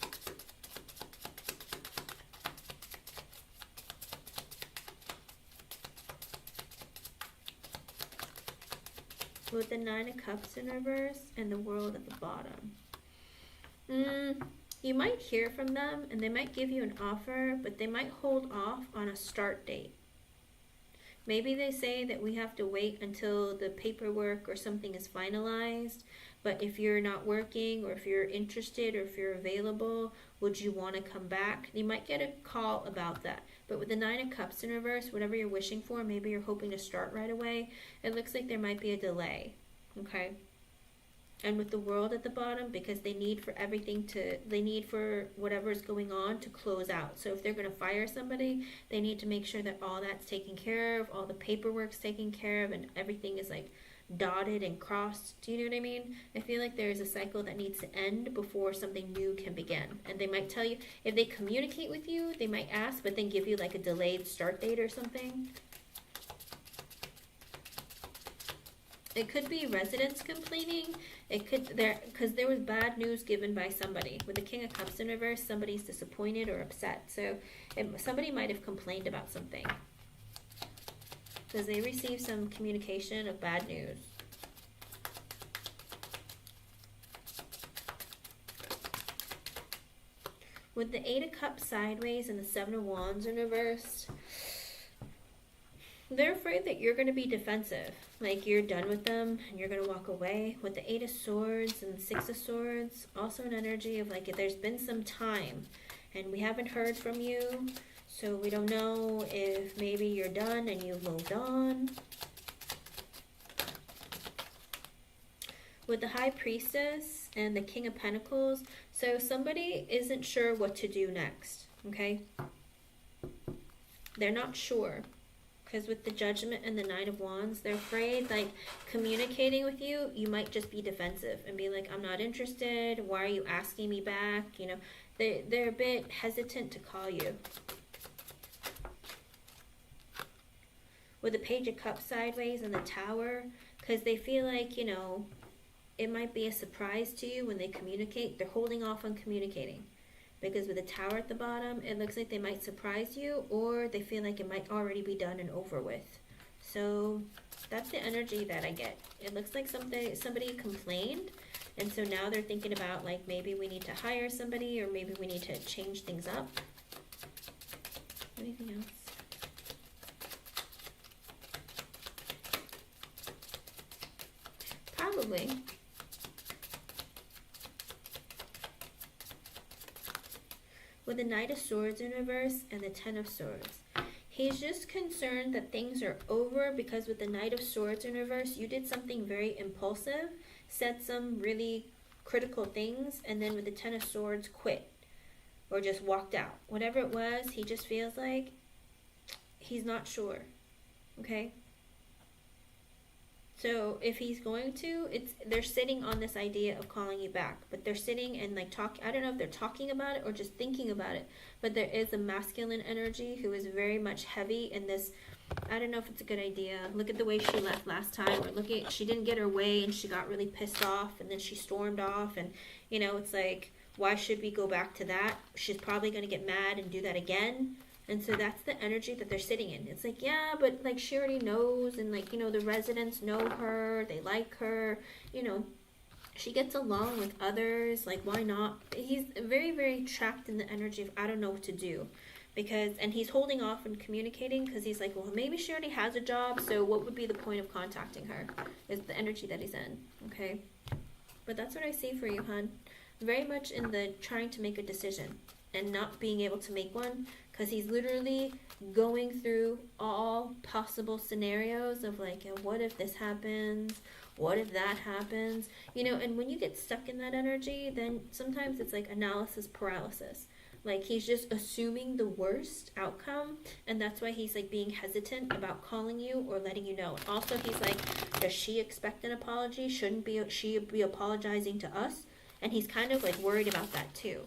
With the Nine of Cups in reverse and the World at the bottom. You might hear from them and they might give you an offer, but they might hold off on a start date. Maybe they say that we have to wait until the paperwork or something is finalized, but if you're not working or if you're interested or if you're available, would you want to come back? You might get a call about that. But with the Nine of Cups in reverse, whatever you're wishing for, maybe you're hoping to start right away, it looks like there might be a delay, okay? And with the World at the bottom, because they need for whatever's going on to close out. So if they're going to fire somebody, they need to make sure that all that's taken care of, all the paperwork's taken care of, and everything is like dotted and crossed. Do you know what I mean? I feel like there's a cycle that needs to end before something new can begin. And they might tell you, if they communicate with you, they might ask, but then give you like a delayed start date or something. It could be residents complaining. It could, because there was bad news given by somebody. With the King of Cups in reverse, somebody's disappointed or upset. So somebody might have complained about something, because they received some communication of bad news. With the Eight of Cups sideways and the Seven of Wands in reverse, they're afraid that you're going to be defensive. Like you're done with them and you're going to walk away. With the Eight of Swords and the Six of Swords, also an energy of like if there's been some time and we haven't heard from you, so we don't know if maybe you're done and you've moved on. With the High Priestess and the King of Pentacles, so somebody isn't sure what to do next, okay? They're not sure. Because with the Judgment and the Nine of Wands, they're afraid, like, communicating with you, you might just be defensive and be like, I'm not interested. Why are you asking me back? You know, they're a bit hesitant to call you. With the Page of Cups sideways and the Tower, because they feel like, you know, it might be a surprise to you when they communicate. They're holding off on communicating. Because with the Tower at the bottom, it looks like they might surprise you, or they feel like it might already be done and over with. So that's the energy that I get. It looks like somebody complained, and so now they're thinking about like maybe we need to hire somebody, or maybe we need to change things up. Anything else? Probably. With the Knight of Swords in reverse and the Ten of Swords. He's just concerned that things are over, because with the Knight of Swords in reverse, you did something very impulsive, said some really critical things, and then with the Ten of Swords, quit. Or just walked out. Whatever it was, he just feels like he's not sure. Okay? So if he's going to, they're sitting on this idea of calling you back, but they're sitting and like I don't know if they're talking about it or just thinking about it, but there is a masculine energy who is very much heavy in this. I don't know if it's a good idea. Look at the way she left last time, or look at, she didn't get her way and she got really pissed off and then she stormed off, and you know, it's like, why should we go back to that? She's probably going to get mad and do that again. And so that's the energy that they're sitting in. It's like, yeah, but like she already knows, and like, you know, the residents know her, they like her, you know, she gets along with others, like why not? He's very, very trapped in the energy of I don't know what to do, because, and he's holding off and communicating because he's like, well, maybe she already has a job, so what would be the point of contacting her, is the energy that he's in, okay? But that's what I see for you, hon. Very much in the trying to make a decision and not being able to make one, because he's literally going through all possible scenarios of like, what if this happens? What if that happens? You know, and when you get stuck in that energy, then sometimes it's like analysis paralysis. Like he's just assuming the worst outcome, and that's why he's like being hesitant about calling you or letting you know. Also, he's like, does she expect an apology? Shouldn't she be apologizing to us? And he's kind of like worried about that too.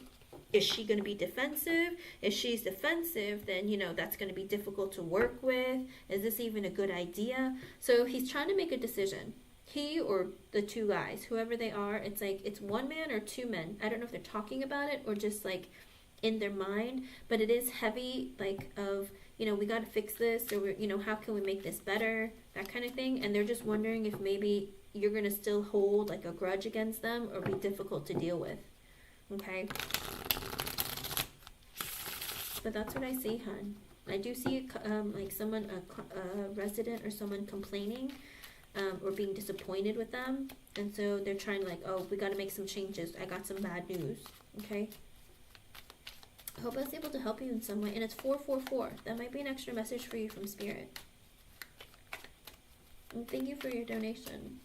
Is she going to be defensive? If she's defensive, then, you know, that's going to be difficult to work with. Is this even a good idea? So he's trying to make a decision. He or the two guys, whoever they are, it's like, it's one man or two men. I don't know if they're talking about it or just like in their mind, but it is heavy, like of, you know, we got to fix this, or, you know, how can we make this better, that kind of thing. And they're just wondering if maybe you're going to still hold like a grudge against them or be difficult to deal with. Okay? But that's what I see, hon. I do see like someone, a resident or someone complaining or being disappointed with them. And so they're trying to like, oh, we got to make some changes. I got some bad news. Okay? I hope I was able to help you in some way. And it's 444. That might be an extra message for you from Spirit. And thank you for your donation.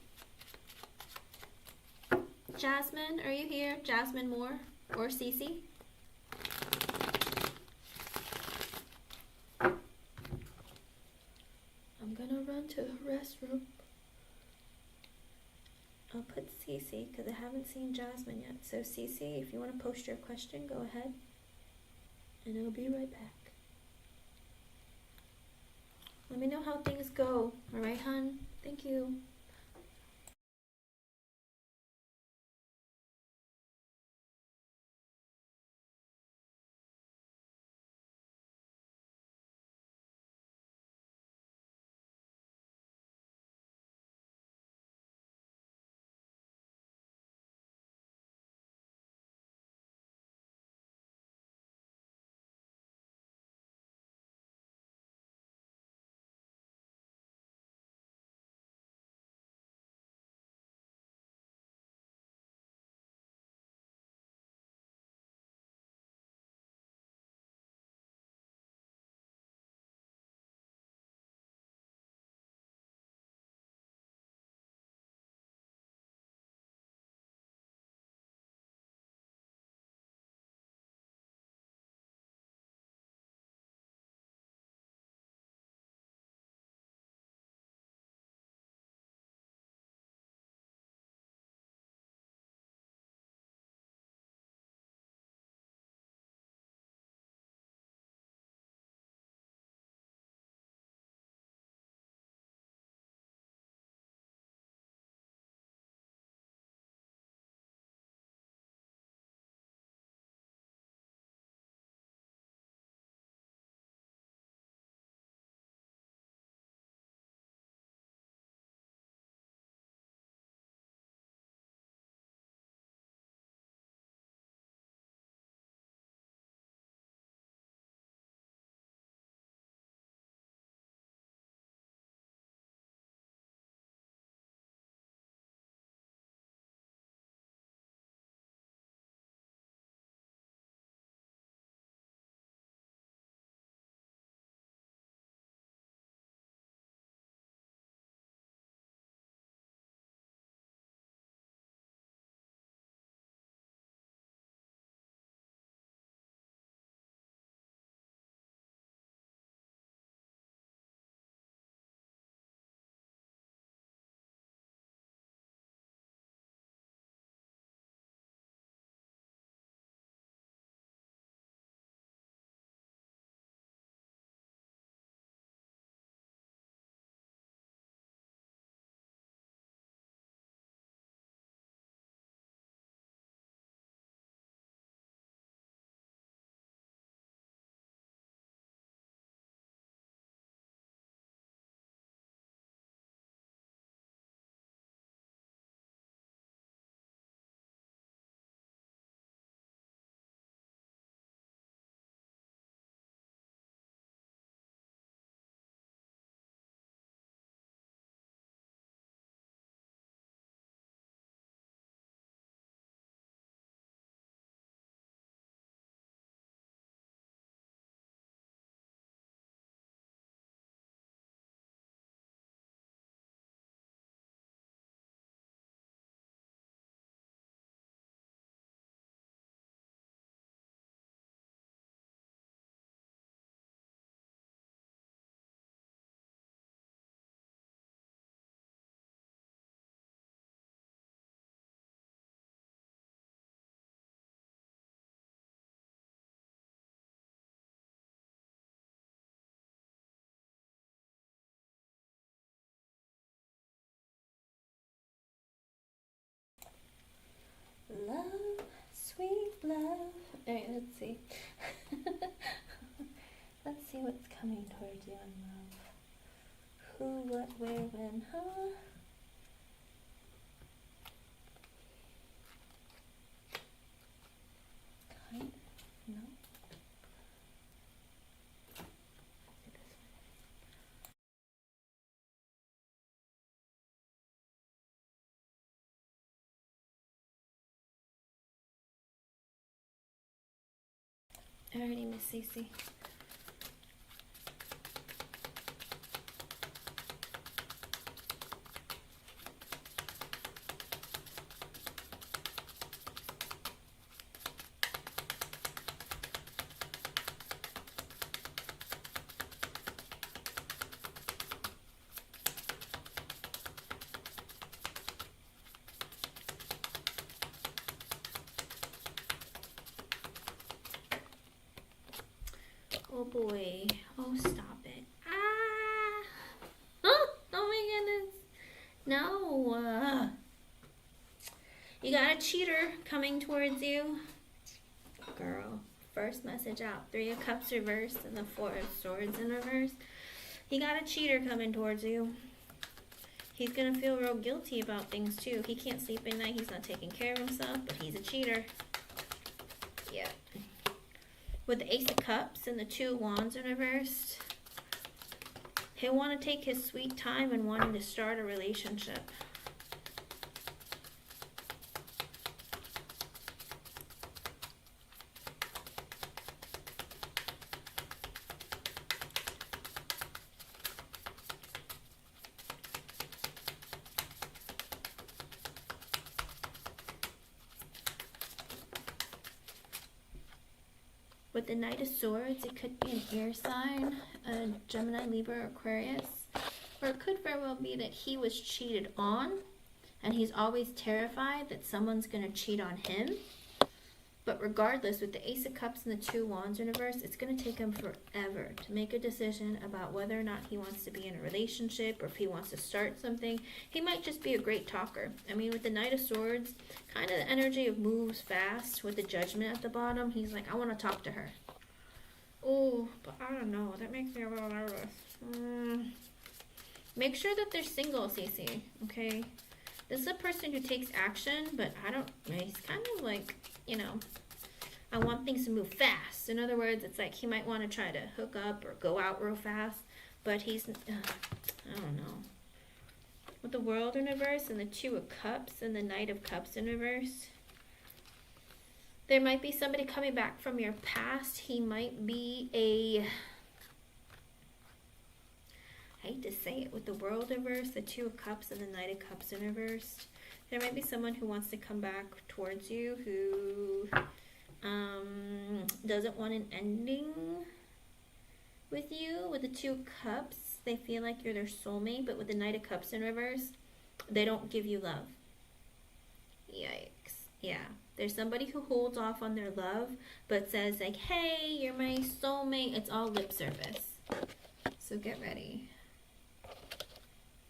Jasmine, are you here? Jasmine Moore or Cece? I'm gonna run to the restroom. I'll put Cece because I haven't seen Jasmine yet. So Cece, if you want to post your question, go ahead. And I'll be right back. Let me know how things go. Alright, hon? Thank you. Love, sweet love. Alright, let's see. Let's see what's coming towards you in love. Who, what, where, when, huh? Kind? No. Alrighty, Miss Cece. Oh boy. Oh, stop it. Ah! Oh my goodness. No. You got a cheater coming towards you. Girl. First message out. 3 of Cups reversed and the 4 of Swords in reverse. You got a cheater coming towards you. He's going to feel real guilty about things too. He can't sleep at night. He's not taking care of himself, but he's a cheater. Yeah. With the Ace of Cups and the 2 of Wands in reversed, he'll want to take his sweet time and wanting to start a relationship. With the Knight of Swords, it could be an air sign, a Gemini, Libra, Aquarius. Or it could very well be that he was cheated on, and he's always terrified that someone's going to cheat on him. But regardless, with the Ace of Cups and the 2 of Wands in reverse, it's going to take him forever to make a decision about whether or not he wants to be in a relationship or if he wants to start something. He might just be a great talker. I mean, with the Knight of Swords, kind of the energy of moves fast. With the Judgment at the bottom, he's like, I want to talk to her. Oh, but I don't know. That makes me a little nervous. Make sure that they're single, Cece, okay? This is a person who takes action, but he's kind of like, you know, I want things to move fast. In other words, it's like he might want to try to hook up or go out real fast, but he's, I don't know. With the World in reverse and the 2 of Cups and the Knight of Cups in reverse, there might be somebody coming back from your past. He might be I hate to say it, with the World in reverse, the 2 of Cups and the Knight of Cups in reverse, there might be someone who wants to come back towards you who doesn't want an ending with you. With the 2 of Cups, they feel like you're their soulmate, but with the Knight of Cups in reverse, they don't give you love. Yikes. Yeah. There's somebody who holds off on their love, but says like, hey, you're my soulmate. It's all lip service. So get ready.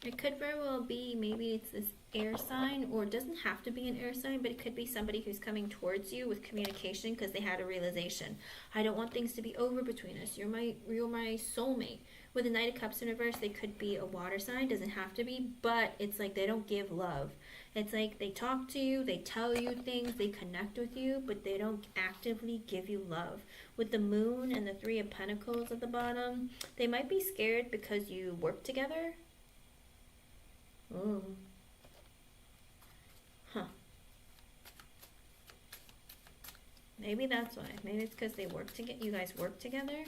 It could very well be, maybe it's this air sign, or it doesn't have to be an air sign, but it could be somebody who's coming towards you with communication because they had a realization. I don't want things to be over between us. You're my soulmate. With the Knight of Cups in reverse, they could be a water sign. Doesn't have to be, but it's like they don't give love. It's like they talk to you, they tell you things, they connect with you, but they don't actively give you love. With the Moon and the 3 of Pentacles at the bottom, they might be scared because you work together. Oh. Huh. Maybe that's why. Maybe it's because they work together. You guys work together.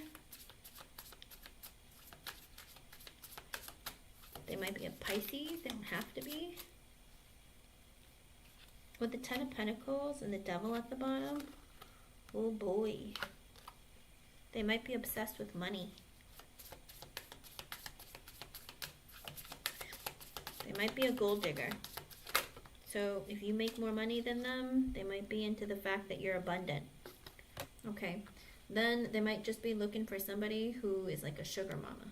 They might be a Pisces. They don't have to be. With the 10 of Pentacles and the Devil at the bottom. Oh boy. They might be obsessed with money. They might be a gold digger. So if you make more money than them, they might be into the fact that you're abundant. Okay. Then they might just be looking for somebody who is like a sugar mama.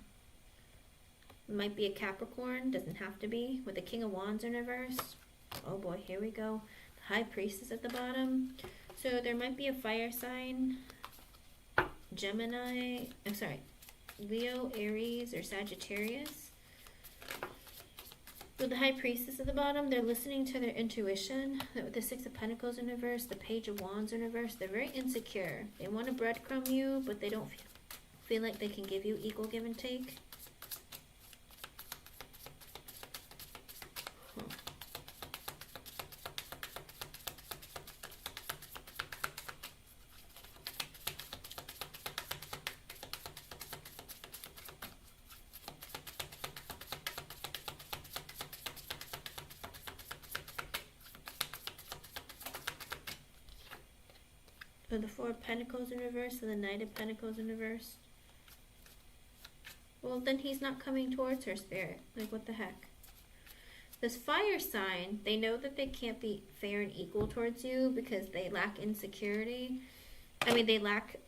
It might be a Capricorn, doesn't have to be. With the King of Wands in reverse. Oh boy, here we go. The High Priestess at the bottom. So there might be a fire sign Gemini, I'm sorry, Leo, Aries, or Sagittarius. With the High Priestess at the bottom, they're listening to their intuition. With the Six of Pentacles in reverse, the Page of Wands in reverse, they're very insecure. They want to breadcrumb you, but they don't feel like they can give you equal give and take. So the Four of Pentacles in reverse and the Knight of Pentacles in reverse. Well, then he's not coming towards her, Spirit. Like, what the heck? This fire sign, they know that they can't be fair and equal towards you because they lack insecurity. I mean, they lack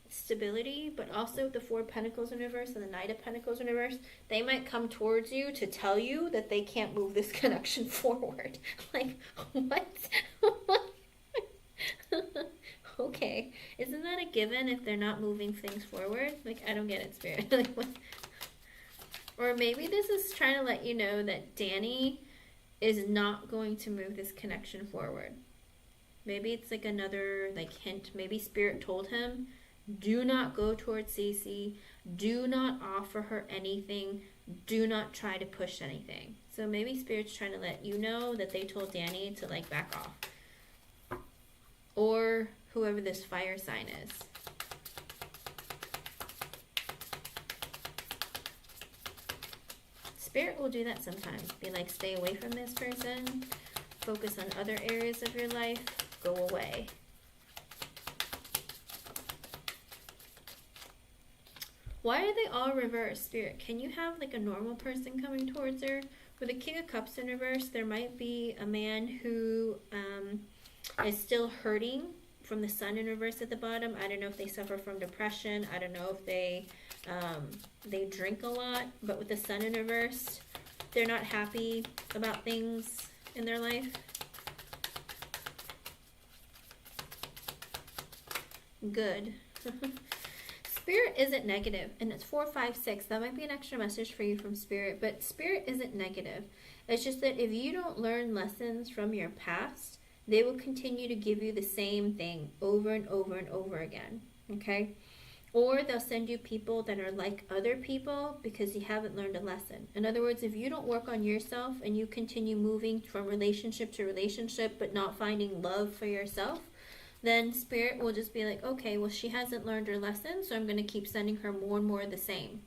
stability, but also the Four of Pentacles in reverse and the Knight of Pentacles in reverse, they might come towards you to tell you that they can't move this connection forward. Like, what? Okay, isn't that a given if they're not moving things forward? Like, I don't get it, Spirit. Like, what? Or maybe this is trying to let you know that Danny is not going to move this connection forward. Maybe it's like another like hint. Maybe Spirit told him, do not go towards Cece. Do not offer her anything. Do not try to push anything. So maybe Spirit's trying to let you know that they told Danny to like back off. Or whoever this fire sign is. Spirit will do that sometimes. Be like, stay away from this person. Focus on other areas of your life. Go away. Why are they all reversed, Spirit? Can you have like a normal person coming towards her? With the King of Cups in reverse, there might be a man who is still hurting from the Sun in reverse at the bottom. I don't know if they suffer from depression. I don't know if they drink a lot. But with the Sun in reverse, they're not happy about things in their life. Good. Spirit isn't negative, and it's 4, 5, 6. That might be an extra message for you from Spirit, but Spirit isn't negative. It's just that if you don't learn lessons from your past, they will continue to give you the same thing over and over and over again, okay? Or they'll send you people that are like other people because you haven't learned a lesson. In other words, if you don't work on yourself and you continue moving from relationship to relationship but not finding love for yourself, then Spirit will just be like, okay, well, she hasn't learned her lesson, so I'm going to keep sending her more and more of the same.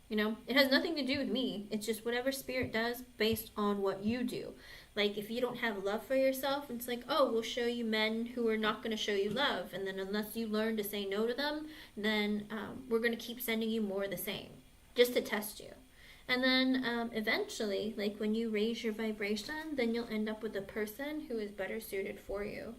You know, it has nothing to do with me. It's just whatever Spirit does based on what you do. Like, if you don't have love for yourself, it's like, oh, we'll show you men who are not going to show you love. And then unless you learn to say no to them, then we're going to keep sending you more of the same, just to test you. And then eventually, like when you raise your vibration, then you'll end up with a person who is better suited for you.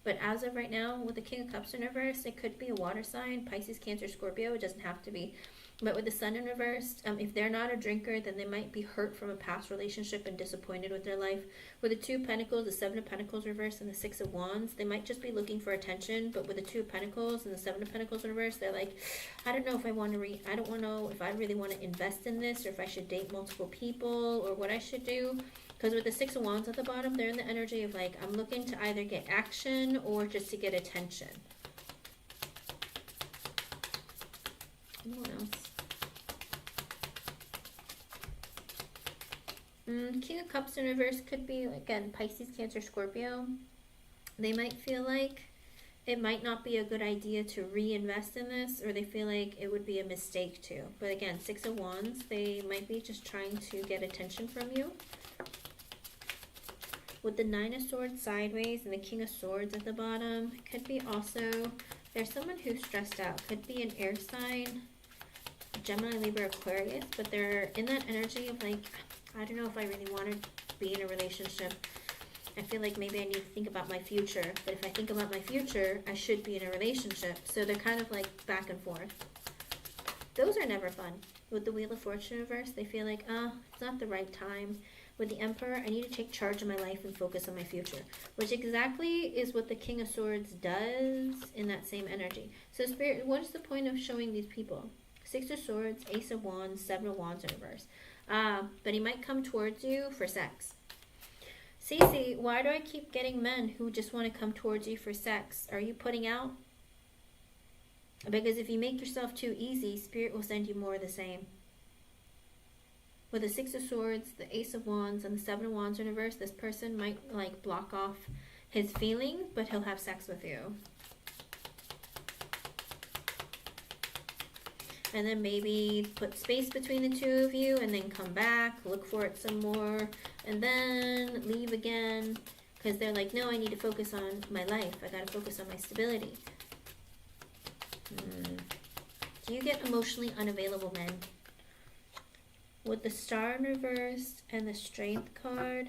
But as of right now, with the King of Cups in reverse, it could be a water sign, Pisces, Cancer, Scorpio. It doesn't have to be. But with the Sun in reverse, if they're not a drinker, then they might be hurt from a past relationship and disappointed with their life. With the Two of Pentacles, the Seven of Pentacles reverse, and the Six of Wands, they might just be looking for attention. But with the Two of Pentacles and the Seven of Pentacles in reverse, they're like, I don't know if I want to I don't know if I really want to invest in this, or if I should date multiple people, or what I should do. Because with the Six of Wands at the bottom, they're in the energy of like, I'm looking to either get action or just to get attention. What else? King of Cups in reverse could be, again, Pisces, Cancer, Scorpio. They might feel like it might not be a good idea to reinvest in this, or they feel like it would be a mistake to. But again, Six of Wands, they might be just trying to get attention from you. With the Nine of Swords sideways and the King of Swords at the bottom, it could be also, there's someone who's stressed out. Could be an air sign, Gemini, Libra, Aquarius, but they're in that energy of like, I don't know if I really want to be in a relationship. I feel like maybe I need to think about my future. But if I think about my future, I should be in a relationship. So they're kind of like back and forth. Those are never fun. With the Wheel of Fortune reverse, they feel like, it's not the right time. With the Emperor, I need to take charge of my life and focus on my future. Which exactly is what the King of Swords does in that same energy. So Spirit, what is the point of showing these people? Six of Swords, Ace of Wands, Seven of Wands in reverse. But he might come towards you for sex. Cece, why do I keep getting men who just want to come towards you for sex? Are you putting out? Because if you make yourself too easy, Spirit will send you more of the same. With the Six of Swords, the Ace of Wands, and the Seven of Wands in reverse, this person might like block off his feeling, but he'll have sex with you. And then maybe put space between the two of you and then come back, look for it some more, and then leave again. Because they're like, no, I need to focus on my life. I got to focus on my stability. Do you get emotionally unavailable men? With the Star in reverse and the Strength card,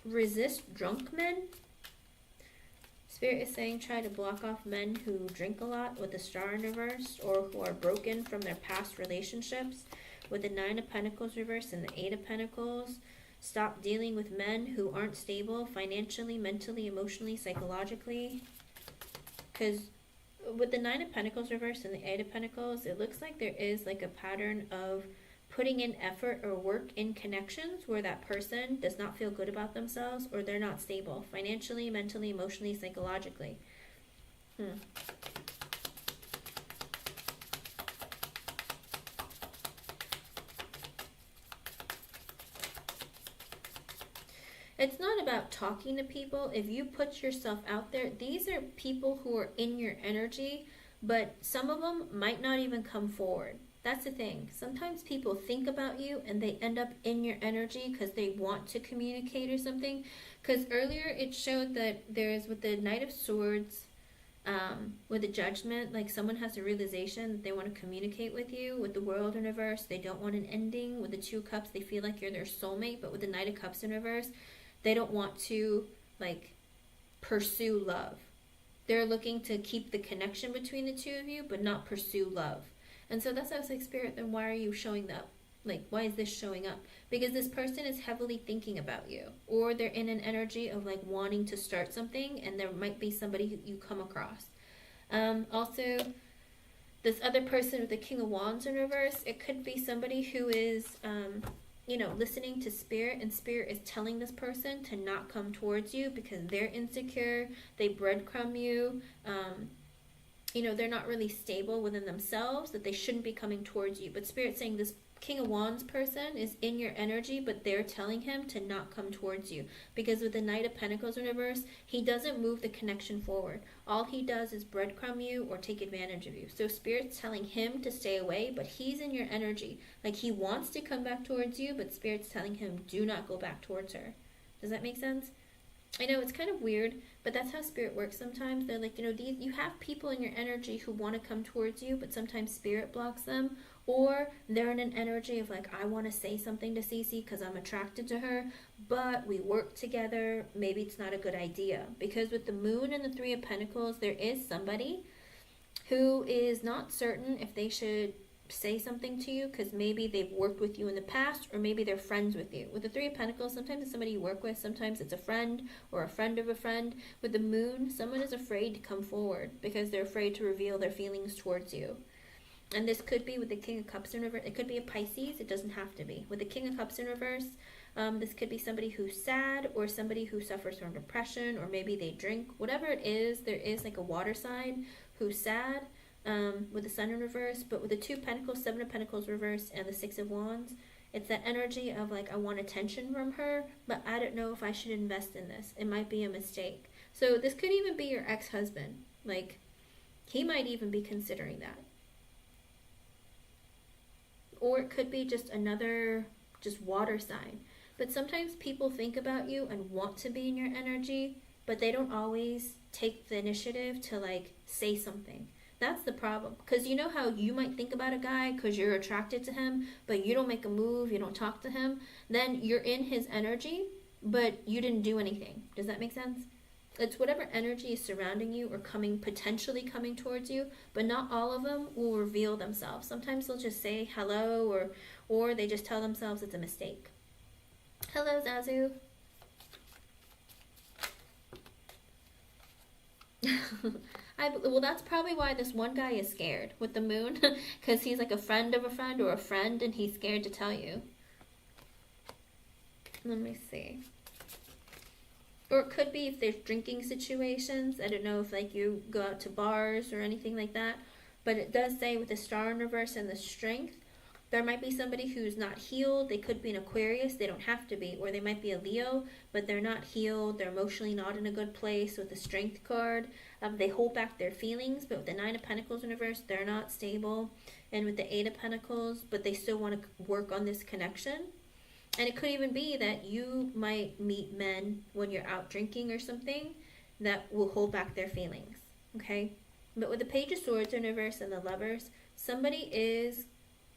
resist drunk men. Spirit is saying try to block off men who drink a lot with the Star in reverse, or who are broken from their past relationships. With the Nine of Pentacles reverse and the Eight of Pentacles, stop dealing with men who aren't stable financially, mentally, emotionally, psychologically. Because with the Nine of Pentacles reverse and the Eight of Pentacles, it looks like there is like a pattern of putting in effort or work in connections where that person does not feel good about themselves, or they're not stable financially, mentally, emotionally, psychologically. It's not about talking to people. If you put yourself out there, these are people who are in your energy, but some of them might not even come forward. That's the thing. Sometimes people think about you and they end up in your energy because they want to communicate or something. Because earlier it showed that there's, with the Knight of Swords, with the Judgment, like someone has a realization that they want to communicate with you. With the World in reverse, they don't want an ending. With the Two of Cups, they feel like you're their soulmate. But with the Knight of Cups in reverse, they don't want to like pursue love. They're looking to keep the connection between the two of you, but not pursue love. And so that's why I was like, Spirit, then why are you showing up? Like, why is this showing up? Because this person is heavily thinking about you. Or they're in an energy of like wanting to start something, and there might be somebody who you come across. Also, this other person with the King of Wands in reverse, it could be somebody who is, listening to Spirit, and Spirit is telling this person to not come towards you because they're insecure, they breadcrumb you, they're not really stable within themselves, that they shouldn't be coming towards you. But Spirit's saying this King of Wands person is in your energy, but they're telling him to not come towards you. Because with the Knight of Pentacles in reverse, he doesn't move the connection forward. All he does is breadcrumb you or take advantage of you. So Spirit's telling him to stay away, but he's in your energy. Like, he wants to come back towards you, but Spirit's telling him, do not go back towards her. Does that make sense? I know it's kind of weird, but that's how Spirit works sometimes. They're like, you have people in your energy who want to come towards you, but sometimes Spirit blocks them. Or they're in an energy of like, I want to say something to Cece because I'm attracted to her, but we work together. Maybe it's not a good idea. Because with the Moon and the Three of Pentacles, there is somebody who is not certain if they should say something to you because maybe they've worked with you in the past, or maybe they're friends with you. With the Three of Pentacles, sometimes it's somebody you work with, sometimes it's a friend or a friend of a friend. With the Moon, someone is afraid to come forward because they're afraid to reveal their feelings towards you. And this could be with the King of Cups in reverse. It could be a Pisces. It doesn't have to be. With the King of Cups in reverse, this could be somebody who's sad, or somebody who suffers from depression, or maybe they drink. Whatever it is, there is like a water sign who's sad, with the Sun in reverse. But with the Two of Pentacles, Seven of Pentacles reverse, and the Six of Wands, it's that energy of like, I want attention from her, but I don't know if I should invest in this. It might be a mistake. So this could even be your ex-husband. Like, he might even be considering that. Or it could be just another water sign. But sometimes people think about you and want to be in your energy, but they don't always take the initiative to like say something. That's the problem. Because you know how you might think about a guy because you're attracted to him, but you don't make a move, you don't talk to him. Then you're in his energy, but you didn't do anything. Does that make sense? It's whatever energy is surrounding you or potentially coming towards you, but not all of them will reveal themselves. Sometimes they'll just say hello, or they just tell themselves it's a mistake. Hello, Zazu. Well, that's probably why this one guy is scared with the moon, because he's like a friend of a friend or a friend, and he's scared to tell you. Let me see. Or it could be if there's drinking situations. I don't know if like you go out to bars or anything like that, but it does say with the star in reverse and the strength, there might be somebody who's not healed. They could be an Aquarius. They don't have to be. Or they might be a Leo, but they're not healed. They're emotionally not in a good place with the Strength card. They hold back their feelings, but with the Nine of Pentacles in reverse, they're not stable. And with the Eight of Pentacles, but they still want to work on this connection. And it could even be that you might meet men when you're out drinking or something that will hold back their feelings, okay? But with the Page of Swords in reverse and the Lovers, somebody is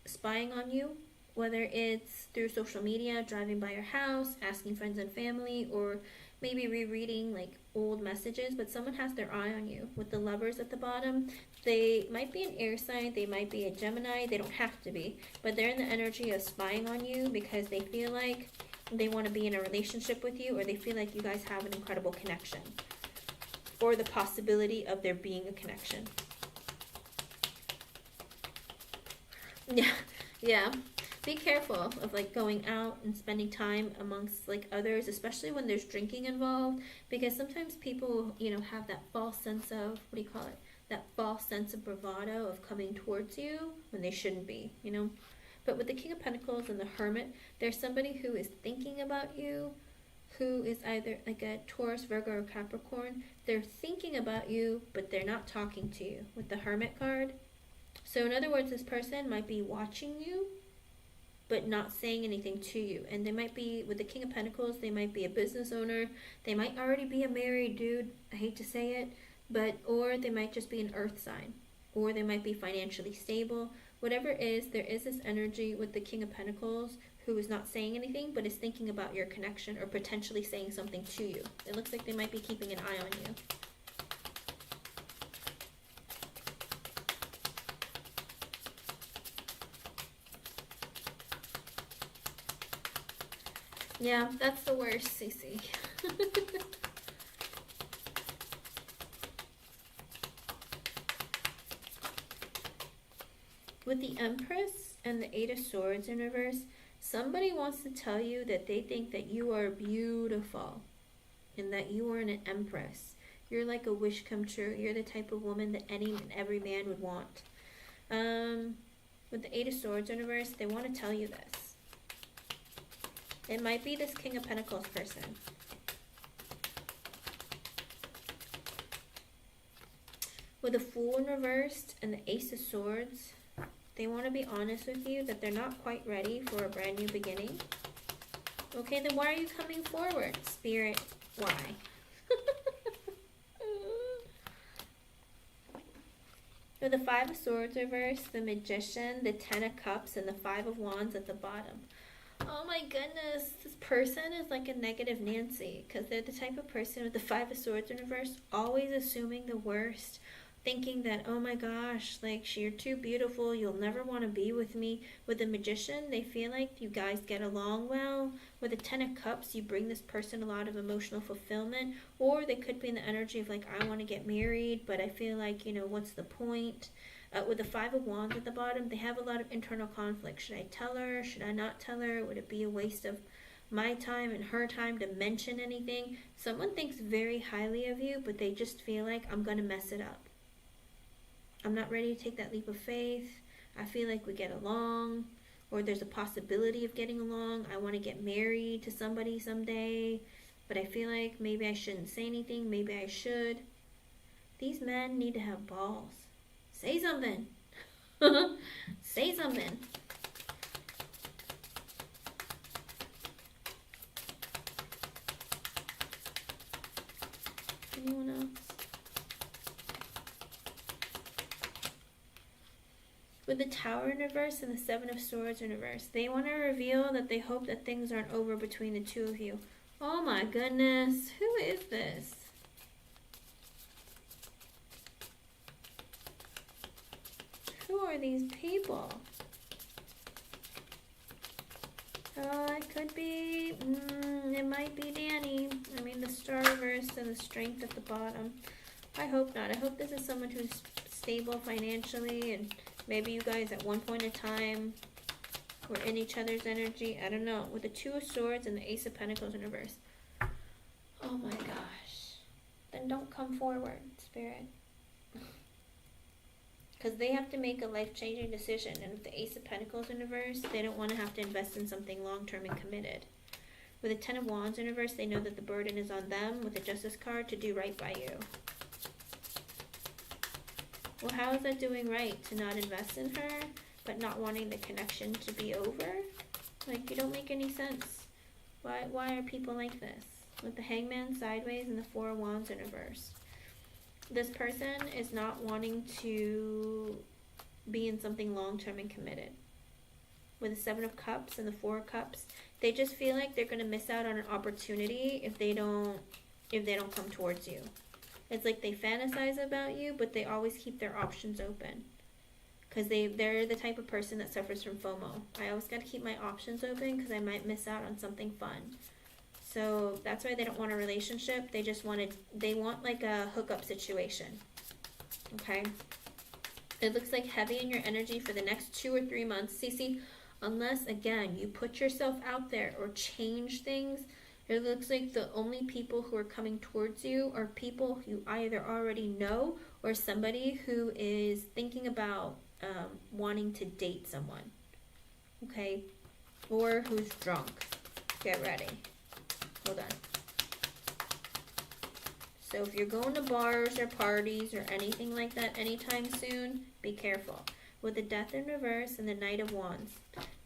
spying on you, whether it's through social media, driving by your house, asking friends and family, or maybe rereading like old messages, but someone has their eye on you. With the Lovers at the bottom, they might be an air sign, they might be a Gemini, they don't have to be, but they're in the energy of spying on you because they feel like they want to be in a relationship with you, or they feel like you guys have an incredible connection, or the possibility of there being a connection. Yeah. Be careful of like going out and spending time amongst like others, especially when there's drinking involved, because sometimes people, have that false sense of, that false sense of bravado of coming towards you when they shouldn't be, But with the King of Pentacles and the Hermit, there's somebody who is thinking about you, who is either like a Taurus, Virgo, or Capricorn. They're thinking about you, but they're not talking to you with the Hermit card. So in other words, this person might be watching you, but not saying anything to you. And they might be, with the King of Pentacles, they might be a business owner. They might already be a married dude. I hate to say it, or they might just be an earth sign, or they might be financially stable. Whatever it is, there is this energy with the King of Pentacles who is not saying anything, but is thinking about your connection or potentially saying something to you. It looks like they might be keeping an eye on you. Yeah, that's the worst, Cece. With the Empress and the Eight of Swords in reverse, somebody wants to tell you that they think that you are beautiful and that you are an Empress. You're like a wish come true. You're the type of woman that any and every man would want. With the Eight of Swords in reverse, they want to tell you this. It might be this King of Pentacles person. With the Fool in reversed and the Ace of Swords, they want to be honest with you that they're not quite ready for a brand new beginning. Okay, then why are you coming forward, Spirit? Why? With the Five of Swords reversed, the Magician, the Ten of Cups, and the Five of Wands at the bottom. Oh my goodness, this person is like a negative Nancy, because they're the type of person with the Five of Swords in reverse, always assuming the worst, thinking that, oh my gosh, like, you're too beautiful, you'll never want to be with me. With the Magician, they feel like you guys get along well. With the Ten of Cups, you bring this person a lot of emotional fulfillment, or they could be in the energy of like, I want to get married, but I feel like, what's the point? With the Five of Wands at the bottom, they have a lot of internal conflict. Should I tell her? Should I not tell her? Would it be a waste of my time and her time to mention anything? Someone thinks very highly of you, but they just feel like, I'm going to mess it up. I'm not ready to take that leap of faith. I feel like we get along, or there's a possibility of getting along. I want to get married to somebody someday, but I feel like maybe I shouldn't say anything. Maybe I should. These men need to have balls. Say something. Say something. Anyone else? With the Tower in reverse and the Seven of Swords in reverse, they want to reveal that they hope that things aren't over between the two of you. Oh my goodness. Who is this? are these people? It could be, it might be Danny. I mean, the star reversed and the strength at the bottom. I hope not. I hope this is someone who's stable financially, and maybe you guys at one point in time were in each other's energy. I don't know. With the Two of Swords and the Ace of Pentacles in reverse. Oh my gosh. Then don't come forward, Spirit. Because they have to make a life-changing decision. And with the Ace of Pentacles in reverse, they don't want to have to invest in something long-term and committed. With the Ten of Wands in reverse, they know that the burden is on them with the Justice card to do right by you. Well, how is that doing right? To not invest in her, but not wanting the connection to be over? Like, you don't make any sense. Why are people like this? With the Hangman sideways and the Four of Wands in reverse. This person is not wanting to be in something long-term and committed. With the Seven of Cups and the Four of Cups, they just feel like they're going to miss out on an opportunity if they don't come towards you. It's like they fantasize about you, but they always keep their options open. Because they're the type of person that suffers from FOMO. I always got to keep my options open because I might miss out on something fun. So that's why they don't want a relationship. They want like a hookup situation. Okay? It looks like heavy in your energy for the next 2 or 3 months. Cece, unless, again, you put yourself out there or change things, it looks like the only people who are coming towards you are people you either already know or somebody who is thinking about wanting to date someone. Okay? Or who's drunk. Get ready. Hold on. So if you're going to bars or parties or anything like that anytime soon, be careful. With the Death in reverse and the Knight of Wands,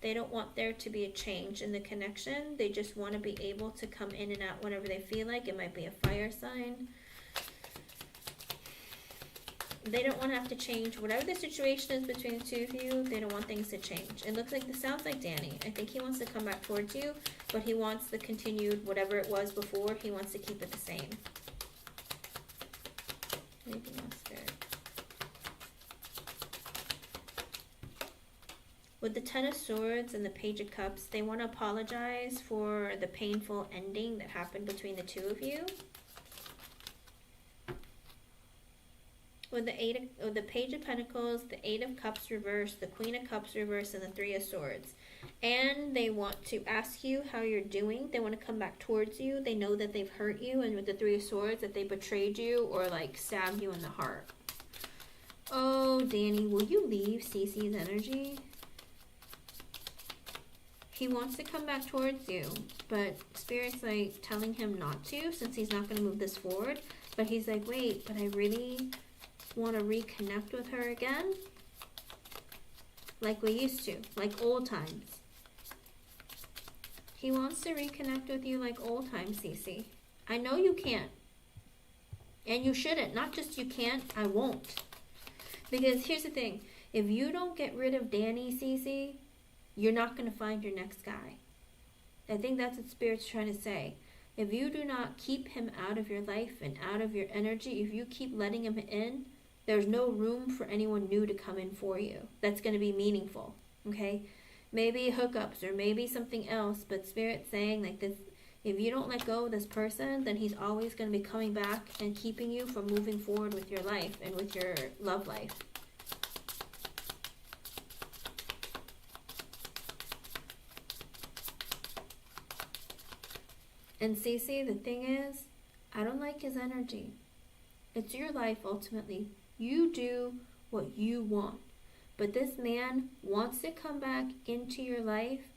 they don't want there to be a change in the connection. They just want to be able to come in and out whenever they feel like. It might be a fire sign. They don't want to have to change. Whatever the situation is between the two of you, they don't want things to change. It looks like this sounds like Danny. I think he wants to come back towards you, but he wants the continued, whatever it was before, he wants to keep it the same. Anything else, Spirit? With the Ten of Swords and the Page of Cups, they want to apologize for the painful ending that happened between the two of you. With the Page of Pentacles, the Eight of Cups reversed, the Queen of Cups reversed, and the Three of Swords. And they want to ask you how you're doing. They want to come back towards you. They know that they've hurt you, and with the Three of Swords, that they betrayed you or like stabbed you in the heart. Oh, Danny, will you leave Cece's energy? He wants to come back towards you, but Spirit's like telling him not to since he's not going to move this forward. But he's like, wait, but I really want to reconnect with her again? Like we used to, like old times. He wants to reconnect with you like old times, Cece. I know you can't. And you shouldn't. Not just you can't, I won't. Because here's the thing. If you don't get rid of Danny, Cece, you're not going to find your next guy. I think that's what Spirit's trying to say. If you do not keep him out of your life and out of your energy, if you keep letting him in, there's no room for anyone new to come in for you. That's going to be meaningful, okay? Maybe hookups or maybe something else, but Spirit's saying like this, if you don't let go of this person, then he's always going to be coming back and keeping you from moving forward with your life and with your love life. And Cece, the thing is, I don't like his energy. It's your life ultimately. You do what you want. But this man wants to come back into your life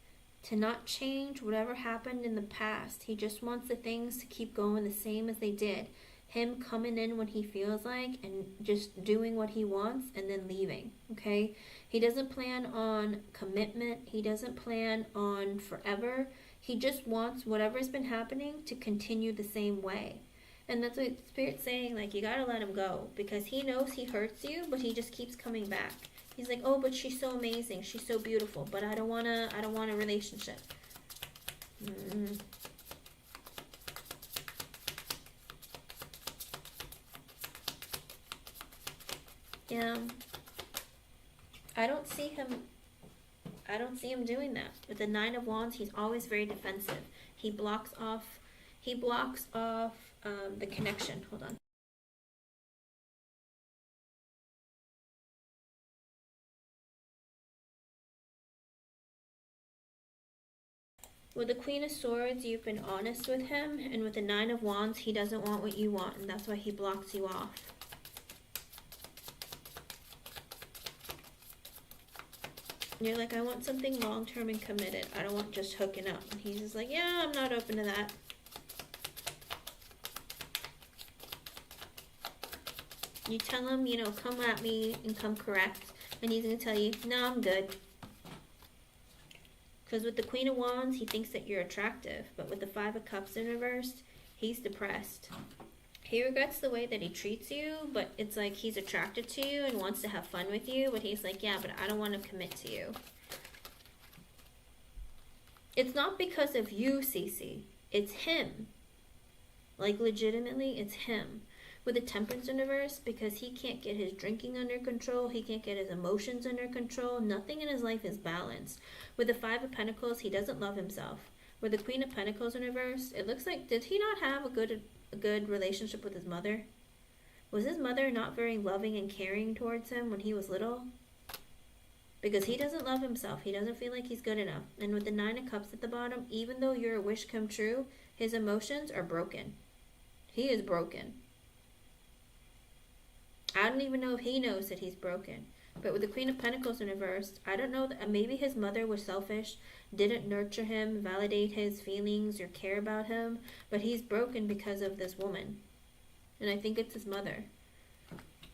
to not change whatever happened in the past. He just wants the things to keep going the same as they did. Him coming in when he feels like and just doing what he wants and then leaving, okay? He doesn't plan on commitment. He doesn't plan on forever. He just wants whatever's been happening to continue the same way. And that's what Spirit's saying, like, you gotta let him go. Because he knows he hurts you, but he just keeps coming back. He's like, oh, but she's so amazing. She's so beautiful. But I don't want a relationship. Yeah. I don't see him doing that. With the Nine of Wands, he's always very defensive. He blocks off the connection. Hold on. With the Queen of Swords, you've been honest with him, and with the Nine of Wands, he doesn't want what you want, and that's why he blocks you off. You're like, I want something long-term and committed. I don't want just hooking up. And he's just like, yeah, I'm not open to that. You tell him, you know, come at me and come correct. And he's going to tell you, no, I'm good. Because with the Queen of Wands, he thinks that you're attractive. But with the Five of Cups in reverse, he's depressed. He regrets the way that he treats you, but it's like he's attracted to you and wants to have fun with you, but he's like, yeah, but I don't want to commit to you. It's not because of you, Cece. It's him. Like, legitimately, it's him. With the Temperance in reverse, because he can't get his drinking under control, he can't get his emotions under control, nothing in his life is balanced. With the Five of Pentacles, he doesn't love himself. With the Queen of Pentacles in reverse, it looks like, did he not have a good relationship with his mother? Was his mother not very loving and caring towards him when he was little? Because he doesn't love himself. He doesn't feel like he's good enough. And with the Nine of Cups at the bottom, even though your wish come true, his emotions are broken. He is broken. I don't even know if he knows that he's broken. But with the Queen of Pentacles in reverse, I don't know, that maybe his mother was selfish, didn't nurture him, validate his feelings, or care about him, but he's broken because of this woman. And I think it's his mother.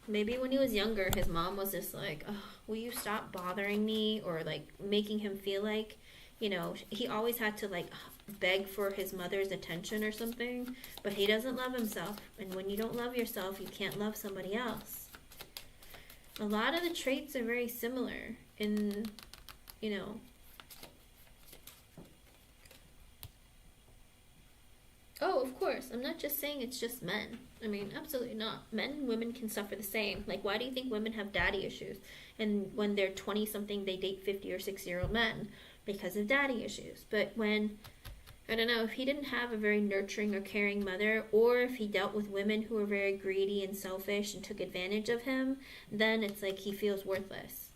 Maybe when he was younger, his mom was just like, oh, will you stop bothering me? Or like making him feel like, you know, he always had to like beg for his mother's attention or something. But he doesn't love himself. And when you don't love yourself, you can't love somebody else. A lot of the traits are very similar in, you know. Oh, of course. I'm not just saying it's just men. I mean, absolutely not. Men and women can suffer the same. Like, why do you think women have daddy issues? And when they're 20-something, they date 50 or 60-year-old men because of daddy issues. But when, I don't know, if he didn't have a very nurturing or caring mother, or if he dealt with women who were very greedy and selfish and took advantage of him, then it's like he feels worthless.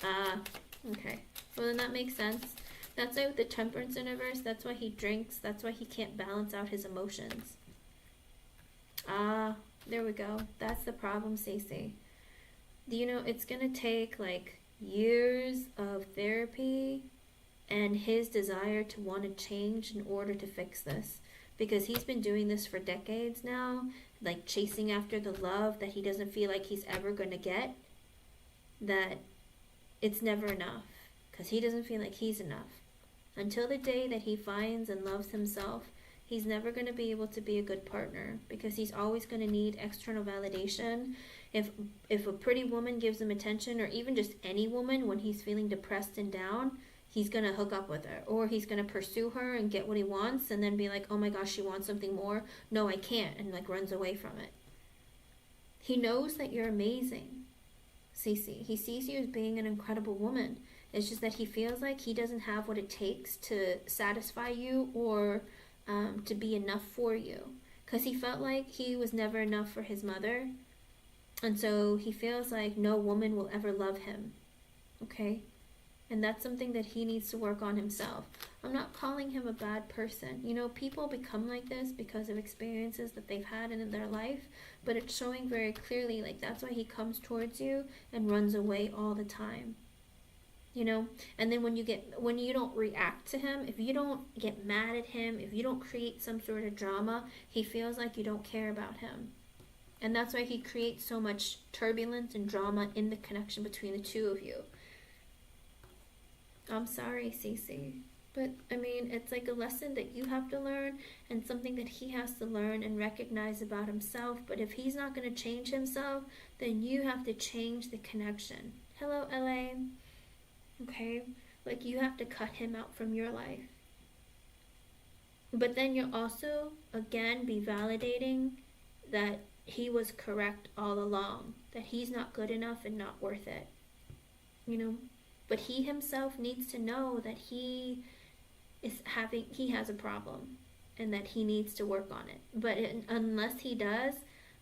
Okay. Well, then that makes sense. That's why with the Temperance in reverse, that's why he drinks. That's why he can't balance out his emotions. There we go. That's the problem, Cece. You know, it's going to take like years of therapy and his desire to want to change in order to fix this. Because he's been doing this for decades now, like chasing after the love that he doesn't feel like he's ever going to get. That it's never enough. Because he doesn't feel like he's enough. Until the day that he finds and loves himself, he's never going to be able to be a good partner. Because he's always going to need external validation. If a pretty woman gives him attention, or even just any woman when he's feeling depressed and down, he's going to hook up with her. Or he's going to pursue her and get what he wants and then be like, oh my gosh, she wants something more. No, I can't. And like runs away from it. He knows that you're amazing, Cece. He sees you as being an incredible woman. It's just that he feels like he doesn't have what it takes to satisfy you or to be enough for you. Because he felt like he was never enough for his mother. And so he feels like no woman will ever love him. Okay? And that's something that he needs to work on himself. I'm not calling him a bad person. You know, people become like this because of experiences that they've had in their life. But it's showing very clearly, like, that's why he comes towards you and runs away all the time. You know, and then when you don't react to him, if you don't get mad at him, if you don't create some sort of drama, he feels like you don't care about him. And that's why he creates so much turbulence and drama in the connection between the two of you. I'm sorry, Cece. But, I mean, it's like a lesson that you have to learn and something that he has to learn and recognize about himself. But if he's not going to change himself, then you have to change the connection. Hello, LA. Okay? Like, you have to cut him out from your life. But then you'll also, again, be validating that he was correct all along. That he's not good enough and not worth it. you know, but he himself needs to know that he has a problem and that he needs to work on it. But unless he does,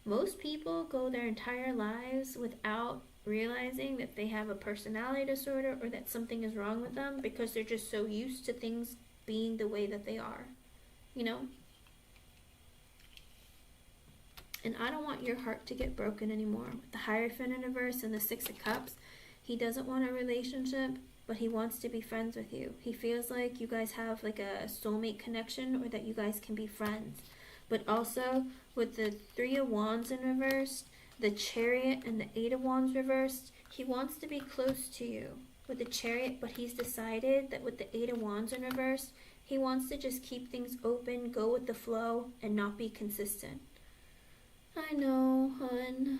most people go their entire lives without realizing that they have a personality disorder or that something is wrong with them because they're just so used to things being the way that they are, you know? And I don't want your heart to get broken anymore. With the Hierophant in reverse and the Six of Cups, he doesn't want a relationship, but he wants to be friends with you. He feels like you guys have like a soulmate connection, or that you guys can be friends. But also, with the Three of Wands in reverse, the Chariot and the Eight of Wands reversed, he wants to be close to you with the Chariot, but he's decided that with the Eight of Wands in reverse, he wants to just keep things open, go with the flow, and not be consistent. I know, hon.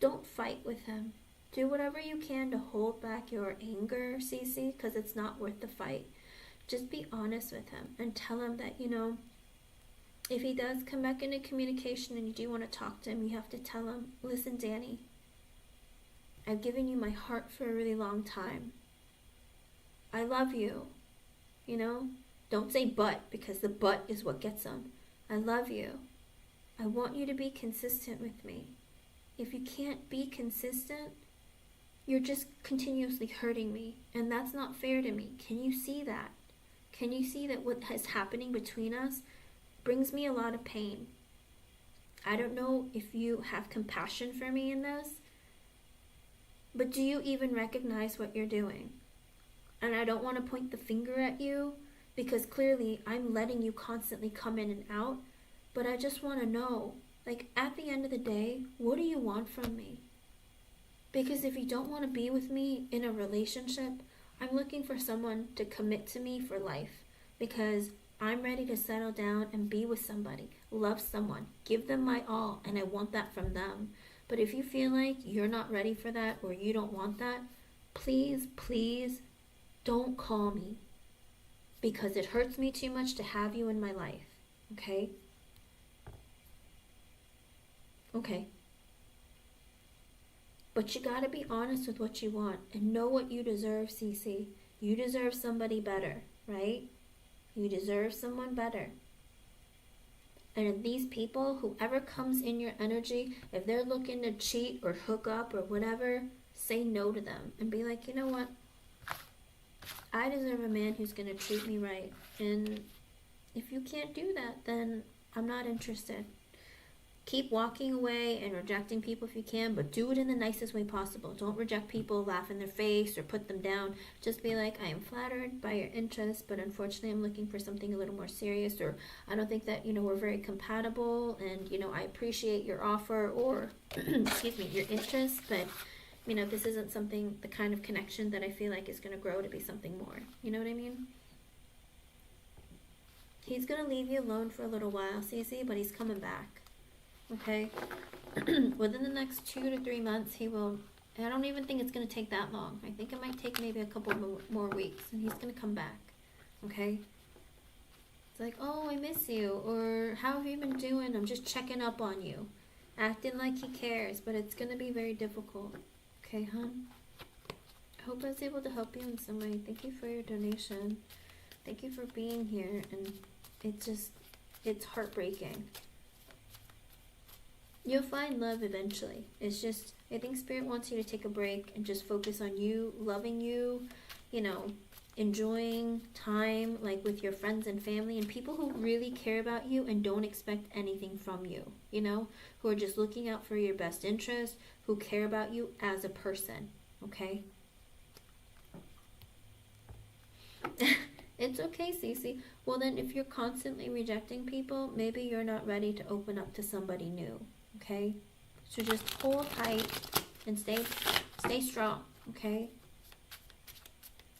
Don't fight with him. Do whatever you can to hold back your anger, Cece, because it's not worth the fight. Just be honest with him and tell him that, you know, if he does come back into communication and you do want to talk to him, you have to tell him, listen, Danny, I've given you my heart for a really long time. I love you, you know? Don't say but, because the but is what gets him. I love you. I want you to be consistent with me. If you can't be consistent, you're just continuously hurting me, and that's not fair to me. Can you see that? Can you see that what is happening between us brings me a lot of pain? I don't know if you have compassion for me in this, but do you even recognize what you're doing? And I don't want to point the finger at you, because clearly I'm letting you constantly come in and out, but I just want to know, like, at the end of the day, what do you want from me? Because if you don't want to be with me in a relationship, I'm looking for someone to commit to me for life, because I'm ready to settle down and be with somebody, love someone, give them my all, and I want that from them. But if you feel like you're not ready for that or you don't want that, please, please don't call me, because it hurts me too much to have you in my life, okay? Okay. But you gotta be honest with what you want and know what you deserve, Cece. You deserve somebody better, right? You deserve someone better. And these people, whoever comes in your energy, if they're looking to cheat or hook up or whatever, say no to them and be like, you know what? I deserve a man who's gonna treat me right. And if you can't do that, then I'm not interested. Keep walking away and rejecting people if you can, but do it in the nicest way possible. Don't reject people, laugh in their face, or put them down. Just be like, I am flattered by your interest, but unfortunately I'm looking for something a little more serious, or I don't think that, you know, we're very compatible, and, you know, I appreciate your offer, or, excuse me, your interest, but, you know, this isn't something, the kind of connection that I feel like is going to grow to be something more. You know what I mean? He's going to leave you alone for a little while, Cece, but he's coming back. Okay, within the next 2 to 3 months, he will. I don't even think it's going to take that long. I think it might take maybe a couple more weeks, and he's going to come back. Okay, it's like, oh, I miss you, or how have you been doing? I'm just checking up on you, acting like he cares, but it's going to be very difficult. Okay, hon? I hope I was able to help you in some way. Thank you for your donation. Thank you for being here, and it's heartbreaking. You'll find love eventually. It's just, I think Spirit wants you to take a break and just focus on you, loving you, you know, enjoying time, like, with your friends and family, and people who really care about you and don't expect anything from you, you know, who are just looking out for your best interest, who care about you as a person, okay? It's okay, Cece. Well, then, if you're constantly rejecting people, maybe you're not ready to open up to somebody new. Okay, so just hold tight and stay strong, okay?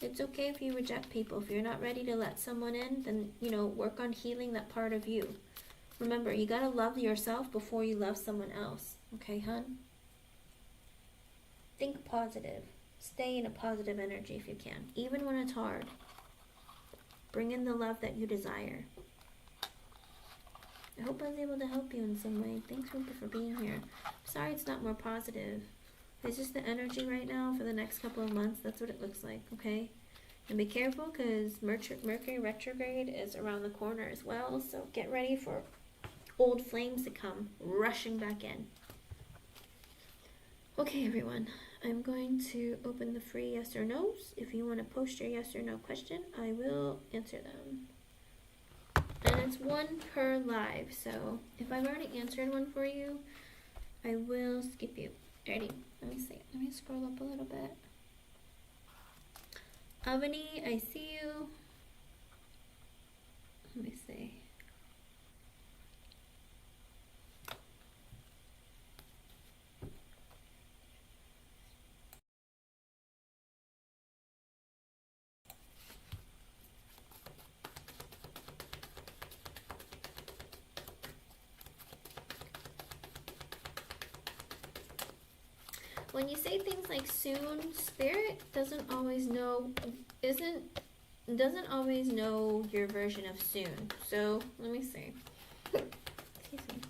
It's okay if you reject people. If you're not ready to let someone in, then, you know, work on healing that part of you. Remember, you gotta love yourself before you love someone else, okay, hon? Think positive. Stay in a positive energy if you can, even when it's hard. Bring in the love that you desire. I hope I was able to help you in some way. Thanks, Rupa, for being here. I'm sorry it's not more positive. This is the energy right now for the next couple of months. That's what it looks like, okay? And be careful because Mercury retrograde is around the corner as well. So get ready for old flames to come rushing back in. Okay, everyone. I'm going to open the free yes or no's. If you want to post your yes or no question, I will answer them. And it's one per live. So if I've already answered one for you, I will skip you. Ready? Let me see. Let me scroll up a little bit. Avani, I see you. Let me see. When you say things like soon, Spirit doesn't always know your version of soon. So let me see. Excuse me.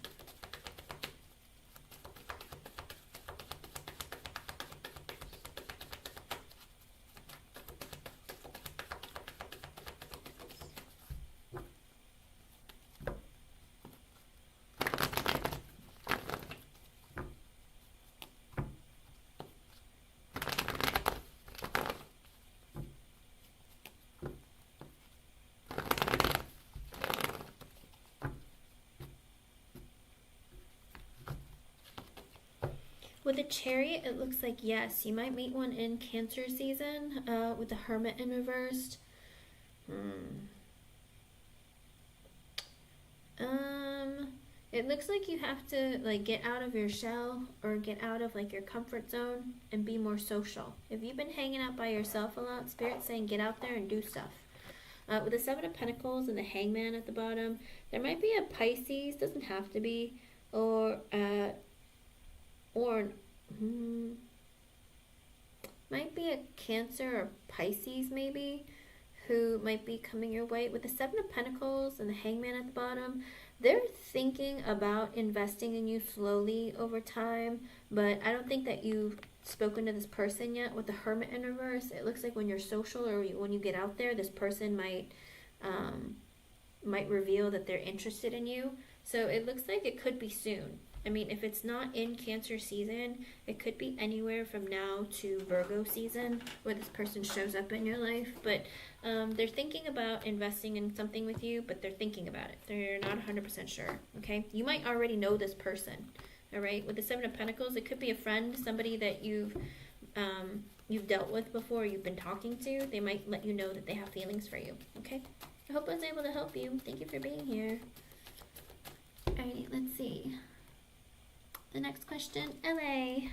With the Chariot, it looks like yes, you might meet one in Cancer season. With the Hermit in reversed, it looks like you have to like get out of your shell or get out of like your comfort zone and be more social. If you've been hanging out by yourself a lot, Spirit's saying get out there and do stuff. With the Seven of Pentacles and the Hangman at the bottom, there might be a Pisces, doesn't have to be, or might be a Cancer or Pisces maybe, who might be coming your way. With the Seven of Pentacles and the Hangman at the bottom, they're thinking about investing in you slowly over time, but I don't think that you've spoken to this person yet. With the Hermit in reverse, it looks like when you're social or when you get out there, this person might reveal that they're interested in you. So it looks like it could be soon. I mean, if it's not in Cancer season, it could be anywhere from now to Virgo season where this person shows up in your life. But they're thinking about investing in something with you, but they're thinking about it. They're not 100% sure, okay? You might already know this person, all right? With the Seven of Pentacles, it could be a friend, somebody that you've dealt with before, you've been talking to. They might let you know that they have feelings for you, okay? I hope I was able to help you. Thank you for being here. All right, let's see. The next question, LA.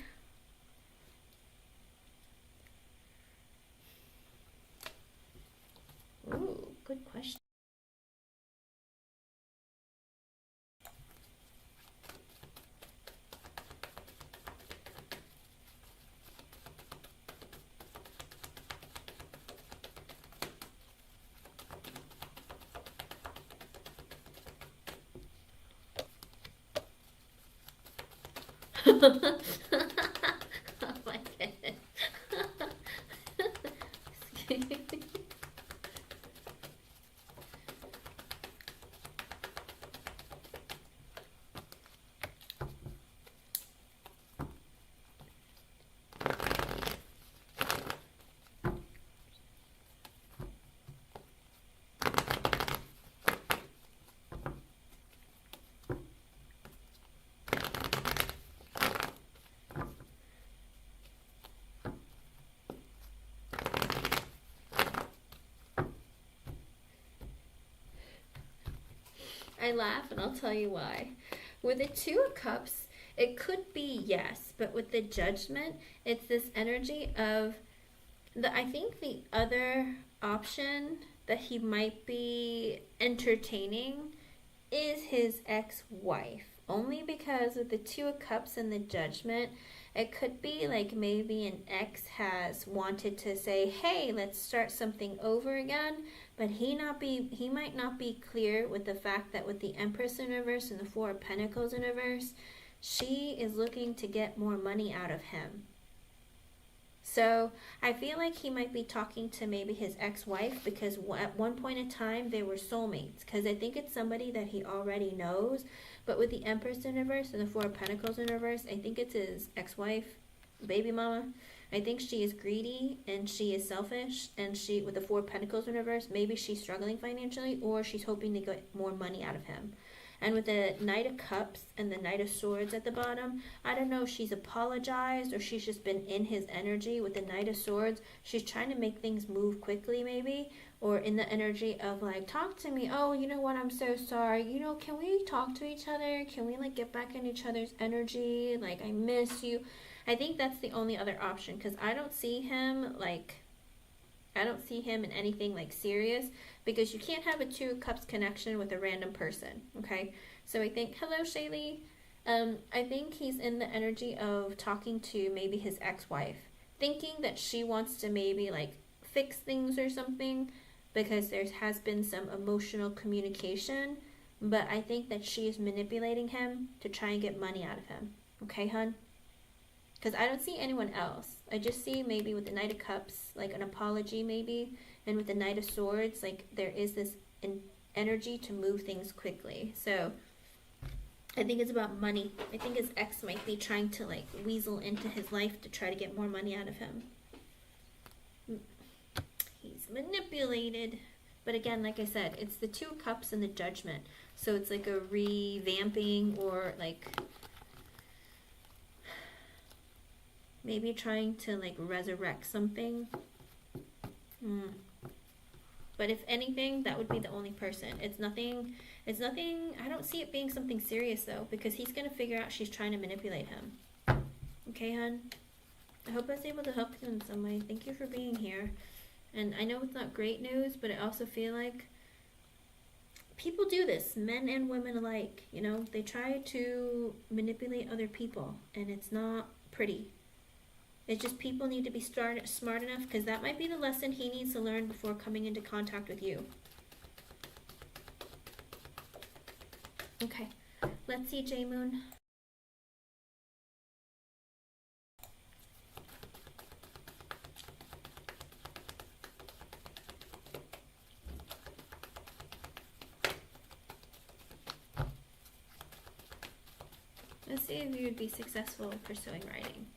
Ooh, good question. Oh my goodness. I laugh and I'll tell you why. With the Two of Cups, it could be yes, but with the Judgment, it's this energy of I think the other option that he might be entertaining is his ex-wife. Only because with the Two of Cups and the Judgment, it could be like maybe an ex has wanted to say, hey, let's start something over again, but he might not be clear with the fact that with the Empress in reverse and the Four of Pentacles in reverse, she is looking to get more money out of him. So I feel like he might be talking to maybe his ex-wife, because at one point in time they were soulmates. Because I think it's somebody that he already knows. But with the Empress in reverse and the Four of Pentacles in reverse, I think it's his ex-wife, baby mama. I think she is greedy and she is selfish, and she, with the Four of Pentacles in reverse, maybe she's struggling financially, or she's hoping to get more money out of him. And with the Knight of Cups and the Knight of Swords at the bottom, I don't know if she's apologized or she's just been in his energy. With the Knight of Swords, she's trying to make things move quickly maybe, or in the energy of like, talk to me. Oh, you know what, I'm so sorry. You know, can we talk to each other? Can we like get back in each other's energy? Like, I miss you. I think that's the only other option, because I don't see him in anything like serious, because you can't have a Two of Cups connection with a random person, okay? So I think, hello Shaylee, I think he's in the energy of talking to maybe his ex-wife, thinking that she wants to maybe like fix things or something, because there has been some emotional communication, but I think that she is manipulating him to try and get money out of him, okay, hun? Because I don't see anyone else. I just see maybe with the Knight of Cups, like an apology maybe. And with the Knight of Swords, like there is this energy to move things quickly. So I think it's about money. I think his ex might be trying to like weasel into his life to try to get more money out of him. He's manipulated. But again, like I said, it's the Two of Cups and the Judgment. So it's like a revamping, or like maybe trying to like resurrect something. But if anything, that would be the only person. It's nothing, I don't see it being something serious though, because he's going to figure out she's trying to manipulate him. Okay, hun? I hope I was able to help you in some way. Thank you for being here. And I know it's not great news, but I also feel like people do this, men and women alike, you know? They try to manipulate other people, and it's not pretty. It's just people need to be smart enough, because that might be the lesson he needs to learn before coming into contact with you. Okay, let's see, J-Moon. Let's see if you would be successful pursuing writing.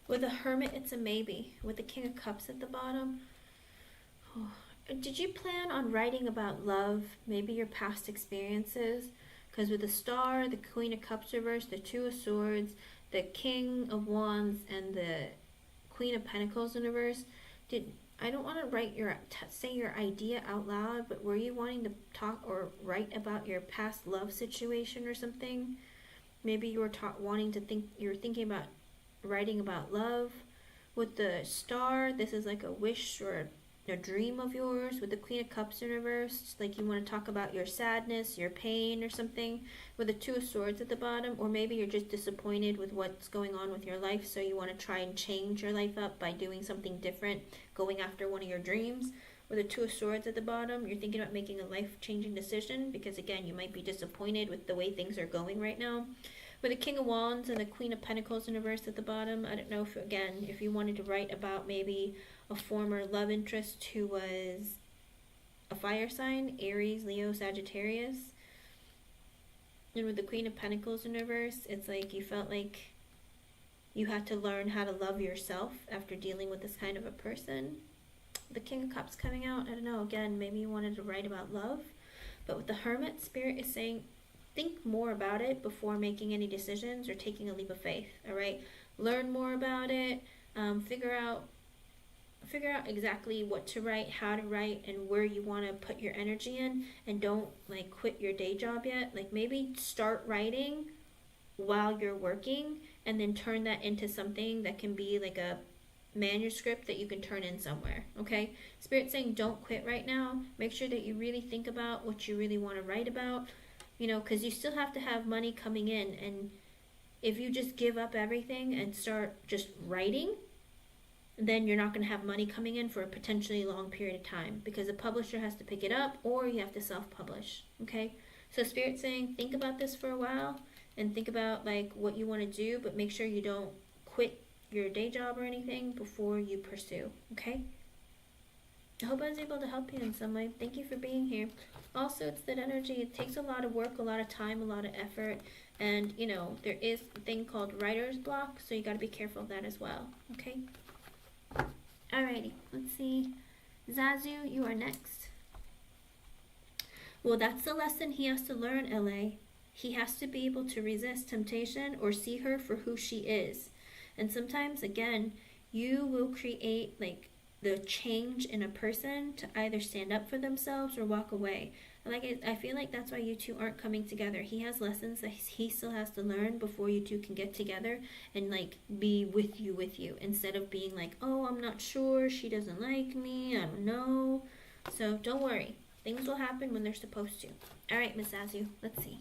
With the Hermit, it's a maybe. With the King of Cups at the bottom, did you plan on writing about love, maybe your past experiences? Because with the Star, the Queen of Cups reverse, the Two of Swords, the King of Wands, and the Queen of Pentacles in reverse, I don't want to write say your idea out loud, but were you wanting to talk or write about your past love situation or something? Maybe you were thinking about writing about love. With the Star, this is like a wish or a dream of yours. With the Queen of Cups in reverse, like you want to talk about your sadness, your pain or something. With the Two of Swords at the bottom, or maybe you're just disappointed with what's going on with your life, so you want to try and change your life up by doing something different, going after one of your dreams. With the Two of Swords at the bottom, you're thinking about making a life-changing decision, because again, you might be disappointed with the way things are going right now. With the King of Wands and the Queen of Pentacles in reverse at the bottom, I don't know if you wanted to write about maybe a former love interest who was a fire sign, Aries, Leo, Sagittarius. And with the Queen of Pentacles in reverse, it's like you felt like you had to learn how to love yourself after dealing with this kind of a person. The King of Cups coming out, I don't know, again, maybe you wanted to write about love. But with the Hermit, Spirit is saying, think more about it before making any decisions or taking a leap of faith, all right? Learn more about it, figure out figure out exactly what to write, how to write, and where you want to put your energy in, and don't like quit your day job yet. Like maybe start writing while you're working and then turn that into something that can be like a manuscript that you can turn in somewhere. Okay, Spirit saying don't quit right now. Make sure that you really think about what you really want to write about, you know, because you still have to have money coming in. And if you just give up everything and start just writing, then you're not going to have money coming in for a potentially long period of time, because a publisher has to pick it up or you have to self-publish. Okay, so Spirit's saying think about this for a while and think about like what you want to do, but make sure you don't quit your day job or anything before you pursue. Okay, I hope I was able to help you in some way. Thank you for being here. Also, it's that energy, it takes a lot of work, a lot of time, a lot of effort, and you know there is a thing called writer's block, so you got to be careful of that as well. Okay, alrighty, let's see. Zazu, you are next. Well, that's the lesson he has to learn, LA. He has to be able to resist temptation or see her for who she is. And sometimes, again, you will create like the change in a person to either stand up for themselves or walk away. And like I feel like that's why you two aren't coming together. He has lessons that he still has to learn before you two can get together and like be with you instead of being like, oh, I'm not sure, she doesn't like me, I don't know. So don't worry, things will happen when they're supposed to. All right, Miss Azu, let's see.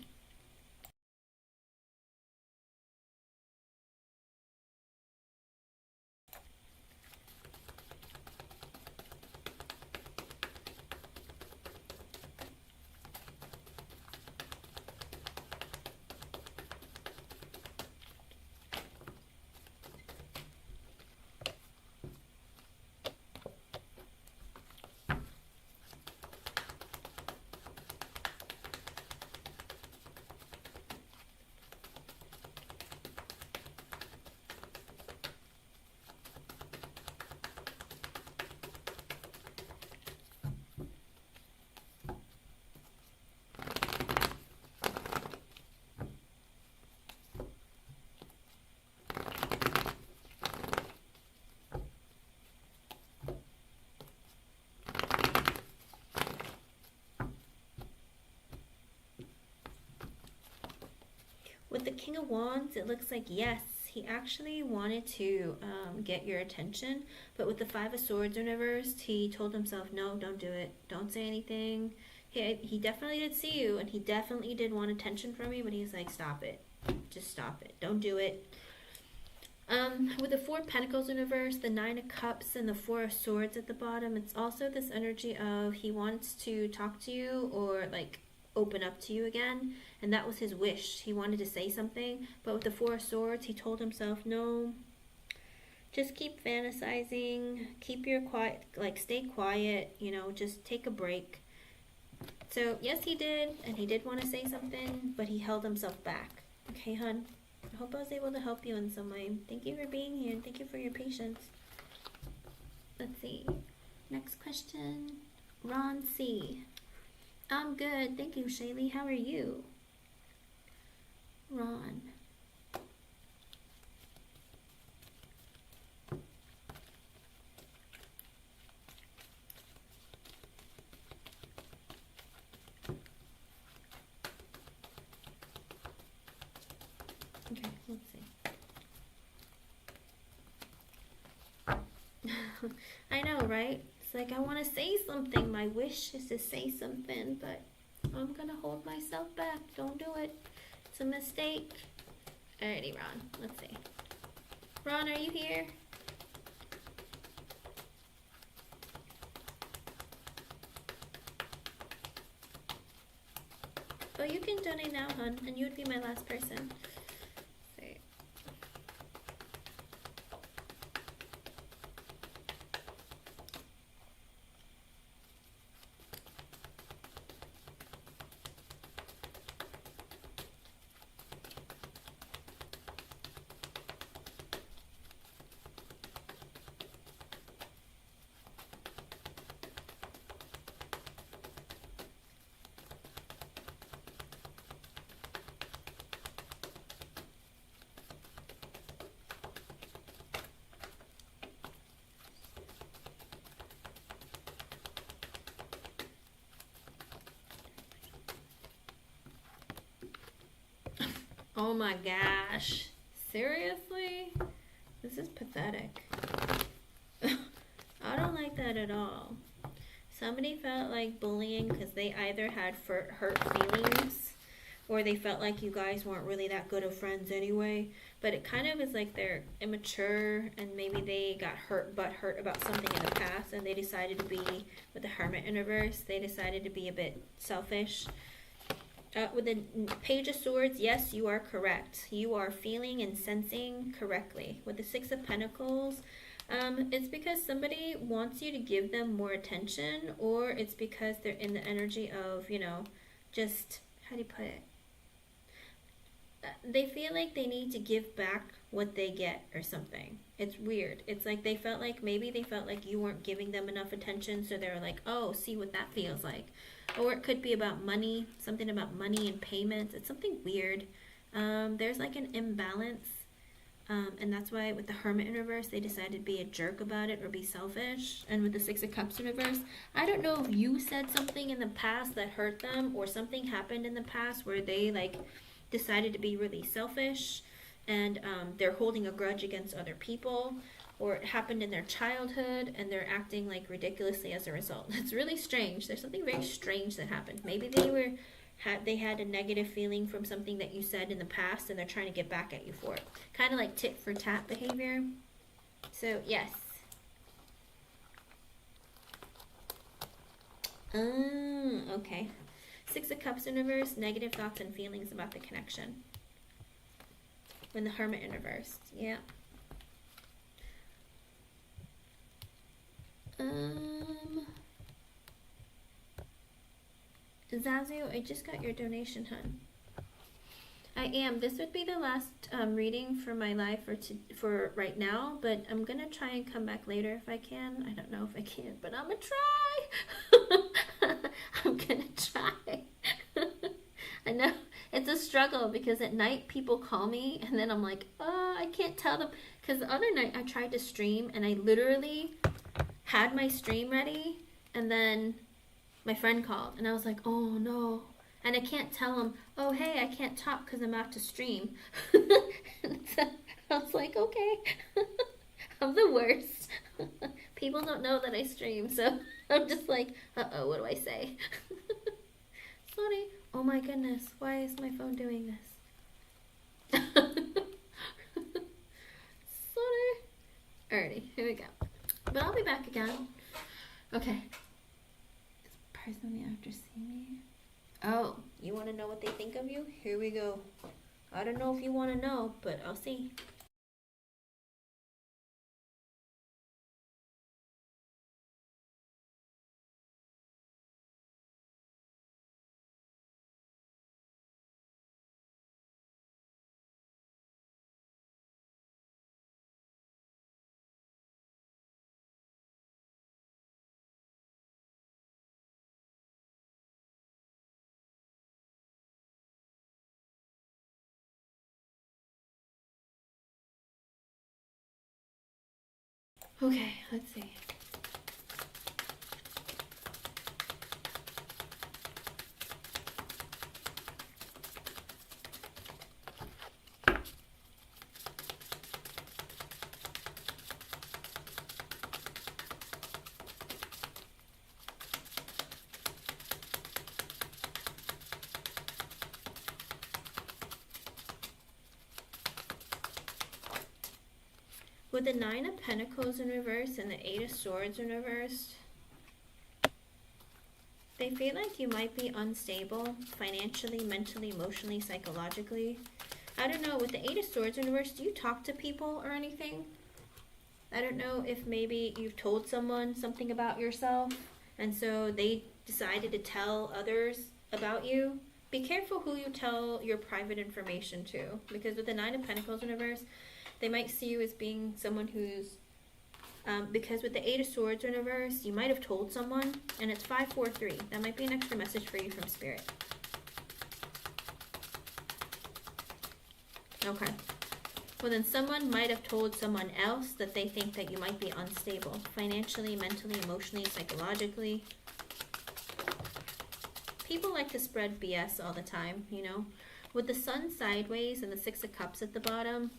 With the King of Wands, it looks like yes, he actually wanted to get your attention, but with the Five of Swords in reverse, he told himself, no, don't do it. Don't say anything. He definitely did see you, and he definitely did want attention from you, but he's like, stop it. Just stop it. Don't do it. With the Four of Pentacles in reverse, the Nine of Cups, and the Four of Swords at the bottom, it's also this energy of he wants to talk to you or like open up to you again, and that was his wish. He wanted to say something, but with the Four of Swords, he told himself, no, just keep fantasizing, keep your quiet, like stay quiet, you know, just take a break. So yes, he did, and he did want to say something, but he held himself back. Okay, hun, I hope I was able to help you in some way. Thank you for being here, and thank you for your patience. Let's see, next question. Ron C. I'm good, thank you, Shaylee. How are you? Ron. Okay, let's see. I know, right? It's like I want to say something. My wish is to say something, but I'm gonna hold myself back. Don't do it. It's a mistake. Alrighty, Ron. Let's see. Ron, are you here? Oh, you can donate now, hun, and you would be my last person. Oh my gosh. Seriously? This is pathetic. I don't like that at all. Somebody felt like bullying because they either had hurt feelings or they felt like you guys weren't really that good of friends anyway. But it kind of is like they're immature and maybe they got hurt about something in the past and they decided to be, with the Hermit in reverse, they decided to be a bit selfish. With the Page of Swords, yes, you are correct. You are feeling and sensing correctly. With the Six of Pentacles, it's because somebody wants you to give them more attention, or it's because they're in the energy of, you know, just, how do you put it? They feel like they need to give back what they get or something. It's weird. It's like maybe they felt like you weren't giving them enough attention, so they're like, oh, see what that feels like. Or it could be about money, something about money and payments. It's something weird. There's like an imbalance. And that's why with the Hermit in reverse, they decided to be a jerk about it or be selfish. And with the Six of Cups in reverse, I don't know if you said something in the past that hurt them or something happened in the past where they like decided to be really selfish and they're holding a grudge against other people, or it happened in their childhood and they're acting like ridiculously as a result. It's really strange. There's something very strange that happened. Maybe they had a negative feeling from something that you said in the past and they're trying to get back at you for it. Kind of like tit for tat behavior. So, yes. Okay. Six of Cups in reverse, negative thoughts and feelings about the connection. When the Hermit in reverse, yeah. Zazu, I just got your donation, hun. I am. This would be the last reading for my life for right now, but I'm going to try and come back later if I can. I don't know if I can, but I'm going to try. I'm going to try. I know. It's a struggle because at night people call me and then I'm like, oh, I can't tell them. Because the other night I tried to stream and I literally had my stream ready and then my friend called and I was like, oh no. And I can't tell him, oh hey, I can't talk because I'm about to stream. And so I was like, okay. I'm the worst. People don't know that I stream, so I'm just like, uh-oh, what do I say? Sorry. Oh my goodness, why is my phone doing this? Sorry. Alrighty, here we go. But I'll be back again. Okay. This person after see me. Oh, you want to know what they think of you? Here we go. I don't know if you want to know, but I'll see. Okay, let's see. With the Nine of Pentacles in reverse and the Eight of Swords in reverse, they feel like you might be unstable financially, mentally, emotionally, psychologically. I don't know, with the Eight of Swords in reverse, do you talk to people or anything? I don't know if maybe you've told someone something about yourself and so they decided to tell others about you. Be careful who you tell your private information to, because with the Nine of Pentacles in reverse, they might see you as being someone who's, because with the Eight of Swords in reverse, you might have told someone, and it's 543. That might be an extra message for you from Spirit. Okay. Well, then someone might have told someone else that they think that you might be unstable, financially, mentally, emotionally, psychologically. People like to spread BS all the time, you know. With the Sun sideways and the Six of Cups at the bottom,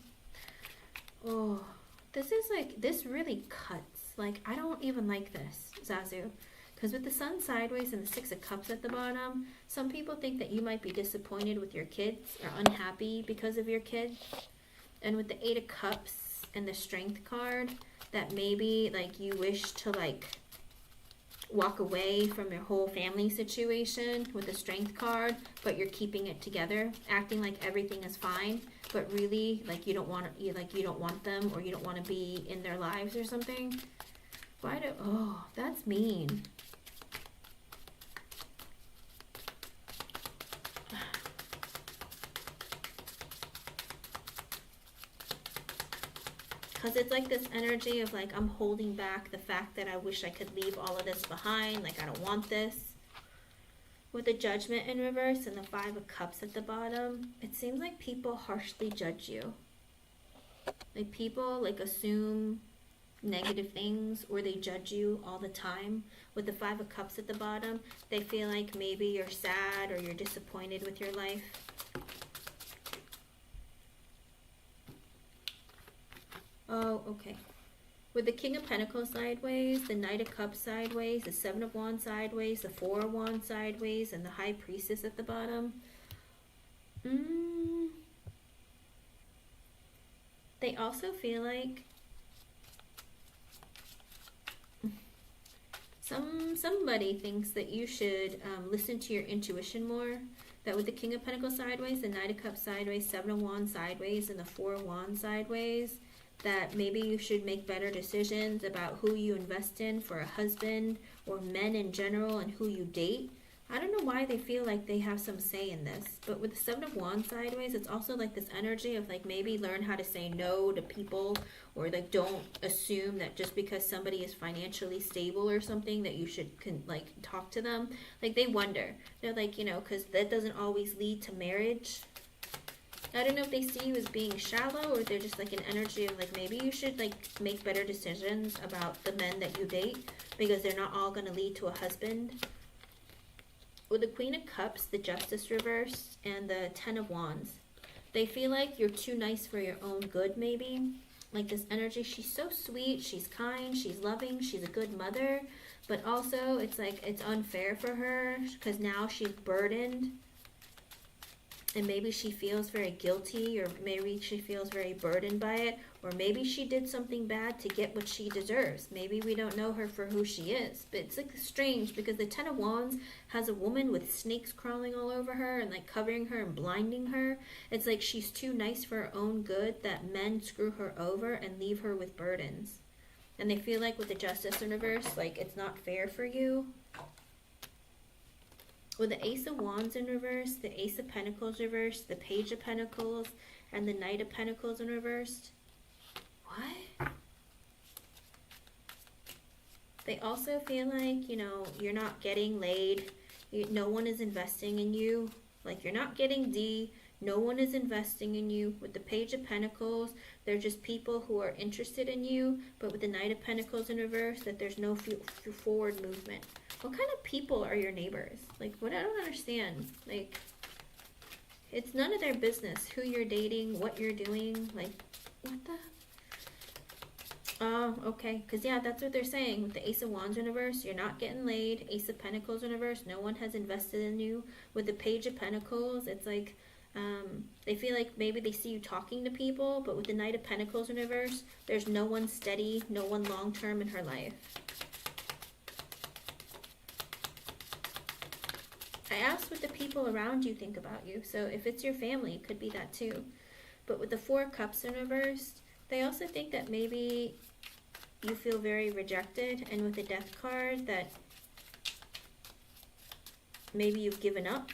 oh, this is like, this really cuts. Like, I don't even like this, Zazu. Because with the Sun sideways and the Six of Cups at the bottom, some people think that you might be disappointed with your kids or unhappy because of your kids. And with the Eight of Cups and the Strength card, that maybe like you wish to like walk away from your whole family situation with the Strength card, but you're keeping it together, acting like everything is fine, but really like you don't want them, or you don't want to be in their lives or something. Oh, that's mean. Because it's like this energy of like, I'm holding back the fact that I wish I could leave all of this behind. Like, I don't want this. With the Judgment in reverse and the Five of Cups at the bottom, it seems like people harshly judge you. Like, people like assume negative things, or they judge you all the time. With the Five of Cups at the bottom, they feel like maybe you're sad or you're disappointed with your life. Oh, okay. With the King of Pentacles sideways, the Knight of Cups sideways, the Seven of Wands sideways, the Four of Wands sideways, and the High Priestess at the bottom. They also feel like somebody thinks that you should listen to your intuition more. That with the King of Pentacles sideways, the Knight of Cups sideways, Seven of Wands sideways, and the Four of Wands sideways, that maybe you should make better decisions about who you invest in for a husband, or men in general, and who you date. I don't know why they feel like they have some say in this. But with the Seven of Wands sideways, it's also like this energy of like, maybe learn how to say no to people, or like don't assume that just because somebody is financially stable or something that you should like talk to them. Like, they wonder. They're like, you know, because that doesn't always lead to marriage. I don't know if they see you as being shallow, or they're just like an energy of like, maybe you should like make better decisions about the men that you date, because they're not all going to lead to a husband. With the Queen of Cups, the Justice reverse, and the Ten of Wands, they feel like you're too nice for your own good, maybe. Like this energy, she's so sweet, she's kind, she's loving, she's a good mother, but also it's like it's unfair for her because now she's burdened. And maybe she feels very guilty, or maybe she feels very burdened by it, or maybe she did something bad to get what she deserves. Maybe we don't know her for who she is. But it's like strange, because the Ten of Wands has a woman with snakes crawling all over her and like covering her and blinding her. It's like she's too nice for her own good, that men screw her over and leave her with burdens. And they feel like with the Justice in reverse, like it's not fair for you. With the Ace of Wands in reverse, the Ace of Pentacles reversed, the Page of Pentacles, and the Knight of Pentacles in reversed. What? They also feel like, you know, you're not getting laid. No one is investing in you. Like, you're not getting D. No one is investing in you. With the Page of Pentacles, they're just people who are interested in you. But with the Knight of Pentacles in reverse, that there's no forward movement. What kind of people are your neighbors? Like, what? I don't understand. Like, it's none of their business who you're dating, what you're doing. Like, what the? Oh, okay. Because, yeah, that's what they're saying. With the Ace of Wands in reverse, you're not getting laid. Ace of Pentacles in reverse, no one has invested in you. With the Page of Pentacles, it's like they feel like maybe they see you talking to people. But with the Knight of Pentacles in reverse, there's no one steady, no one long-term in her life. I asked what the people around you think about you. So if it's your family, it could be that too. But with the Four Cups in reverse, they also think that maybe you feel very rejected. And with the Death card, that maybe you've given up.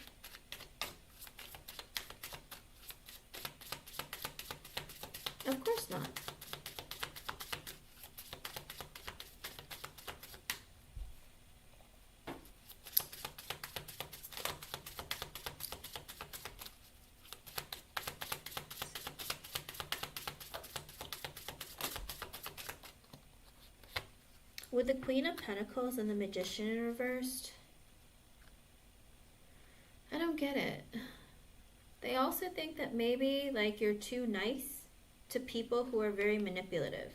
Of course not. With the Queen of Pentacles and the Magician in reversed, I don't get it. They also think that maybe like you're too nice to people who are very manipulative.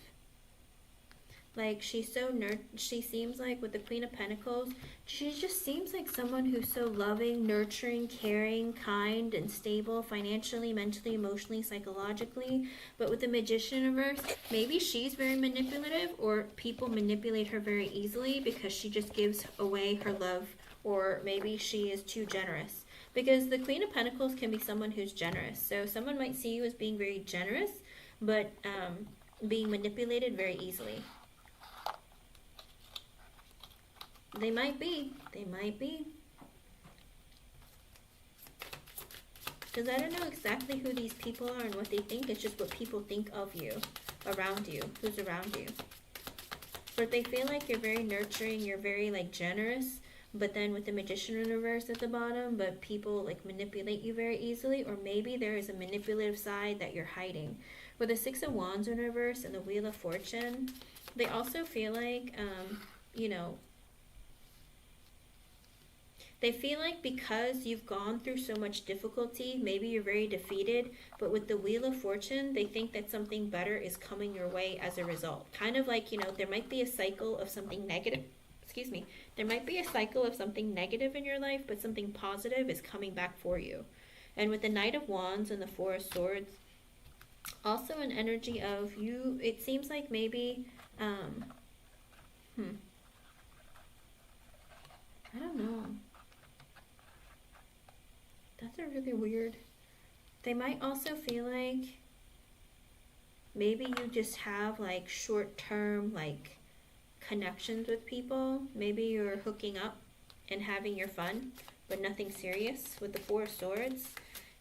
Like she's so she seems like with the Queen of Pentacles, she just seems like someone who's so loving, nurturing, caring, kind, and stable financially, mentally, emotionally, psychologically. But with the Magician in reverse, maybe she's very manipulative, or people manipulate her very easily because she just gives away her love, or maybe she is too generous. Because the Queen of Pentacles can be someone who's generous. So someone might see you as being very generous, but being manipulated very easily. They might be. They might be. Because I don't know exactly who these people are and what they think. It's just what people think of you, around you, who's around you. But they feel like you're very nurturing, you're very like generous, but then with the Magician in reverse at the bottom, but people like manipulate you very easily, or maybe there is a manipulative side that you're hiding. With the Six of Wands in reverse and the Wheel of Fortune, they also feel like, you know, they feel like because you've gone through so much difficulty, maybe you're very defeated, but with the Wheel of Fortune, they think that something better is coming your way as a result. Kind of like, you know, there might be a cycle of something negative. Excuse me. There might be a cycle of something negative in your life, but something positive is coming back for you. And with the Knight of Wands and the Four of Swords, also an energy of you, it seems like maybe, I don't know. That's a really weird. They might also feel like maybe you just have like short-term like connections with people. Maybe you're hooking up and having your fun, but nothing serious. With the Four of Swords,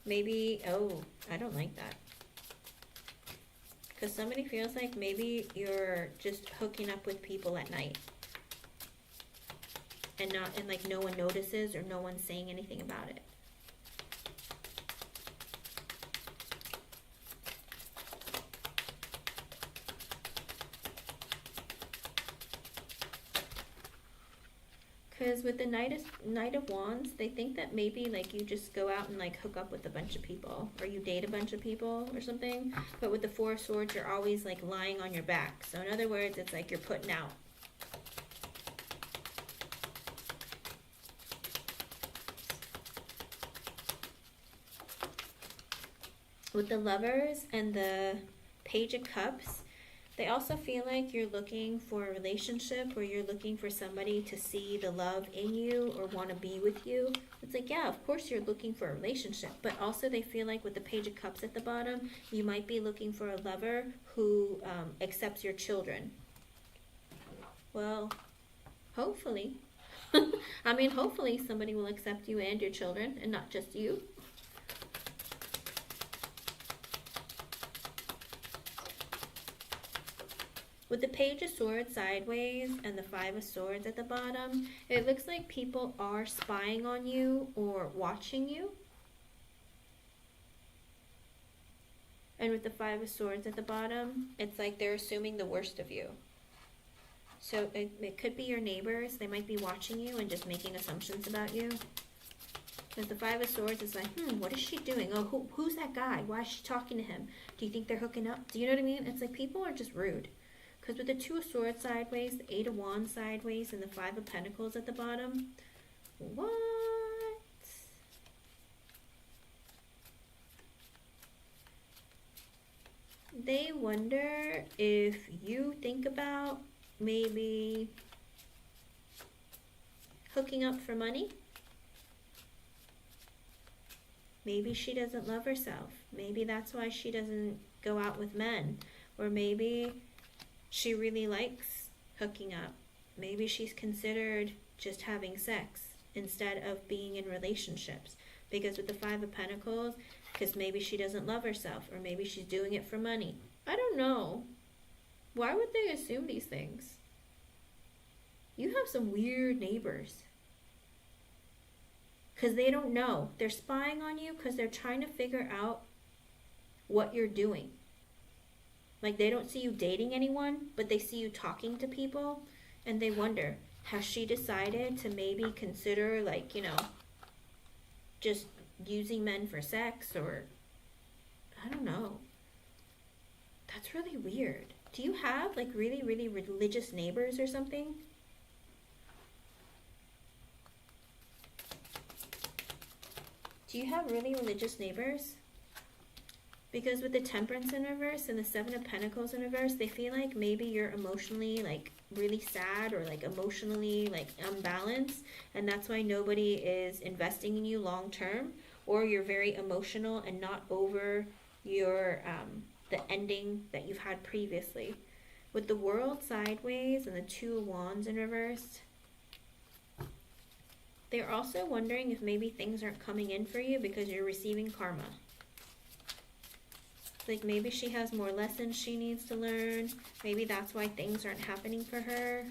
maybe, oh, I don't like that. Because somebody feels like maybe you're just hooking up with people at night. And like no one notices or no one's saying anything about it. Because with the Knight of Wands, they think that maybe like you just go out and like hook up with a bunch of people, or you date a bunch of people or something. But with the Four of Swords, you're always like lying on your back. So in other words, it's like you're putting out. With the Lovers and the Page of Cups, they also feel like you're looking for a relationship, or you're looking for somebody to see the love in you or want to be with you. It's like, yeah, of course you're looking for a relationship, but also they feel like with the Page of Cups at the bottom, you might be looking for a lover who accepts your children. Well, hopefully. I mean, hopefully somebody will accept you and your children and not just you. With the Page of Swords sideways and the Five of Swords at the bottom, it looks like people are spying on you or watching you. And with the Five of Swords at the bottom, it's like they're assuming the worst of you. So it could be your neighbors. They might be watching you and just making assumptions about you. Because the Five of Swords is like, what is she doing? Oh, who's that guy? Why is she talking to him? Do you think they're hooking up? Do you know what I mean? It's like people are just rude. Because with the Two of Swords sideways, the Eight of Wands sideways, and the Five of Pentacles at the bottom, what? They wonder if you think about maybe hooking up for money. Maybe she doesn't love herself. Maybe that's why she doesn't go out with men. Or maybe she really likes hooking up. Maybe she's considered just having sex instead of being in relationships. Because with the Five of Pentacles, because maybe she doesn't love herself, or maybe she's doing it for money. I don't know. Why would they assume these things? You have some weird neighbors. Because they don't know. They're spying on you because they're trying to figure out what you're doing. Like, they don't see you dating anyone, but they see you talking to people, and they wonder, has she decided to maybe consider, like, you know, just using men for sex, or I don't know. That's really weird. Do you have like really, really religious neighbors or something? Do you have really religious neighbors? Because with the Temperance in reverse and the Seven of Pentacles in reverse, they feel like maybe you're emotionally like really sad or like emotionally like unbalanced, and that's why nobody is investing in you long term, or you're very emotional and not over your the ending that you've had previously. With the World sideways and the Two of Wands in reverse, they're also wondering if maybe things aren't coming in for you because you're receiving karma. Like maybe she has more lessons she needs to learn. Maybe that's why things aren't happening for her.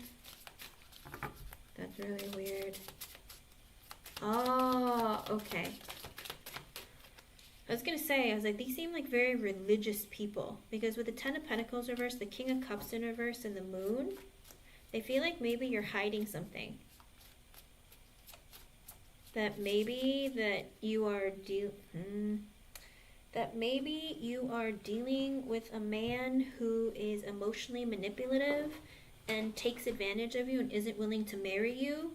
That's really weird. Oh, okay. I was going to say, I was like, these seem like very religious people. Because with the Ten of Pentacles reverse, the King of Cups in reverse, and the Moon, they feel like maybe you're hiding something. That maybe that you are dealing with a man who is emotionally manipulative and takes advantage of you and isn't willing to marry you,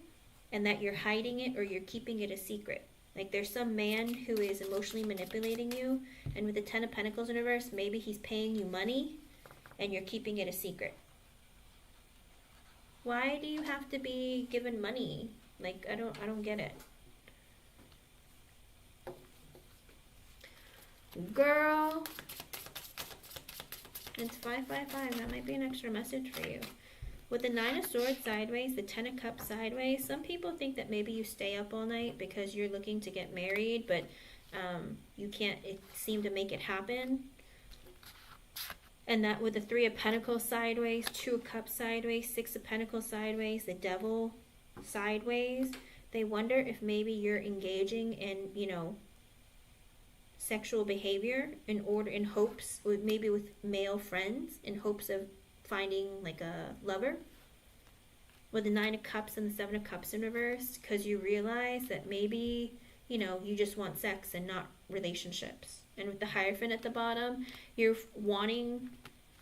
and that you're hiding it or you're keeping it a secret. Like there's some man who is emotionally manipulating you, and with the Ten of Pentacles in reverse, maybe he's paying you money and you're keeping it a secret. Why do you have to be given money? Like I don't get it. Girl, it's 555. That might be an extra message for you. With the Nine of Swords sideways, the Ten of Cups sideways, some people think that maybe you stay up all night because you're looking to get married, but you can't seem to make it happen. And that with the Three of Pentacles sideways, Two of Cups sideways, Six of Pentacles sideways, the Devil sideways, they wonder if maybe you're engaging in, you know, sexual behavior in hopes, maybe with male friends, in hopes of finding like a lover. With the Nine of Cups and the Seven of Cups in reverse, because you realize that maybe, you know, you just want sex and not relationships. And with the Hierophant at the bottom, you're wanting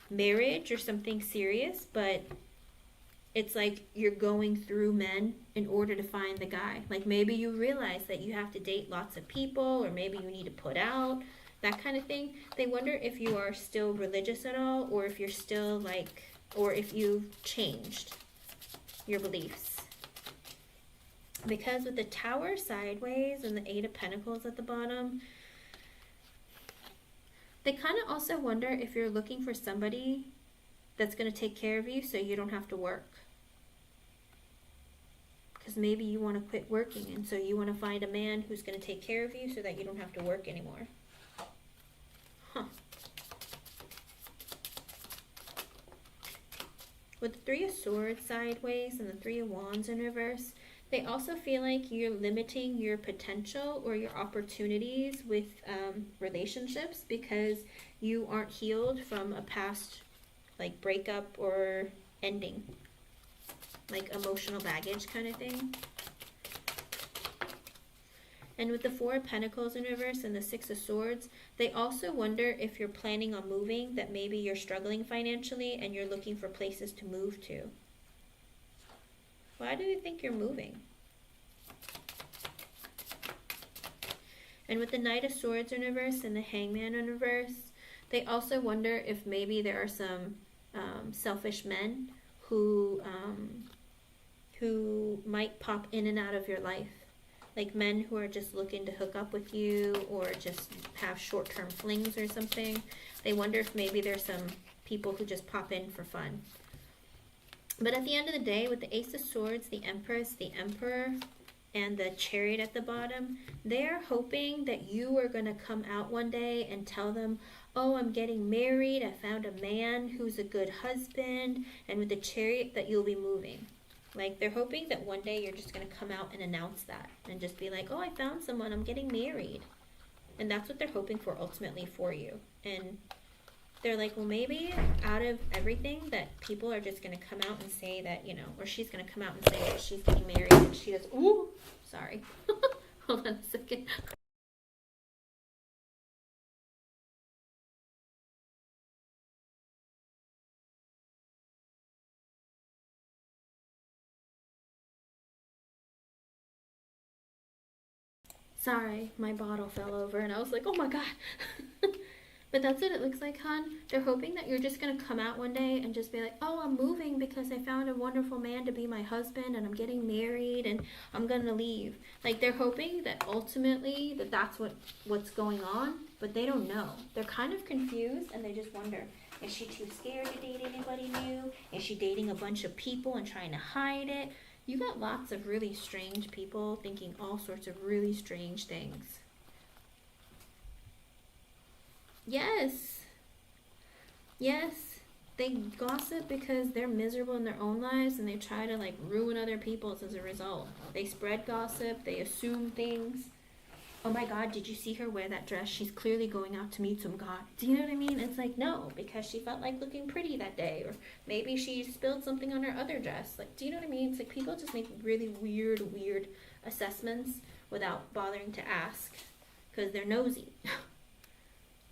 marriage or something serious, but it's like you're going through men in order to find the guy. Like maybe you realize that you have to date lots of people, or maybe you need to put out, that kind of thing. They wonder if you are still religious at all, or if you're still like, or if you've changed your beliefs. Because with the Tower sideways and the Eight of Pentacles at the bottom, they kind of also wonder if you're looking for somebody that's going to take care of you so you don't have to work. Because maybe you want to quit working, and so you want to find a man who's going to take care of you so that you don't have to work anymore. Huh. With the Three of Swords sideways and the Three of Wands in reverse, they also feel like you're limiting your potential or your opportunities with relationships because you aren't healed from a past like breakup or ending, like emotional baggage kind of thing. And with the Four of Pentacles in reverse and the Six of Swords, they also wonder if you're planning on moving, that maybe you're struggling financially and you're looking for places to move to. Why do you think you're moving? And with the Knight of Swords in reverse and the Hangman in reverse, they also wonder if maybe there are some selfish men who might pop in and out of your life. Like men who are just looking to hook up with you or just have short-term flings or something. They wonder if maybe there's some people who just pop in for fun. But at the end of the day, with the Ace of Swords, the Empress, the Emperor, and the Chariot at the bottom, they're hoping that you are going to come out one day and tell them, oh, I'm getting married, I found a man who's a good husband, and with the Chariot that you'll be moving. Like, they're hoping that one day you're just going to come out and announce that and just be like, oh, I found someone, I'm getting married. And that's what they're hoping for ultimately for you. And they're like, well, maybe out of everything that people are just going to come out and say that, you know, or she's going to come out and say that she's getting married and she does, ooh, sorry. Hold on a second. Sorry, my bottle fell over and I was like, oh my god. But that's what it looks like, hon. They're hoping that you're just going to come out one day and just be like, oh, I'm moving because I found a wonderful man to be my husband and I'm getting married and I'm going to leave. Like, they're hoping that ultimately that that's what's going on, but they don't know. They're kind of confused and they just wonder, is she too scared to date anybody new? Is she dating a bunch of people and trying to hide it? You got lots of really strange people thinking all sorts of really strange things. Yes. Yes. They gossip because they're miserable in their own lives and they try to like ruin other people's as a result. They spread gossip, they assume things. Oh my god, did you see her wear that dress? She's clearly going out to meet some guy. Do you know what I mean? It's like, no, because she felt like looking pretty that day. Or maybe she spilled something on her other dress. Like, do you know what I mean? It's like people just make really weird assessments without bothering to ask because they're nosy.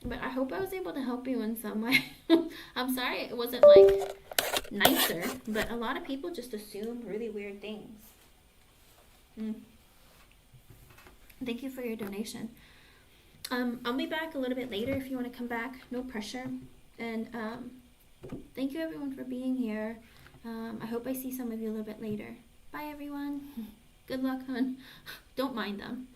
But I hope I was able to help you in some way. I'm sorry it wasn't like nicer, but a lot of people just assume really weird things. Thank you for your donation. I'll be back a little bit later if you want to come back. No pressure. And thank you everyone for being here. I hope I see some of you a little bit later. Bye everyone. Good luck, hon. Don't mind them.